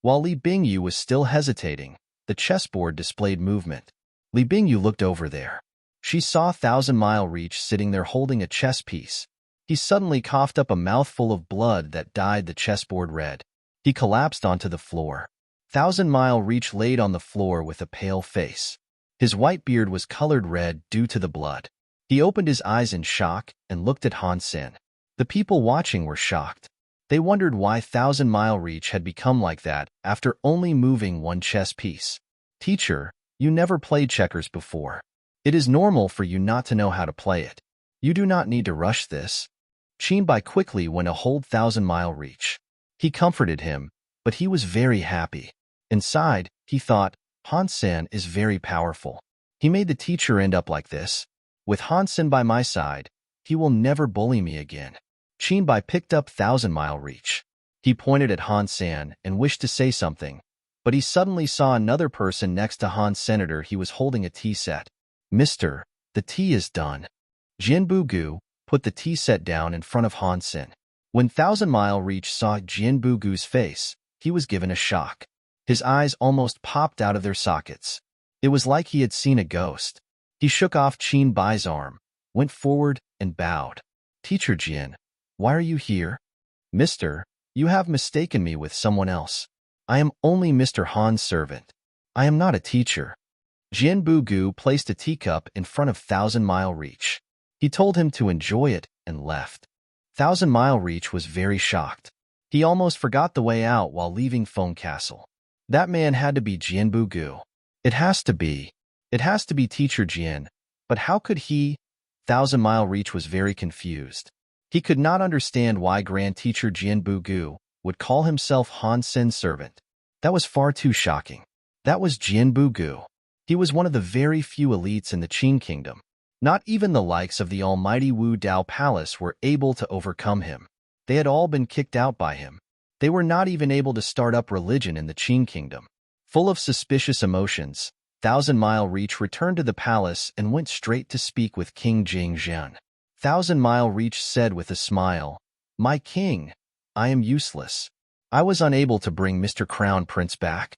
While Li Bingyu was still hesitating, the chessboard displayed movement. Li Bingyu looked over there. She saw Thousand Mile Reach sitting there holding a chess piece. He suddenly coughed up a mouthful of blood that dyed the chessboard red. He collapsed onto the floor. Thousand Mile Reach laid on the floor with a pale face. His white beard was colored red due to the blood. He opened his eyes in shock and looked at Han Sen. The people watching were shocked. They wondered why Thousand Mile Reach had become like that after only moving one chess piece. Teacher, you never played checkers before. It is normal for you not to know how to play it. You do not need to rush this. Qin Bai quickly went to hold Thousand Mile Reach. He comforted him, but he was very happy. Inside, he thought, Han Sen is very powerful. He made the teacher end up like this. With Han Sen by my side, he will never bully me again. Qin Bai picked up Thousand Mile Reach. He pointed at Han Sen and wished to say something, but he suddenly saw another person next to Han Senator. He was holding a tea set. Mister, the tea is done. Jianbugu put the tea set down in front of Han Sen. When Thousand Mile Reach saw Jianbugu's face, he was given a shock. His eyes almost popped out of their sockets. It was like he had seen a ghost. He shook off Qin Bai's arm, went forward, and bowed. Teacher Jian, why are you here? Mister, you have mistaken me with someone else. I am only Mr. Han's servant. I am not a teacher. Jianbugu placed a teacup in front of Thousand Mile Reach. He told him to enjoy it and left. Thousand Mile Reach was very shocked. He almost forgot the way out while leaving Phone Castle. That man had to be Jianbugu. It has to be. It has to be Teacher Jian. But how could he? Thousand Mile Reach was very confused. He could not understand why Grand Teacher Jianbugu would call himself Han Sen's servant. That was far too shocking. That was Jianbugu. He was one of the very few elites in the Qin Kingdom. Not even the likes of the almighty Wu Dao Palace were able to overcome him. They had all been kicked out by him. They were not even able to start up religion in the Qin Kingdom. Full of suspicious emotions, Thousand Mile Reach returned to the palace and went straight to speak with King Jingzhan. Thousand Mile Reach said with a smile, "My king, I am useless. I was unable to bring Mr. Crown Prince back."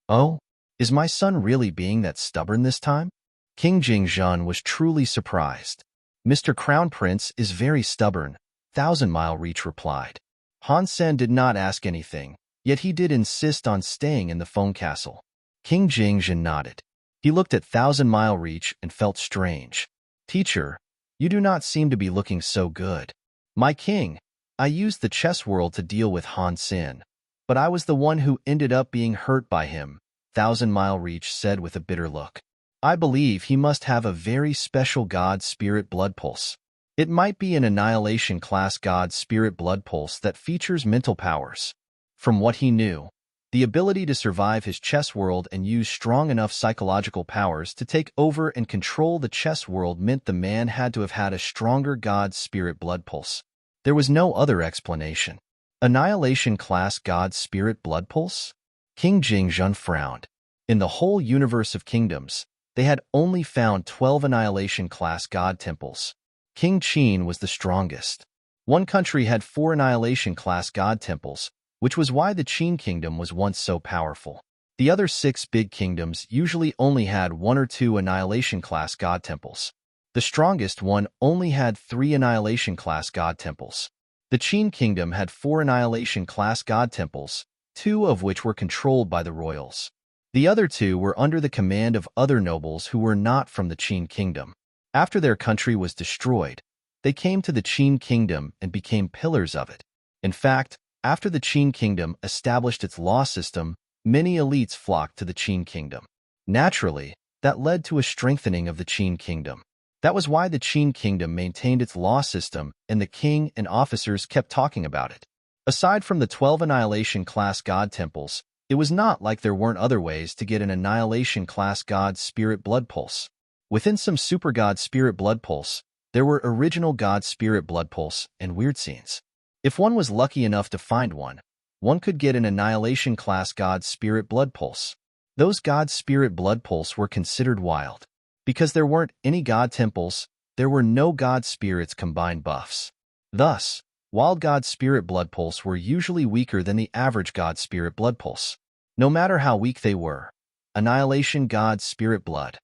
Oh, is my son really being that stubborn this time? King Jingzhan was truly surprised. Mr. Crown Prince is very stubborn, Thousand Mile Reach replied. Han Sen did not ask anything, yet he did insist on staying in the Phone Castle. King Jingzhan nodded. He looked at Thousand Mile Reach and felt strange. Teacher, you do not seem to be looking so good. My king, I used the chess world to deal with Han Sen, but I was the one who ended up being hurt by him, Thousand Mile Reach said with a bitter look. I believe he must have a very special God Spirit blood pulse. It might be an Annihilation class God Spirit blood pulse that features mental powers. From what he knew, the ability to survive his chess world and use strong enough psychological powers to take over and control the chess world meant the man had to have had a stronger God Spirit blood pulse. There was no other explanation. Annihilation class God Spirit blood pulse? King Jingzhan frowned. In the whole universe of kingdoms, they had only found 12 Annihilation class God temples. King Qin was the strongest. One country had 4 Annihilation class God temples, which was why the Qin Kingdom was once so powerful. The other 6 big kingdoms usually only had 1 or 2 Annihilation class God temples. The strongest one only had 3 Annihilation class God temples. The Qin Kingdom had 4 Annihilation class God temples, 2 of which were controlled by the royals. The other 2 were under the command of other nobles who were not from the Qin Kingdom. After their country was destroyed, they came to the Qin Kingdom and became pillars of it. In fact, after the Qin Kingdom established its law system, many elites flocked to the Qin Kingdom. Naturally, that led to a strengthening of the Qin Kingdom. That was why the Qin Kingdom maintained its law system and the king and officers kept talking about it. Aside from the 12 Annihilation class God temples, it was not like there weren't other ways to get an Annihilation class God Spirit blood pulse. Within some Super God Spirit blood pulse, there were original God Spirit blood pulse and weird scenes. If one was lucky enough to find one could get an annihilation-class God Spirit Blood Pulse. Those God Spirit Blood Pulse were considered wild. Because there weren't any God Temples, there were no God Spirits combined buffs. Thus, wild God Spirit Blood Pulse were usually weaker than the average God Spirit Blood Pulse. No matter how weak they were, Annihilation God Spirit Blood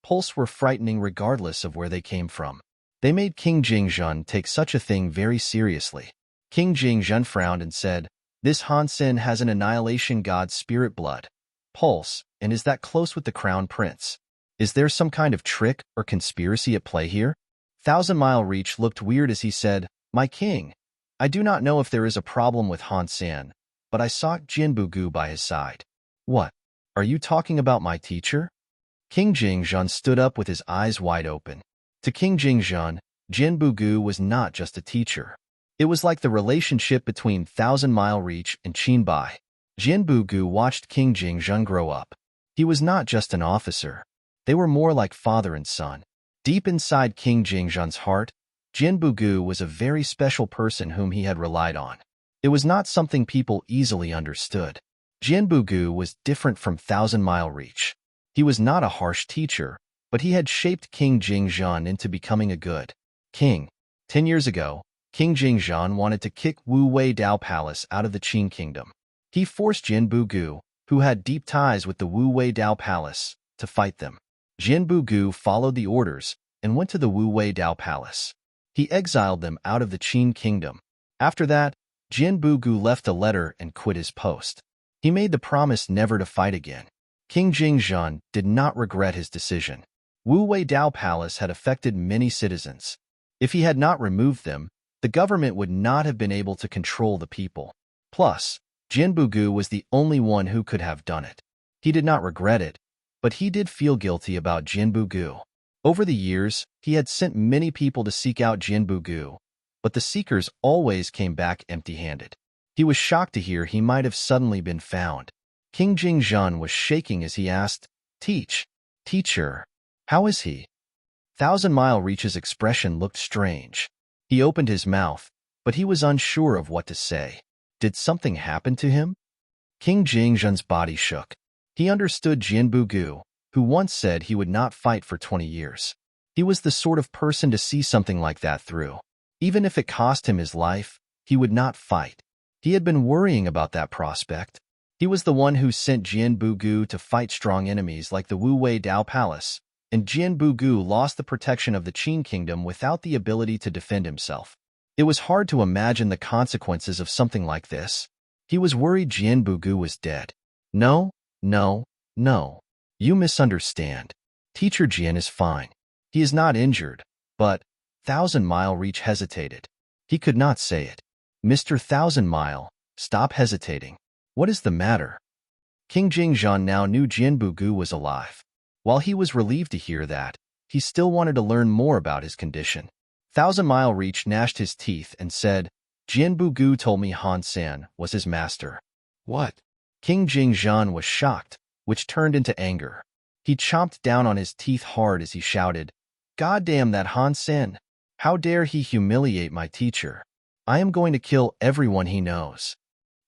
Pulse were frightening regardless of where they came from. They made King Jingzhun take such a thing very seriously. King Jingzhun frowned and said, "This Han Sen has an Annihilation God Spirit Blood Pulse, and is that close with the Crown Prince? Is there some kind of trick or conspiracy at play here?" Thousand Mile Reach looked weird as he said, "My king, I do not know if there is a problem with Han Sen, but I saw Jinbugu by his side." "What? Are you talking about my teacher?" King Jingzhun stood up with his eyes wide open. To King Jingzhun, Jinbugu was not just a teacher. It was like the relationship between Thousand Mile Reach and Qinbai. Jinbugu watched King Jingzhun grow up. He was not just an officer. They were more like father and son. Deep inside King Jingzhun's heart, Jinbugu was a very special person whom he had relied on. It was not something people easily understood. Jinbugu was different from Thousand Mile Reach. He was not a harsh teacher, but he had shaped King Jingzhun into becoming a good king. 10 years ago, King Jingzhun wanted to kick Wu Wei Dao Palace out of the Qin Kingdom. He forced Jinbugu, who had deep ties with the Wu Wei Dao Palace, to fight them. Jinbugu followed the orders and went to the Wu Wei Dao Palace. He exiled them out of the Qin Kingdom. After that, Jinbugu left a letter and quit his post. He made the promise never to fight again. King Jingzhun did not regret his decision. Wu Wei Dao Palace had affected many citizens. If he had not removed them, the government would not have been able to control the people. Plus, Jinbugu was the only one who could have done it. He did not regret it, but he did feel guilty about Jinbugu. Over the years, he had sent many people to seek out Jinbugu, but the seekers always came back empty-handed. He was shocked to hear he might have suddenly been found. King Jingzhun was shaking as he asked, Teacher, how is he?" Thousand Mile Reach's expression looked strange. He opened his mouth, but he was unsure of what to say. Did something happen to him? King Jingzhun's body shook. He understood Jinbugu, who once said he would not fight for 20 years. He was the sort of person to see something like that through. Even if it cost him his life, he would not fight. He had been worrying about that prospect. He was the one who sent Jinbugu to fight strong enemies like the Wu Wei Dao Palace, and Jinbugu lost the protection of the Qin Kingdom without the ability to defend himself. It was hard to imagine the consequences of something like this. He was worried Jinbugu was dead. No. You misunderstand. Teacher Jin is fine. He is not injured, but Thousand Mile Reach hesitated. He could not say it. "Mr. Thousand Mile, stop hesitating. What is the matter?" King Jingzhun now knew Jinbugu was alive. While he was relieved to hear that, he still wanted to learn more about his condition. Thousand Mile Reach gnashed his teeth and said, "Jinbugu told me Han Sen was his master." "What?" King Jingzhun was shocked, which turned into anger. He chomped down on his teeth hard as he shouted, "God damn that Han Sen! How dare he humiliate my teacher? I am going to kill everyone he knows."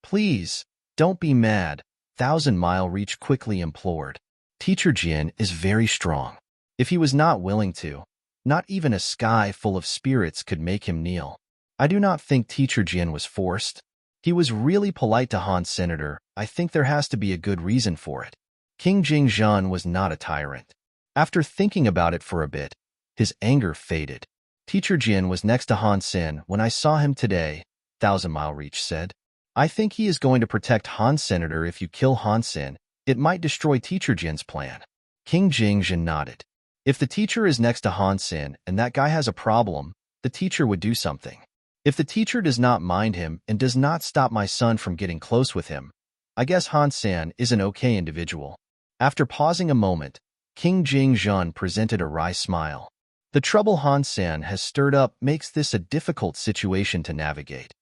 "Please, don't be mad," Thousand Mile Reach quickly implored. "Teacher Jin is very strong. If he was not willing to, not even a sky full of spirits could make him kneel. I do not think Teacher Jin was forced. He was really polite to Han Senator. I think there has to be a good reason for it." King Jingzhun was not a tyrant. After thinking about it for a bit, his anger faded. "Teacher Jin was next to Han Sen when I saw him today," Thousand Mile Reach said. "I think he is going to protect Han Senator. If you kill Han Sen, it might destroy Teacher Jin's plan." King Jingzhun nodded. If the teacher is next to Han Sen and that guy has a problem, the teacher would do something. If the teacher does not mind him and does not stop my son from getting close with him, I guess Han Sen is an okay individual. After pausing a moment, King Jingzhun presented a wry smile. The trouble Han Sen has stirred up makes this a difficult situation to navigate.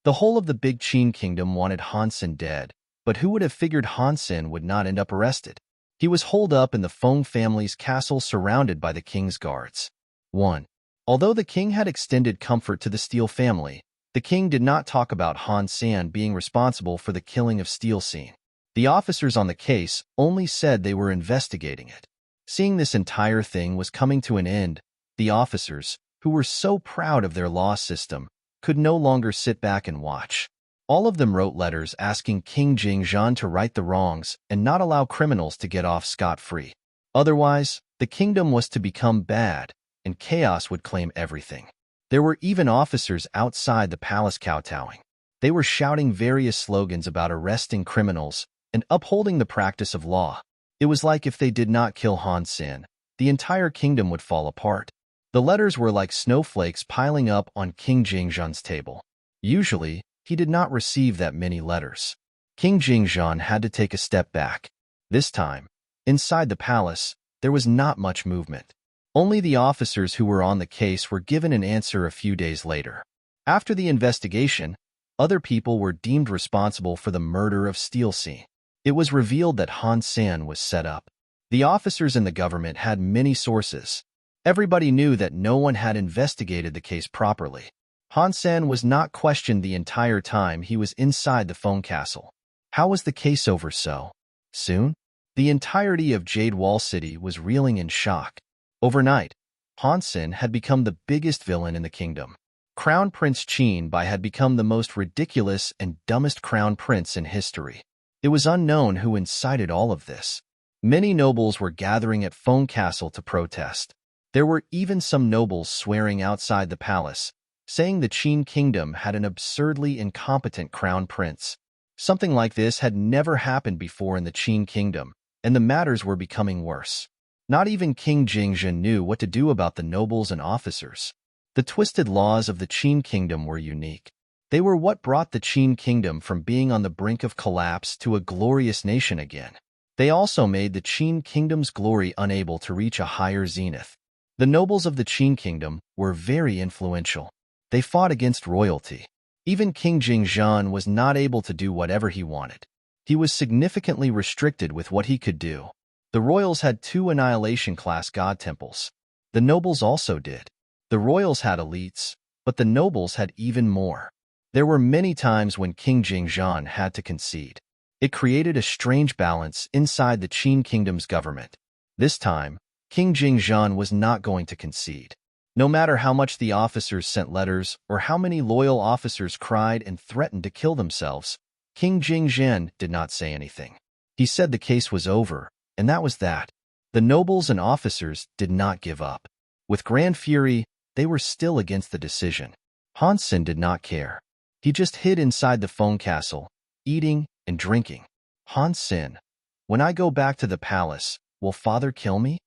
The whole of the Big Qin Kingdom wanted Han Sen dead, but who would have figured Han Sen would not end up arrested? He was holed up in the Feng family's castle surrounded by the king's guards. 1. Although the king had extended comfort to the Steele family, The king did not talk about Han Sen being responsible for the killing of Steel Scene. The officers on the case only said they were investigating it. Seeing this entire thing was coming to an end, the officers, who were so proud of their law system, could no longer sit back and watch. All of them wrote letters asking King Jingzhan to right the wrongs and not allow criminals to get off scot-free. Otherwise, the kingdom was to become bad, and chaos would claim everything. There were even officers outside the palace kowtowing. They were shouting various slogans about arresting criminals and upholding the practice of law. It was like if they did not kill Han Sen, the entire kingdom would fall apart. The letters were like snowflakes piling up on King Jingzhan's table. Usually, he did not receive that many letters. King Jingzhan had to take a step back. This time, inside the palace, there was not much movement. Only the officers who were on the case were given an answer a few days later. After the investigation, other people were deemed responsible for the murder of Steel Scene. It was revealed that Han Sen was set up. The officers in the government had many sources. Everybody knew that no one had investigated the case properly. Han Sen was not questioned the entire time he was inside the phone castle. How was the case over so soon? The entirety of Jade Wall City was reeling in shock. Overnight, Han Sen had become the biggest villain in the kingdom. Crown Prince Qin Bai had become the most ridiculous and dumbest crown prince in history. It was unknown who incited all of this. Many nobles were gathering at Phone Castle to protest. There were even some nobles swearing outside the palace, saying the Qin kingdom had an absurdly incompetent crown prince. Something like this had never happened before in the Qin kingdom, and the matters were becoming worse. Not even King Jingzhen knew what to do about the nobles and officers. The twisted laws of the Qin kingdom were unique. They were what brought the Qin kingdom from being on the brink of collapse to a glorious nation again. They also made the Qin kingdom's glory unable to reach a higher zenith. The nobles of the Qin kingdom were very influential. They fought against royalty. Even King Jingzhan was not able to do whatever he wanted. He was significantly restricted with what he could do. The royals had 2 annihilation-class god temples. The nobles also did. The royals had elites, but the nobles had even more. There were many times when King Jingzhan had to concede. It created a strange balance inside the Qin kingdom's government. This time, King Jingzhan was not going to concede. No matter how much the officers sent letters or how many loyal officers cried and threatened to kill themselves, King Jingzhen did not say anything. He said the case was over, and that was that. The nobles and officers did not give up. With grand fury, they were still against the decision. Han Sen did not care. He just hid inside the phone castle, eating and drinking. Han Sen, when I go back to the palace, will father kill me?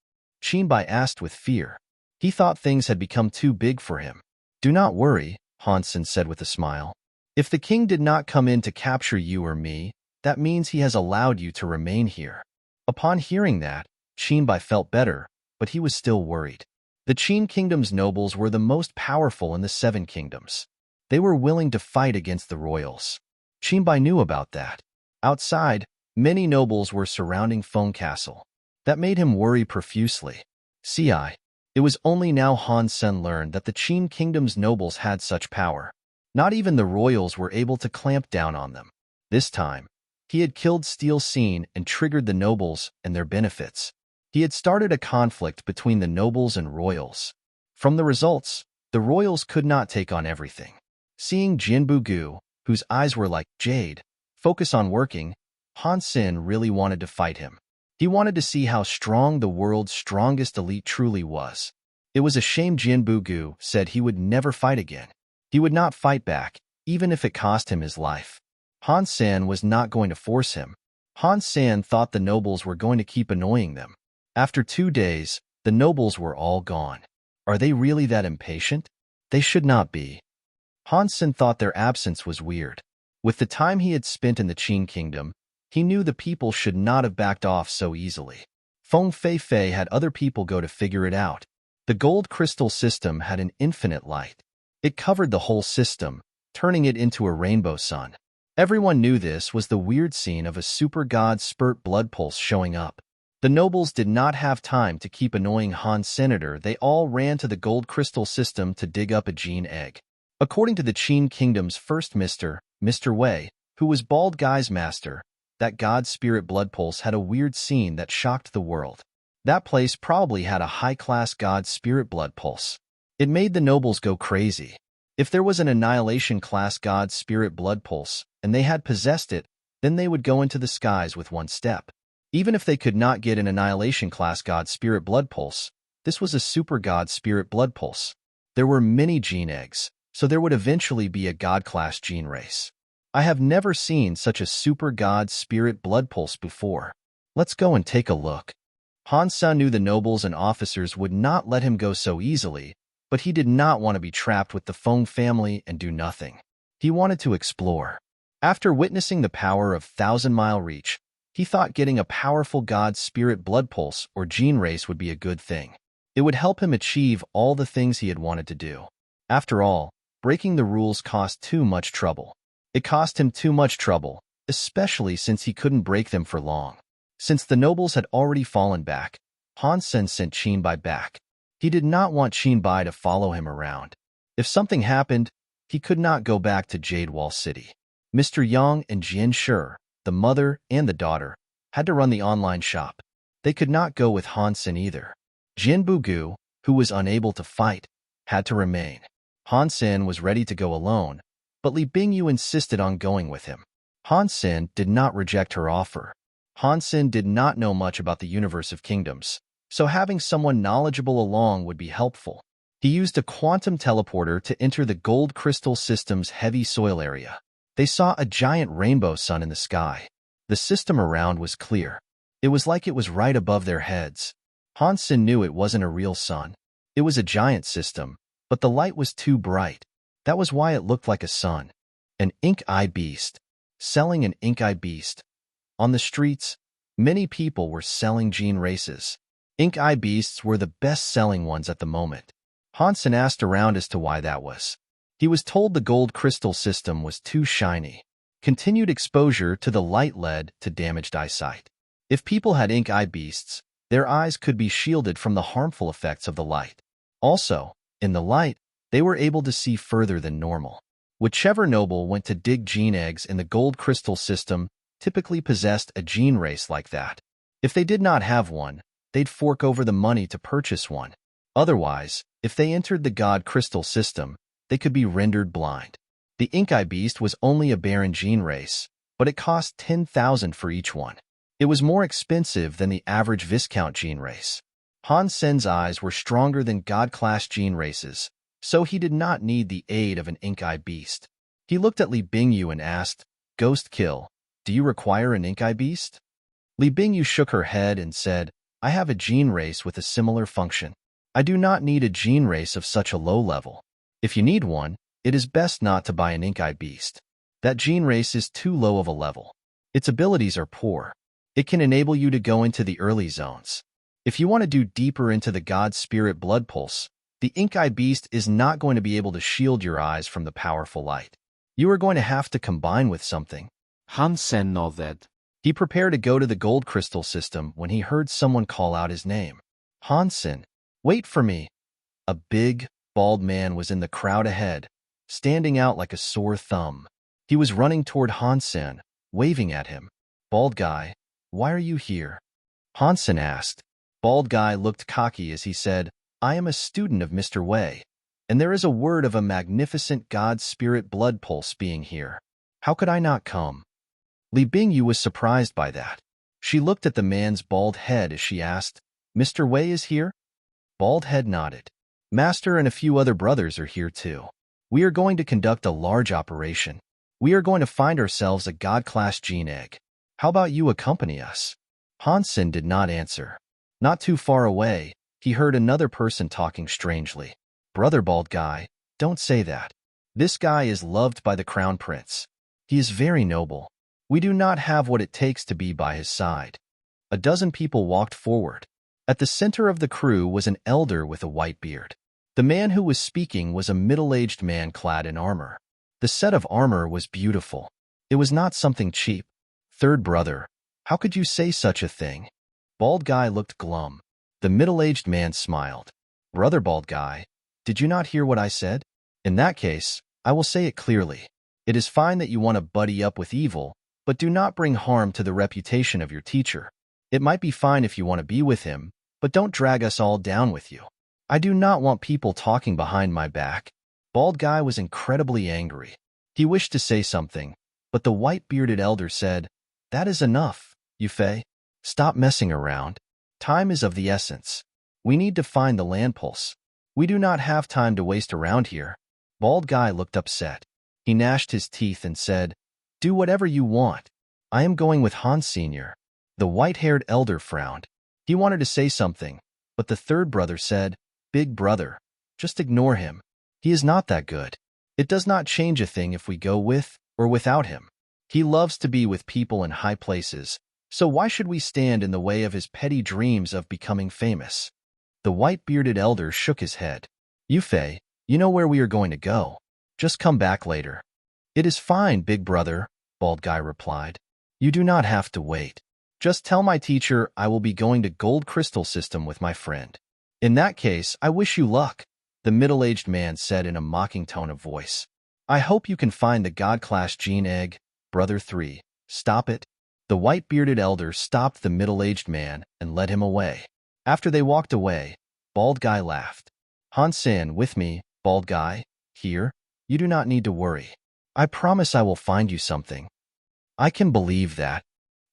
Qin Bai asked with fear. He thought things had become too big for him. Do not worry, Han Sen said with a smile. If the king did not come in to capture you or me, that means he has allowed you to remain here. Upon hearing that, Qin Bai felt better, but he was still worried. The Qin kingdom's nobles were the most powerful in the 7 kingdoms. They were willing to fight against the royals. Qin Bai knew about that. Outside, many nobles were surrounding Phone Castle. That made him worry profusely. It was only now Han Sen learned that the Qin kingdom's nobles had such power. Not even the royals were able to clamp down on them. This time, he had killed Steel Scene and triggered the nobles and their benefits. He had started a conflict between the nobles and royals. From the results, the royals could not take on everything. Seeing Jinbu Gu, whose eyes were like jade, focus on working, Han Sen really wanted to fight him. He wanted to see how strong the world's strongest elite truly was. It was a shame Jinbu Gu said he would never fight again. He would not fight back, even if it cost him his life. Han Sen was not going to force him. Han Sen thought the nobles were going to keep annoying them. After 2 days, the nobles were all gone. Are they really that impatient? They should not be. Han Sen thought their absence was weird. With the time he had spent in the Qin kingdom, he knew the people should not have backed off so easily. Feng Fei had other people go to figure it out. The gold crystal system had an infinite light. It covered the whole system, turning it into a rainbow sun. Everyone knew this was the weird scene of a super god spurt blood pulse showing up. The nobles did not have time to keep annoying Han Senator. They all ran to the gold crystal system to dig up a gene egg. According to the Qin Kingdom's first Mr. Wei, who was Bald Guy's master, that god spirit blood pulse had a weird scene that shocked the world. That place probably had a high-class god spirit blood pulse. It made the nobles go crazy. If there was an annihilation-class god spirit blood pulse, and they had possessed it, then they would go into the skies with one step. Even if they could not get an annihilation-class god spirit blood pulse, this was a super god spirit blood pulse. There were many gene eggs, so there would eventually be a god-class gene race. I have never seen such a super god spirit blood pulse before. Let's go and take a look. Han Sen knew the nobles and officers would not let him go so easily, but he did not want to be trapped with the Feng family and do nothing. He wanted to explore. After witnessing the power of thousand-mile reach, he thought getting a powerful god spirit blood pulse or gene race would be a good thing. It would help him achieve all the things he had wanted to do. After all, breaking the rules cost too much trouble. It cost him too much trouble, especially since he couldn't break them for long. Since the nobles had already fallen back, Han Sen sent Qin Bai back. He did not want Qin Bai to follow him around. If something happened, he could not go back to Jade Wall City. Mr. Yang and Jian Shi, the mother and the daughter, had to run the online shop. They could not go with Han Sen either. Jin Bugu, who was unable to fight, had to remain. Han Sen was ready to go alone, but Li Bingyu insisted on going with him. Han Sen did not reject her offer. Han Sen did not know much about the universe of kingdoms, so having someone knowledgeable along would be helpful. He used a quantum teleporter to enter the gold crystal system's heavy soil area. They saw a giant rainbow sun in the sky. The system around was clear. It was like it was right above their heads. Han Sen knew it wasn't a real sun. It was a giant system, but the light was too bright. That was why it looked like a sun. An ink-eye beast. Selling an ink-eye beast. On the streets, many people were selling gene races. Ink-eye beasts were the best-selling ones at the moment. Han Sen asked around as to why that was. He was told the gold crystal system was too shiny. Continued exposure to the light led to damaged eyesight. If people had ink-eye beasts, their eyes could be shielded from the harmful effects of the light. Also, in the light, they were able to see further than normal. Whichever noble went to dig gene eggs in the gold crystal system typically possessed a gene race like that. If they did not have one, they'd fork over the money to purchase one. Otherwise, if they entered the god crystal system, they could be rendered blind. The ink-eye beast was only a barren gene race, but it cost 10,000 for each one. It was more expensive than the average Viscount gene race. Han Sen's eyes were stronger than god-class gene races, so he did not need the aid of an ink-eye beast. He looked at Li Bingyu and asked, "Ghost Kill, do you require an ink-eye beast?" Li Bingyu shook her head and said, "I have a gene race with a similar function. I do not need a gene race of such a low level. If you need one, it is best not to buy an ink-eye beast. That gene race is too low of a level. Its abilities are poor. It can enable you to go into the early zones. If you want to do deeper into the god spirit blood pulse, the ink-eye beast is not going to be able to shield your eyes from the powerful light. You are going to have to combine with something." Han Sen nodded. He prepared to go to the gold crystal system when he heard someone call out his name. "Han Sen, wait for me." A big, bald man was in the crowd ahead, standing out like a sore thumb. He was running toward Han Sen, waving at him. "Bald guy, why are you here?" Han Sen asked. Bald guy looked cocky as he said, "I am a student of Mr. Wei, and there is a word of a magnificent god spirit blood pulse being here. How could I not come?" Li Bingyu was surprised by that. She looked at the man's bald head as she asked, "Mr. Wei is here?" Bald head nodded. "Master and a few other brothers are here too. We are going to conduct a large operation. We are going to find ourselves a god-class gene egg. How about you accompany us?" Han Sen did not answer. Not too far away, he heard another person talking strangely. "Brother bald guy, don't say that. This guy is loved by the crown prince. He is very noble. We do not have what it takes to be by his side." A dozen people walked forward. At the center of the crew was an elder with a white beard. The man who was speaking was a middle-aged man clad in armor. The set of armor was beautiful. It was not something cheap. "Third brother, how could you say such a thing?" Bald guy looked glum. The middle-aged man smiled. "Brother bald guy, did you not hear what I said? In that case, I will say it clearly. It is fine that you want to buddy up with evil, but do not bring harm to the reputation of your teacher. It might be fine if you want to be with him, but don't drag us all down with you. I do not want people talking behind my back. Bald Guy was incredibly angry. He wished to say something, but the white-bearded elder said, "That is enough, Yufei. Stop messing around. Time is of the essence. We need to find the land pulse. We do not have time to waste around here." Bald Guy looked upset. He gnashed his teeth and said, "Do whatever you want. I am going with Han Senior." The white-haired elder frowned. He wanted to say something, but the third brother said, "Big brother, just ignore him. He is not that good. It does not change a thing if we go with or without him. He loves to be with people in high places, so why should we stand in the way of his petty dreams of becoming famous?" The white-bearded elder shook his head. "Yufei, you know where we are going to go. Just come back later." "It is fine, big brother," Bald Guy replied. "You do not have to wait. Just tell my teacher I will be going to Gold Crystal System with my friend." "In that case, I wish you luck," the middle-aged man said in a mocking tone of voice. "I hope you can find the God-class gene egg, Brother 3. Stop it." The white-bearded elder stopped the middle-aged man and led him away. After they walked away, Bald Guy laughed. "Han Sen with me, Bald Guy, here. You do not need to worry. I promise I will find you something." "I can believe that."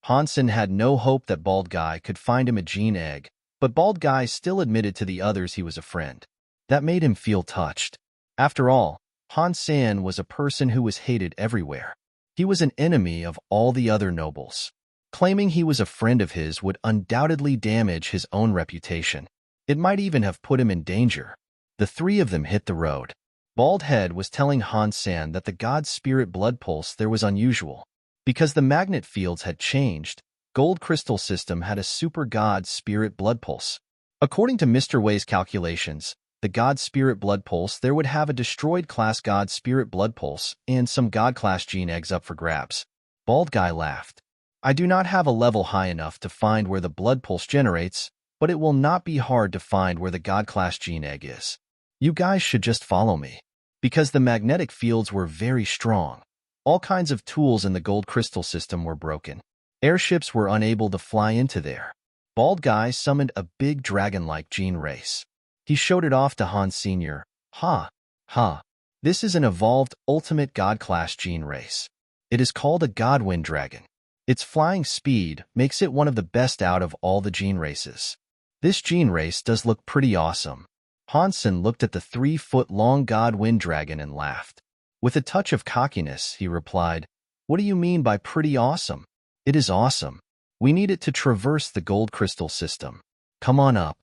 Han Sen had no hope that Bald Guy could find him a gene egg, but Bald Guy still admitted to the others he was a friend. That made him feel touched. After all, Han Sen was a person who was hated everywhere. He was an enemy of all the other nobles. Claiming he was a friend of his would undoubtedly damage his own reputation. It might even have put him in danger. The three of them hit the road. Bald Head was telling Han Sen that the God Spirit blood pulse there was unusual. Because the magnet fields had changed, Gold Crystal System had a super God Spirit blood pulse. According to Mr. Wei's calculations, the God Spirit blood pulse there would have a destroyed class God Spirit blood pulse and some God class gene eggs up for grabs. Bald Guy laughed. "I do not have a level high enough to find where the blood pulse generates, but it will not be hard to find where the God class gene egg is. You guys should just follow me." Because the magnetic fields were very strong, all kinds of tools in the Gold Crystal System were broken. Airships were unable to fly into there. Bald Guy summoned a big dragon-like gene race. He showed it off to Han Senior. "Ha! Ha! This is an evolved ultimate God-class gene race. It is called a Godwind Dragon. Its flying speed makes it one of the best out of all the gene races. This gene race does look pretty awesome." Han Sen looked at the 3-foot-long Godwind Dragon and laughed. With a touch of cockiness, he replied, "What do you mean by pretty awesome?" "It is awesome. We need it to traverse the Gold Crystal System. Come on up."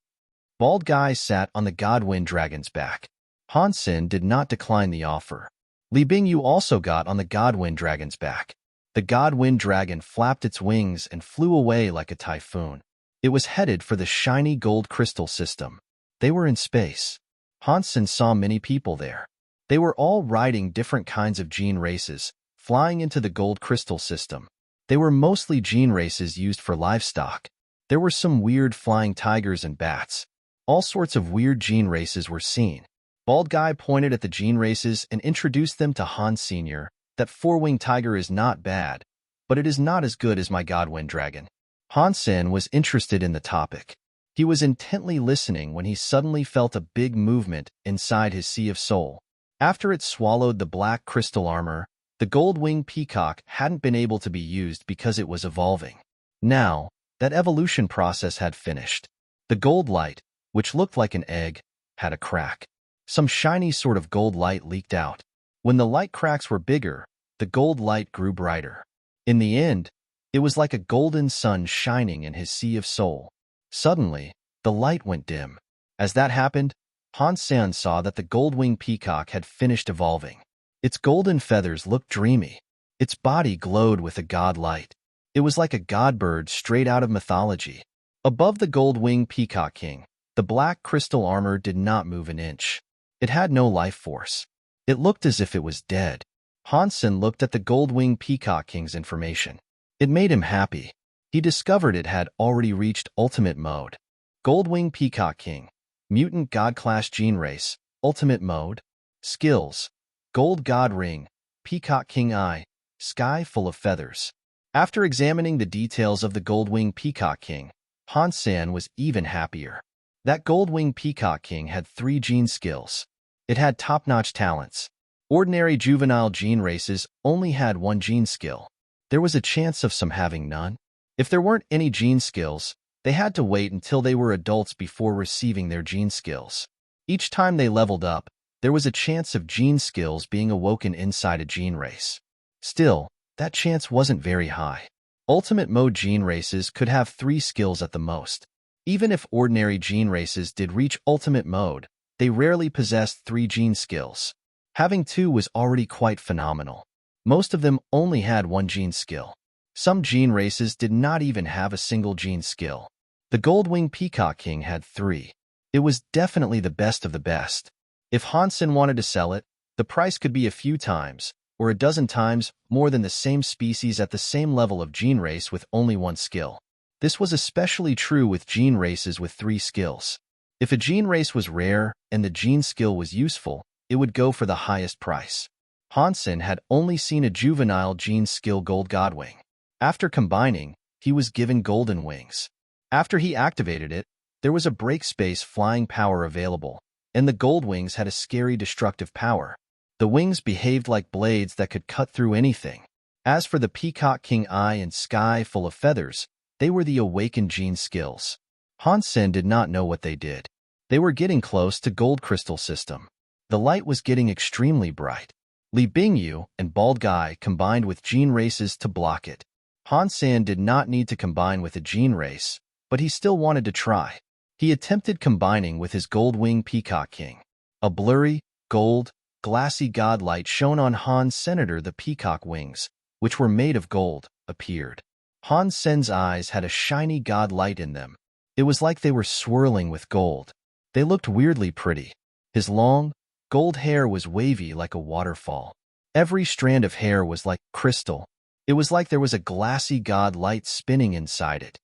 Bald Guy sat on the Godwind Dragon's back. Han Sen did not decline the offer. Li Bingyu also got on the Godwind Dragon's back. The Godwind Dragon flapped its wings and flew away like a typhoon. It was headed for the shiny Gold Crystal System. They were in space. Han Sen saw many people there. They were all riding different kinds of gene races, flying into the Gold Crystal System. They were mostly gene races used for livestock. There were some weird flying tigers and bats. All sorts of weird gene races were seen. Bald Guy pointed at the gene races and introduced them to Han Senior. "That four-winged tiger is not bad, but it is not as good as my Godwind Dragon." Han Sen was interested in the topic. He was intently listening when he suddenly felt a big movement inside his Sea of Soul. After it swallowed the black crystal armor, the gold-winged peacock hadn't been able to be used because it was evolving. Now, that evolution process had finished. The gold light, which looked like an egg, had a crack. Some shiny sort of gold light leaked out. When the light cracks were bigger, the gold light grew brighter. In the end, it was like a golden sun shining in his Sea of Soul. Suddenly, the light went dim. As that happened, Han Sen saw that the gold-winged peacock had finished evolving. Its golden feathers looked dreamy. Its body glowed with a god light. It was like a god bird straight out of mythology. Above the gold-winged peacock king, the black crystal armor did not move an inch. It had no life force. It looked as if it was dead. Han Sen looked at the gold-winged peacock king's information. It made him happy. He discovered it had already reached ultimate mode. Gold-winged peacock king, mutant god class gene race, ultimate mode, skills, Gold God Ring, Peacock King Eye, Sky Full of Feathers. After examining the details of the Gold-Winged Peacock King, Han Sen was even happier. That Gold-Winged Peacock King had 3 gene skills. It had top-notch talents. Ordinary juvenile gene races only had 1 gene skill. There was a chance of some having none. If there weren't any gene skills, they had to wait until they were adults before receiving their gene skills. Each time they leveled up, there was a chance of gene skills being awoken inside a gene race. Still, that chance wasn't very high. Ultimate mode gene races could have 3 skills at the most. Even if ordinary gene races did reach ultimate mode, they rarely possessed 3 gene skills. Having 2 was already quite phenomenal. Most of them only had 1 gene skill. Some gene races did not even have a single gene skill. The Gold-Winged Peacock King had 3. It was definitely the best of the best. If Han Sen wanted to sell it, the price could be a few times, or a dozen times, more than the same species at the same level of gene race with only 1 skill. This was especially true with gene races with 3 skills. If a gene race was rare and the gene skill was useful, it would go for the highest price. Han Sen had only seen a juvenile gene skill Gold Godwing. After combining, he was given golden wings. After he activated it, there was a break space flying power available, and the gold wings had a scary destructive power. The wings behaved like blades that could cut through anything. As for the Peacock King Eye and Sky Full of Feathers, they were the awakened gene skills. Han Sen did not know what they did. They were getting close to Gold Crystal System. The light was getting extremely bright. Li Bingyu and Bald Guy combined with gene races to block it. Han Sen did not need to combine with a gene race, but he still wanted to try. He attempted combining with his Gold-Winged Peacock King. A blurry, gold, glassy god light shone on Han Senator the peacock wings, which were made of gold, appeared. Han Sen's eyes had a shiny god light in them. It was like they were swirling with gold. They looked weirdly pretty. His long, gold hair was wavy like a waterfall. Every strand of hair was like crystal. It was like there was a glassy god light spinning inside it.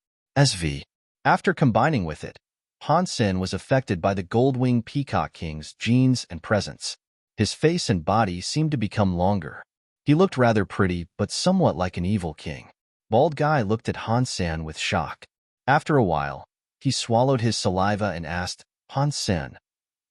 After combining with it, Han Sen was affected by the Gold-Winged Peacock King's genes and presence. His face and body seemed to become longer. He looked rather pretty, but somewhat like an evil king. Bald Guy looked at Han Sen with shock. After a while, he swallowed his saliva and asked, Han Sen,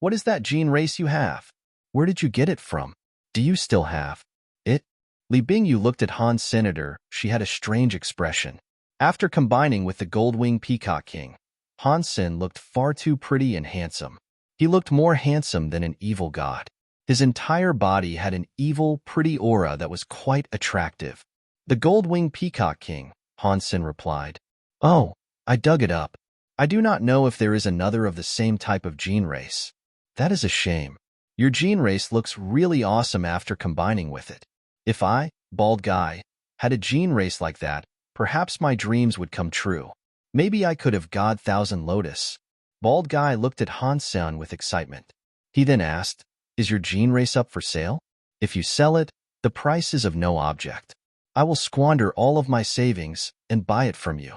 what is that gene race you have? Where did you get it from? Do you still have it? Li Bingyu looked at Han Senator. She had a strange expression. After combining with the Gold-Winged Peacock King, Han Sen looked far too pretty and handsome. He looked more handsome than an evil god. His entire body had an evil, pretty aura that was quite attractive. The Gold-Winged Peacock King, Han Sen replied. Oh, I dug it up. I do not know if there is another of the same type of gene race. That is a shame. Your gene race looks really awesome after combining with it. If I, Bald Guy, had a gene race like that, perhaps my dreams would come true. Maybe I could have God Thousand Lotus. Bald Guy looked at Han Sen with excitement. He then asked, is your gene race up for sale? If you sell it, the price is of no object. I will squander all of my savings and buy it from you.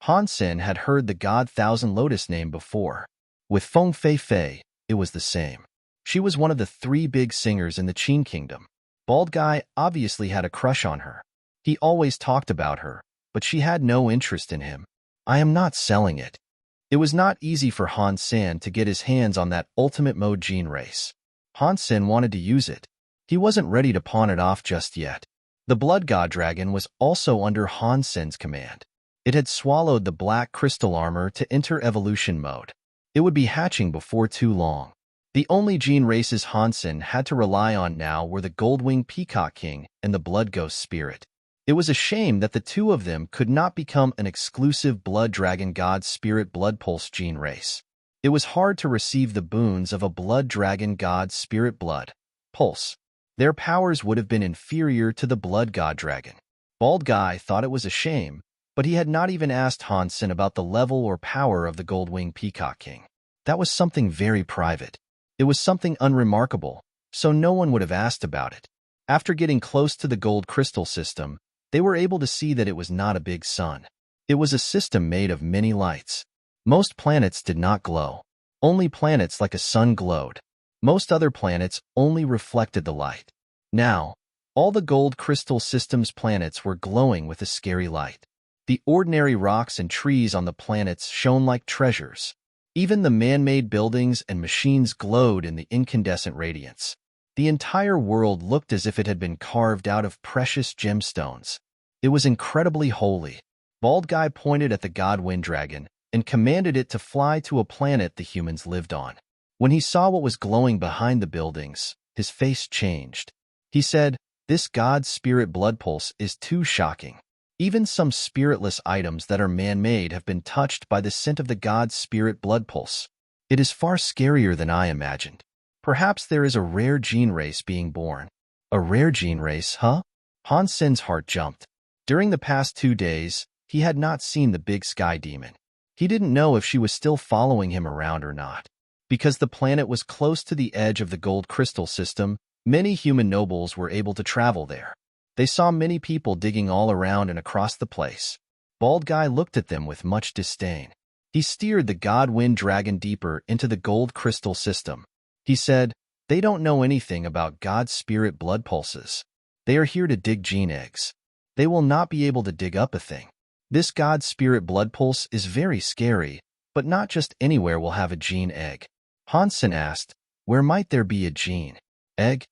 Han Sen had heard the God Thousand Lotus name before. With Feng Fei Fei, it was the same. She was one of the 3 big singers in the Qin Kingdom. Bald Guy obviously had a crush on her. He always talked about her, but she had no interest in him. I am not selling it. It was not easy for Han Sen to get his hands on that ultimate mode gene race. Han Sen wanted to use it. He wasn't ready to pawn it off just yet. The Blood God Dragon was also under Han Sen's command. It had swallowed the black crystal armor to enter evolution mode. It would be hatching before too long. The only gene races Han Sen had to rely on now were the Gold-Winged Peacock King and the Blood Ghost Spirit. It was a shame that the 2 of them could not become an exclusive Blood Dragon God Spirit Blood Pulse gene race. It was hard to receive the boons of a Blood Dragon God Spirit Blood Pulse. Their powers would have been inferior to the Blood God Dragon. Bald Guy thought it was a shame, but he had not even asked Han Sen about the level or power of the Gold-Winged Peacock King. That was something very private. It was something unremarkable, so no one would have asked about it. After getting close to the Gold Crystal System, they were able to see that it was not a big sun. It was a system made of many lights. Most planets did not glow. Only planets like a sun glowed. Most other planets only reflected the light. Now, all the gold crystal system's planets were glowing with a scary light. The ordinary rocks and trees on the planets shone like treasures. Even the man-made buildings and machines glowed in the incandescent radiance. The entire world looked as if it had been carved out of precious gemstones. It was incredibly holy. Bald Guy pointed at the god wind dragon and commanded it to fly to a planet the humans lived on. When he saw what was glowing behind the buildings, his face changed. He said, "This god's spirit blood pulse is too shocking. Even some spiritless items that are man-made have been touched by the scent of the god's spirit blood pulse. It is far scarier than I imagined. Perhaps there is a rare gene race being born." A rare gene race, huh? Han Sen's heart jumped. During the past 2 days, he had not seen the big sky demon. He didn't know if she was still following him around or not. Because the planet was close to the edge of the gold crystal system, many human nobles were able to travel there. They saw many people digging all around and across the place. Bald Guy looked at them with much disdain. He steered the god wind dragon deeper into the gold crystal system. He said, "They don't know anything about God's spirit blood pulses. They are here to dig gene eggs. They will not be able to dig up a thing. This God's spirit blood pulse is very scary, but not just anywhere will have a gene egg." Han Sen asked, "Where might there be a gene egg?"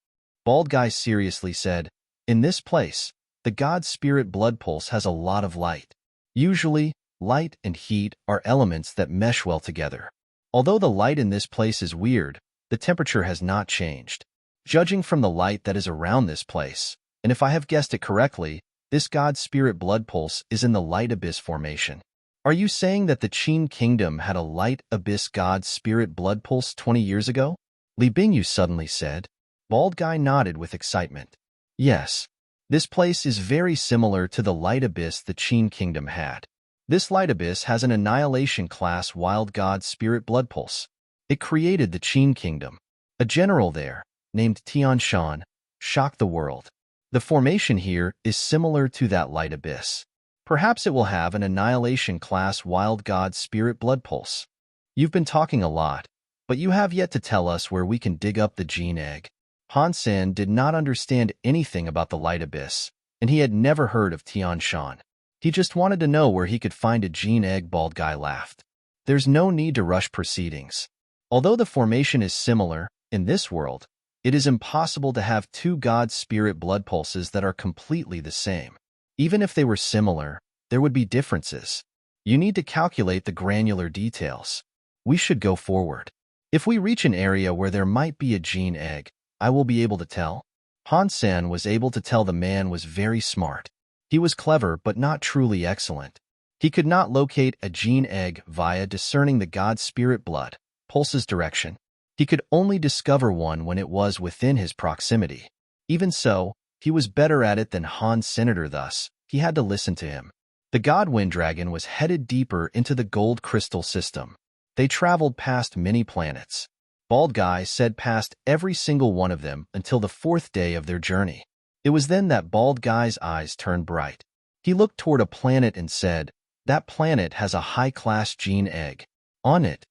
Bald Guy seriously said, "In this place, the God's spirit blood pulse has a lot of light. Usually, light and heat are elements that mesh well together. Although the light in this place is weird, the temperature has not changed. Judging from the light that is around this place, and if I have guessed it correctly, this God's spirit blood pulse is in the light abyss formation." "Are you saying that the Qin kingdom had a light abyss God's spirit blood pulse 20 years ago?" Li Bingyu suddenly said. Bald Guy nodded with excitement. "Yes. This place is very similar to the light abyss the Qin kingdom had. This light abyss has an annihilation class wild god spirit blood pulse. It created the Qin kingdom. A general there, named Tian Shan, shocked the world. The formation here is similar to that light abyss. Perhaps it will have an annihilation class wild god spirit blood pulse. You've been talking a lot, but you have yet to tell us where we can dig up the gene egg." Han Sen did not understand anything about the light abyss, and he had never heard of Tian Shan. He just wanted to know where he could find a gene egg. Bald Guy laughed. "There's no need to rush proceedings. Although the formation is similar, in this world, it is impossible to have two god spirit blood pulses that are completely the same. Even if they were similar, there would be differences. You need to calculate the granular details. We should go forward. If we reach an area where there might be a gene egg, I will be able to tell." Han Sen was able to tell the man was very smart. He was clever but not truly excellent. He could not locate a gene egg via discerning the god spirit blood pulse's direction. He could only discover one when it was within his proximity. Even so, he was better at it than Han's senator, thus he had to listen to him. The god wind dragon was headed deeper into the gold crystal system. They traveled past many planets. Bald Guy said past every single one of them until the 4th day of their journey. It was then that Bald Guy's eyes turned bright. He looked toward a planet and said, "That planet has a high-class gene egg on it."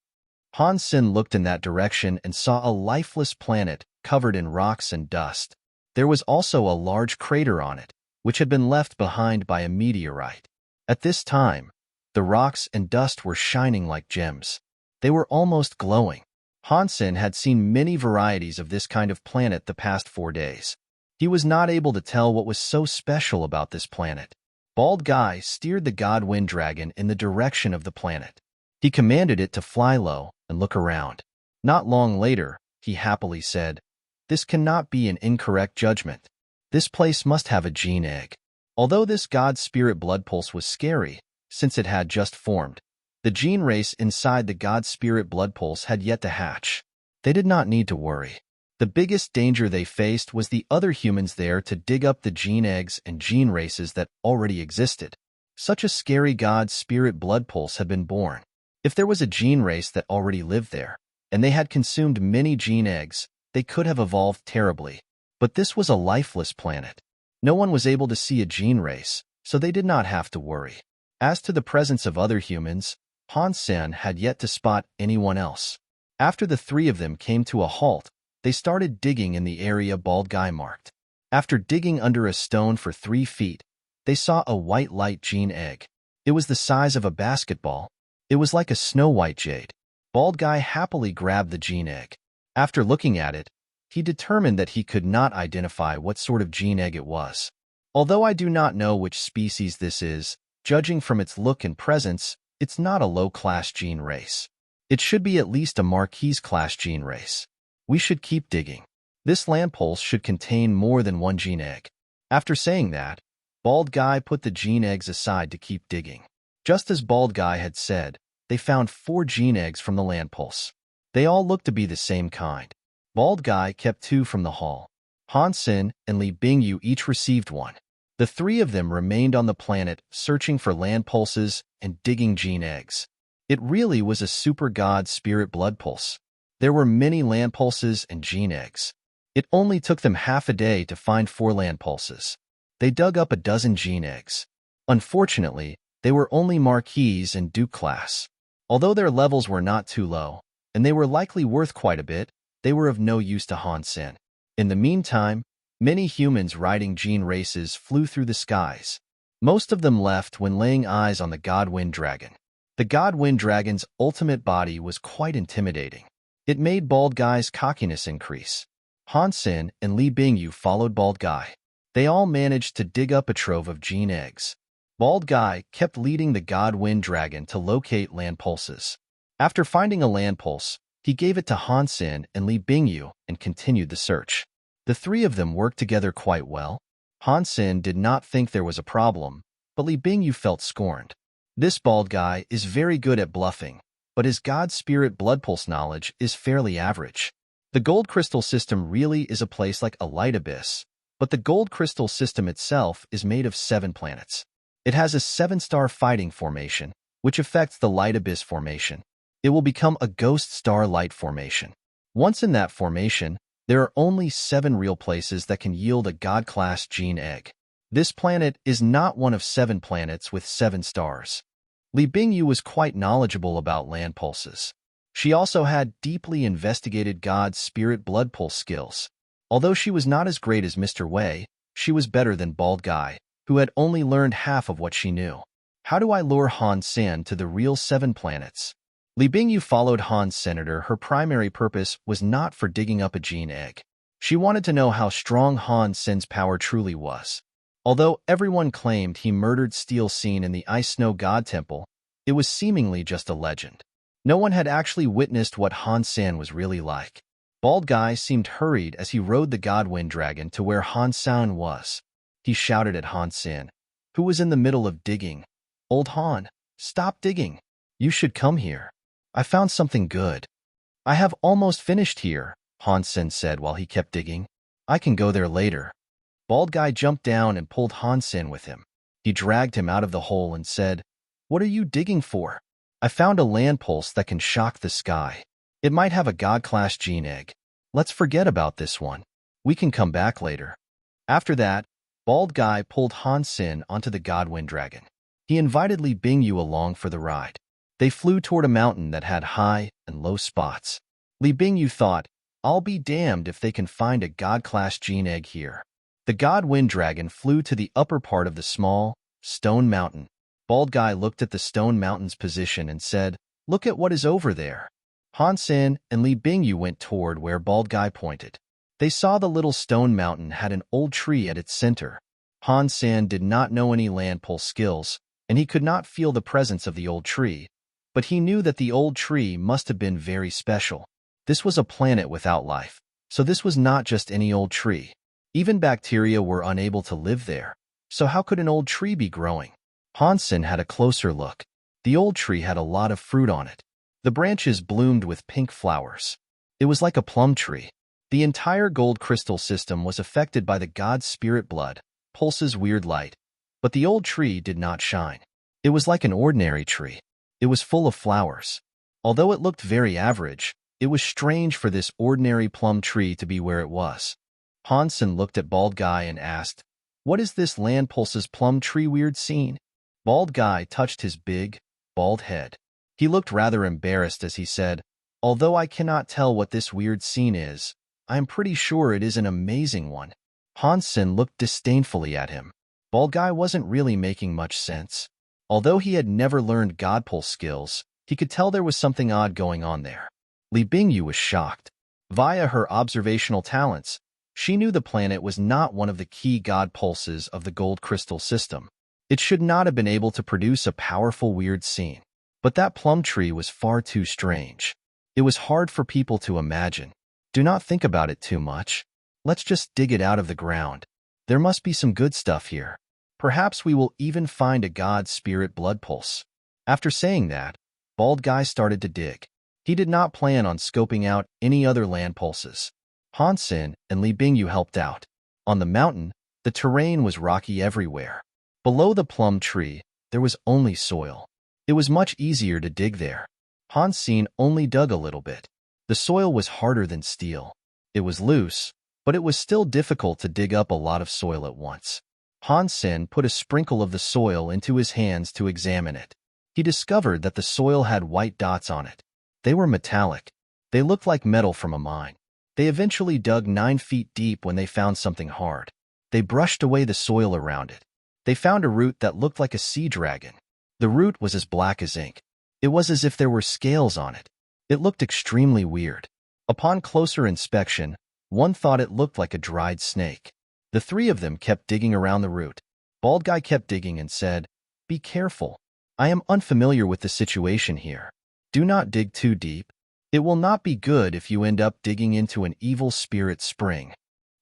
Han Sen looked in that direction and saw a lifeless planet covered in rocks and dust. There was also a large crater on it, which had been left behind by a meteorite. At this time, the rocks and dust were shining like gems. They were almost glowing. Han Sen had seen many varieties of this kind of planet the past 4 days. He was not able to tell what was so special about this planet. Bald Guy steered the god wind dragon in the direction of the planet. He commanded it to fly low and look around. Not long later, he happily said, "This cannot be an incorrect judgment. This place must have a gene egg." Although this god spirit blood pulse was scary, since it had just formed, the gene race inside the god spirit blood pulse had yet to hatch. They did not need to worry. The biggest danger they faced was the other humans there to dig up the gene eggs and gene races that already existed. Such a scary god spirit blood pulse had been born. If there was a gene race that already lived there, and they had consumed many gene eggs, they could have evolved terribly. But this was a lifeless planet. No one was able to see a gene race, so they did not have to worry. As to the presence of other humans, Han Sen had yet to spot anyone else. After the 3 of them came to a halt, they started digging in the area Bald Guy marked. After digging under a stone for 3 feet, they saw a white light gene egg. It was the size of a basketball. It was like a snow-white jade. Bald Guy happily grabbed the gene egg. After looking at it, he determined that he could not identify what sort of gene egg it was. Although I do not know which species this is, judging from its look and presence, it's not a low-class gene race. It should be at least a Marquise-class gene race. We should keep digging. This land pulse should contain more than one gene egg. After saying that, Bald Guy put the gene eggs aside to keep digging. Just as Bald Guy had said, they found 4 gene eggs from the land pulse. They all looked to be the same kind. Bald Guy kept 2 from the haul. Han Sen and Li Bingyu each received 1. The 3 of them remained on the planet, searching for land pulses and digging gene eggs. It really was a super god spirit blood pulse. There were many land pulses and gene eggs. It only took them half a day to find 4 land pulses. They dug up a dozen gene eggs. Unfortunately, they were only Marquise and Duke class. Although their levels were not too low, and they were likely worth quite a bit, they were of no use to Han Sen. In the meantime, many humans riding gene races flew through the skies. Most of them left when laying eyes on the God Wind Dragon. The God Wind Dragon's ultimate body was quite intimidating. It made Bald Guy's cockiness increase. Han Sen and Li Bingyu followed Bald Guy. They all managed to dig up a trove of gene eggs. Bald Guy kept leading the God Wind Dragon to locate land pulses. After finding a land pulse, he gave it to Han Sen and Li Bingyu and continued the search. The 3 of them worked together quite well. Han Sen did not think there was a problem, but Li Bingyu felt scorned. This Bald Guy is very good at bluffing, but his God Spirit blood pulse knowledge is fairly average. The Gold Crystal System really is a place like a light abyss, but the Gold Crystal System itself is made of 7 planets. It has a 7-star fighting formation, which affects the light abyss formation. It will become a ghost star light formation. Once in that formation, there are only 7 real places that can yield a God-class gene egg. This planet is not one of 7 planets with 7 stars. Li Bingyu was quite knowledgeable about land pulses. She also had deeply investigated God Spirit blood pulse skills. Although she was not as great as Mr. Wei, she was better than Bald Guy, who had only learned half of what she knew. How do I lure Han Sen to the real 7 planets? Li Bingyu followed Han's senator. Her primary purpose was not for digging up a gene egg. She wanted to know how strong Han Sen's power truly was. Although everyone claimed he murdered Steel Scene in the Ice Snow God Temple, it was seemingly just a legend. No one had actually witnessed what Han Sen was really like. Bald Guy seemed hurried as he rode the God Wind Dragon to where Han Sen was. He shouted at Han Sen, who was in the middle of digging. "Old Han, stop digging. You should come here. I found something good." "I have almost finished here," Han Sen said while he kept digging. "I can go there later." Bald Guy jumped down and pulled Han Sen with him. He dragged him out of the hole and said, "What are you digging for?" "I found a land pulse that can shock the sky. It might have a God-class gene egg. Let's forget about this one. We can come back later." After that, Bald Guy pulled Han Sen onto the God Wind Dragon. He invited Li Bingyu along for the ride. They flew toward a mountain that had high and low spots. Li Bingyu thought, "I'll be damned if they can find a God-class gene egg here." The God Wind Dragon flew to the upper part of the small, stone mountain. Bald Guy looked at the stone mountain's position and said, "Look at what is over there." Han Sen and Li Bingyu went toward where Bald Guy pointed. They saw the little stone mountain had an old tree at its center. Han Sen did not know any land pulse skills, and he could not feel the presence of the old tree, but he knew that the old tree must have been very special. This was a planet without life, so this was not just any old tree. Even bacteria were unable to live there, so how could an old tree be growing? Han Sen had a closer look. The old tree had a lot of fruit on it. The branches bloomed with pink flowers. It was like a plum tree. The entire gold crystal system was affected by the God Spirit blood, Pulse's weird light, but the old tree did not shine. It was like an ordinary tree. It was full of flowers. Although it looked very average, it was strange for this ordinary plum tree to be where it was. Han Sen looked at Bald Guy and asked, "What is this land pulse's plum tree weird scene?" Bald Guy touched his big, bald head. He looked rather embarrassed as he said, "Although I cannot tell what this weird scene is, I am pretty sure it is an amazing one." Han Sen looked disdainfully at him. Bald Guy wasn't really making much sense. Although he had never learned God Pulse skills, he could tell there was something odd going on there. Li Bingyu was shocked. Via her observational talents, she knew the planet was not one of the key God Pulses of the gold crystal system. It should not have been able to produce a powerful weird scene. But that plum tree was far too strange. It was hard for people to imagine. Do not think about it too much. Let's just dig it out of the ground. There must be some good stuff here. Perhaps we will even find a God Spirit blood pulse. After saying that, Bald Guy started to dig. He did not plan on scoping out any other land pulses. Han Sen and Li Bingyu helped out. On the mountain, the terrain was rocky everywhere. Below the plum tree, there was only soil. It was much easier to dig there. Han Sen only dug a little bit. The soil was harder than steel. It was loose, but it was still difficult to dig up a lot of soil at once. Han Sen put a sprinkle of the soil into his hands to examine it. He discovered that the soil had white dots on it. They were metallic. They looked like metal from a mine. They eventually dug 9 feet deep when they found something hard. They brushed away the soil around it. They found a root that looked like a sea dragon. The root was as black as ink. It was as if there were scales on it. It looked extremely weird. Upon closer inspection, one thought it looked like a dried snake. The three of them kept digging around the root. Bald Guy kept digging and said, "Be careful. I am unfamiliar with the situation here. Do not dig too deep. It will not be good if you end up digging into an evil spirit spring."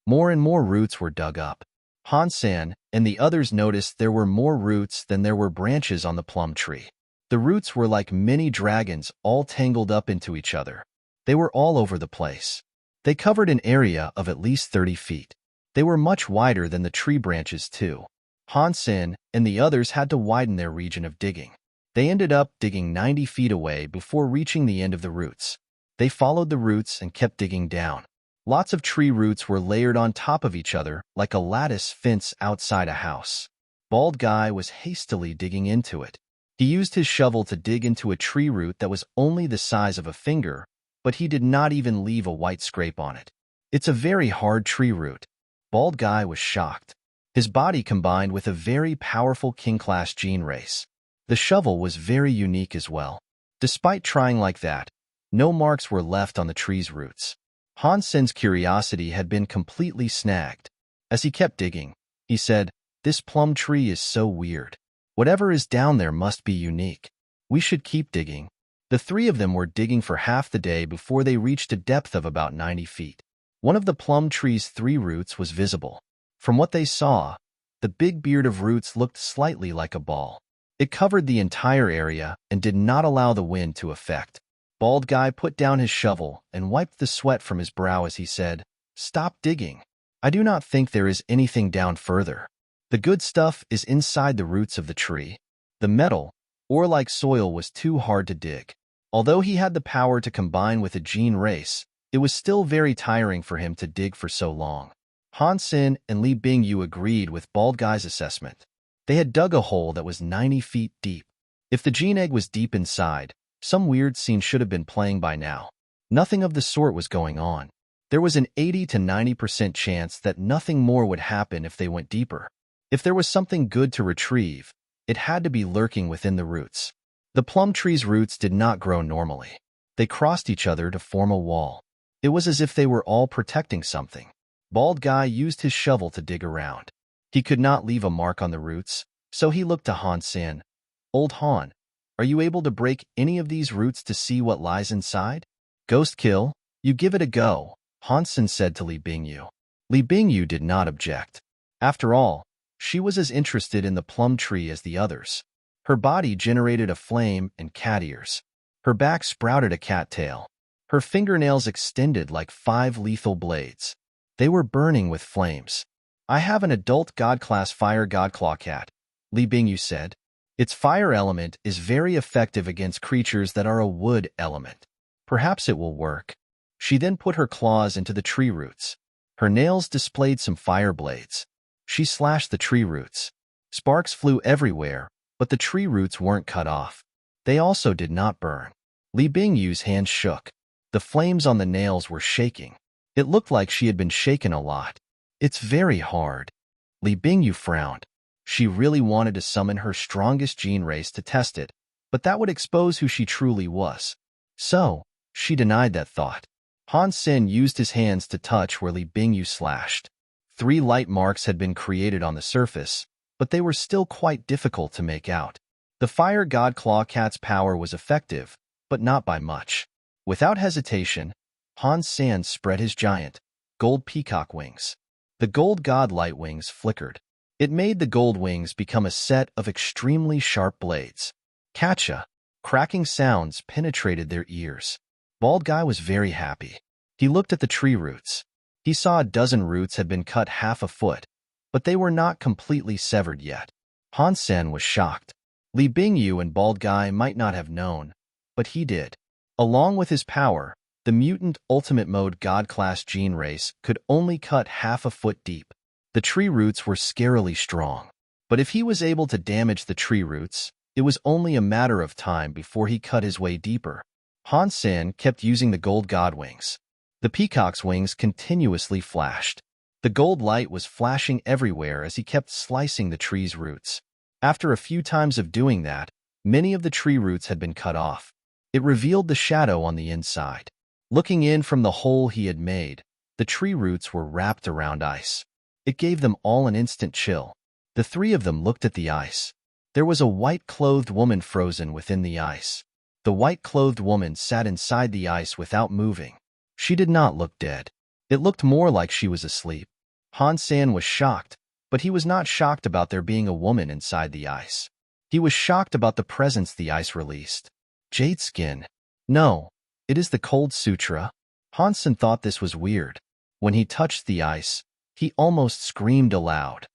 More and more roots were dug up. Han Sen and the others noticed there were more roots than there were branches on the plum tree. The roots were like mini dragons all tangled up into each other. They were all over the place. They covered an area of at least 30 feet. They were much wider than the tree branches too. Han Sen and the others had to widen their region of digging. They ended up digging 90 feet away before reaching the end of the roots. They followed the roots and kept digging down. Lots of tree roots were layered on top of each other like a lattice fence outside a house. Bald Guy was hastily digging into it. He used his shovel to dig into a tree root that was only the size of a finger, but he did not even leave a white scrape on it. It's a very hard tree root. Bald Guy was shocked. His body combined with a very powerful king-class gene race. The shovel was very unique as well. Despite trying like that, no marks were left on the tree's roots. Han Sen's curiosity had been completely snagged. As he kept digging, he said, "This plum tree is so weird. Whatever is down there must be unique. We should keep digging." The three of them were digging for half the day before they reached a depth of about 90 feet. One of the plum tree's 3 roots was visible. From what they saw, the big beard of roots looked slightly like a ball. It covered the entire area and did not allow the wind to affect. Bald Guy put down his shovel and wiped the sweat from his brow as he said, "Stop digging. I do not think there is anything down further. The good stuff is inside the roots of the tree." The metal, ore-like soil, was too hard to dig. Although he had the power to combine with a gene race, it was still very tiring for him to dig for so long. Han Sen and Li Bingyu agreed with Bald Guy's assessment. They had dug a hole that was 90 feet deep. If the gene egg was deep inside, some weird scene should have been playing by now. Nothing of the sort was going on. There was an 80 to 90% chance that nothing more would happen if they went deeper. If there was something good to retrieve, it had to be lurking within the roots. The plum tree's roots did not grow normally. They crossed each other to form a wall. It was as if they were all protecting something. Bald Guy used his shovel to dig around. He could not leave a mark on the roots, so he looked to Han Sen. "Old Han, are you able to break any of these roots to see what lies inside?" "Ghost kill, you give it a go," Han Sen said to Li Bingyu. Li Bingyu did not object. After all, she was as interested in the plum tree as the others. Her body generated a flame and cat ears. Her back sprouted a cat tail. Her fingernails extended like 5 lethal blades. They were burning with flames. "I have an adult God-class fire Godclaw cat," Li Bingyu said. "Its fire element is very effective against creatures that are a wood element. Perhaps it will work." She then put her claws into the tree roots. Her nails displayed some fire blades. She slashed the tree roots. Sparks flew everywhere, but the tree roots weren't cut off. They also did not burn. Li Bingyu's hands shook. The flames on the nails were shaking. It looked like she had been shaken a lot. It's very hard. Li Bingyu frowned. She really wanted to summon her strongest gene race to test it, but that would expose who she truly was. So, she denied that thought. Han Sen used his hands to touch where Li Bingyu slashed. 3 light marks had been created on the surface, but they were still quite difficult to make out. The fire god Claw Cat's power was effective, but not by much. Without hesitation, Han Sen spread his giant, gold peacock wings. The gold god light wings flickered. It made the gold wings become a set of extremely sharp blades. Catcha! Cracking sounds penetrated their ears. Bald Guy was very happy. He looked at the tree roots. He saw a dozen roots had been cut half a foot, but they were not completely severed yet. Han Sen was shocked. Li Bingyu and Bald Guy might not have known, but he did. Along with his power, the mutant ultimate mode god-class gene race could only cut half a foot deep. The tree roots were scarily strong, but if he was able to damage the tree roots, it was only a matter of time before he cut his way deeper. Han Sen kept using the gold god wings. The peacock's wings continuously flashed. The gold light was flashing everywhere as he kept slicing the tree's roots. After a few times of doing that, many of the tree roots had been cut off. It revealed the shadow on the inside. Looking in from the hole he had made, the tree roots were wrapped around ice. It gave them all an instant chill. The 3 of them looked at the ice. There was a white-clothed woman frozen within the ice. The white-clothed woman sat inside the ice without moving. She did not look dead. It looked more like she was asleep. Han Sen was shocked, but he was not shocked about there being a woman inside the ice. He was shocked about the presence the ice released. Jade skin. No, it is the Cold Sutra. Han Sen thought this was weird. When he touched the ice, he almost screamed aloud.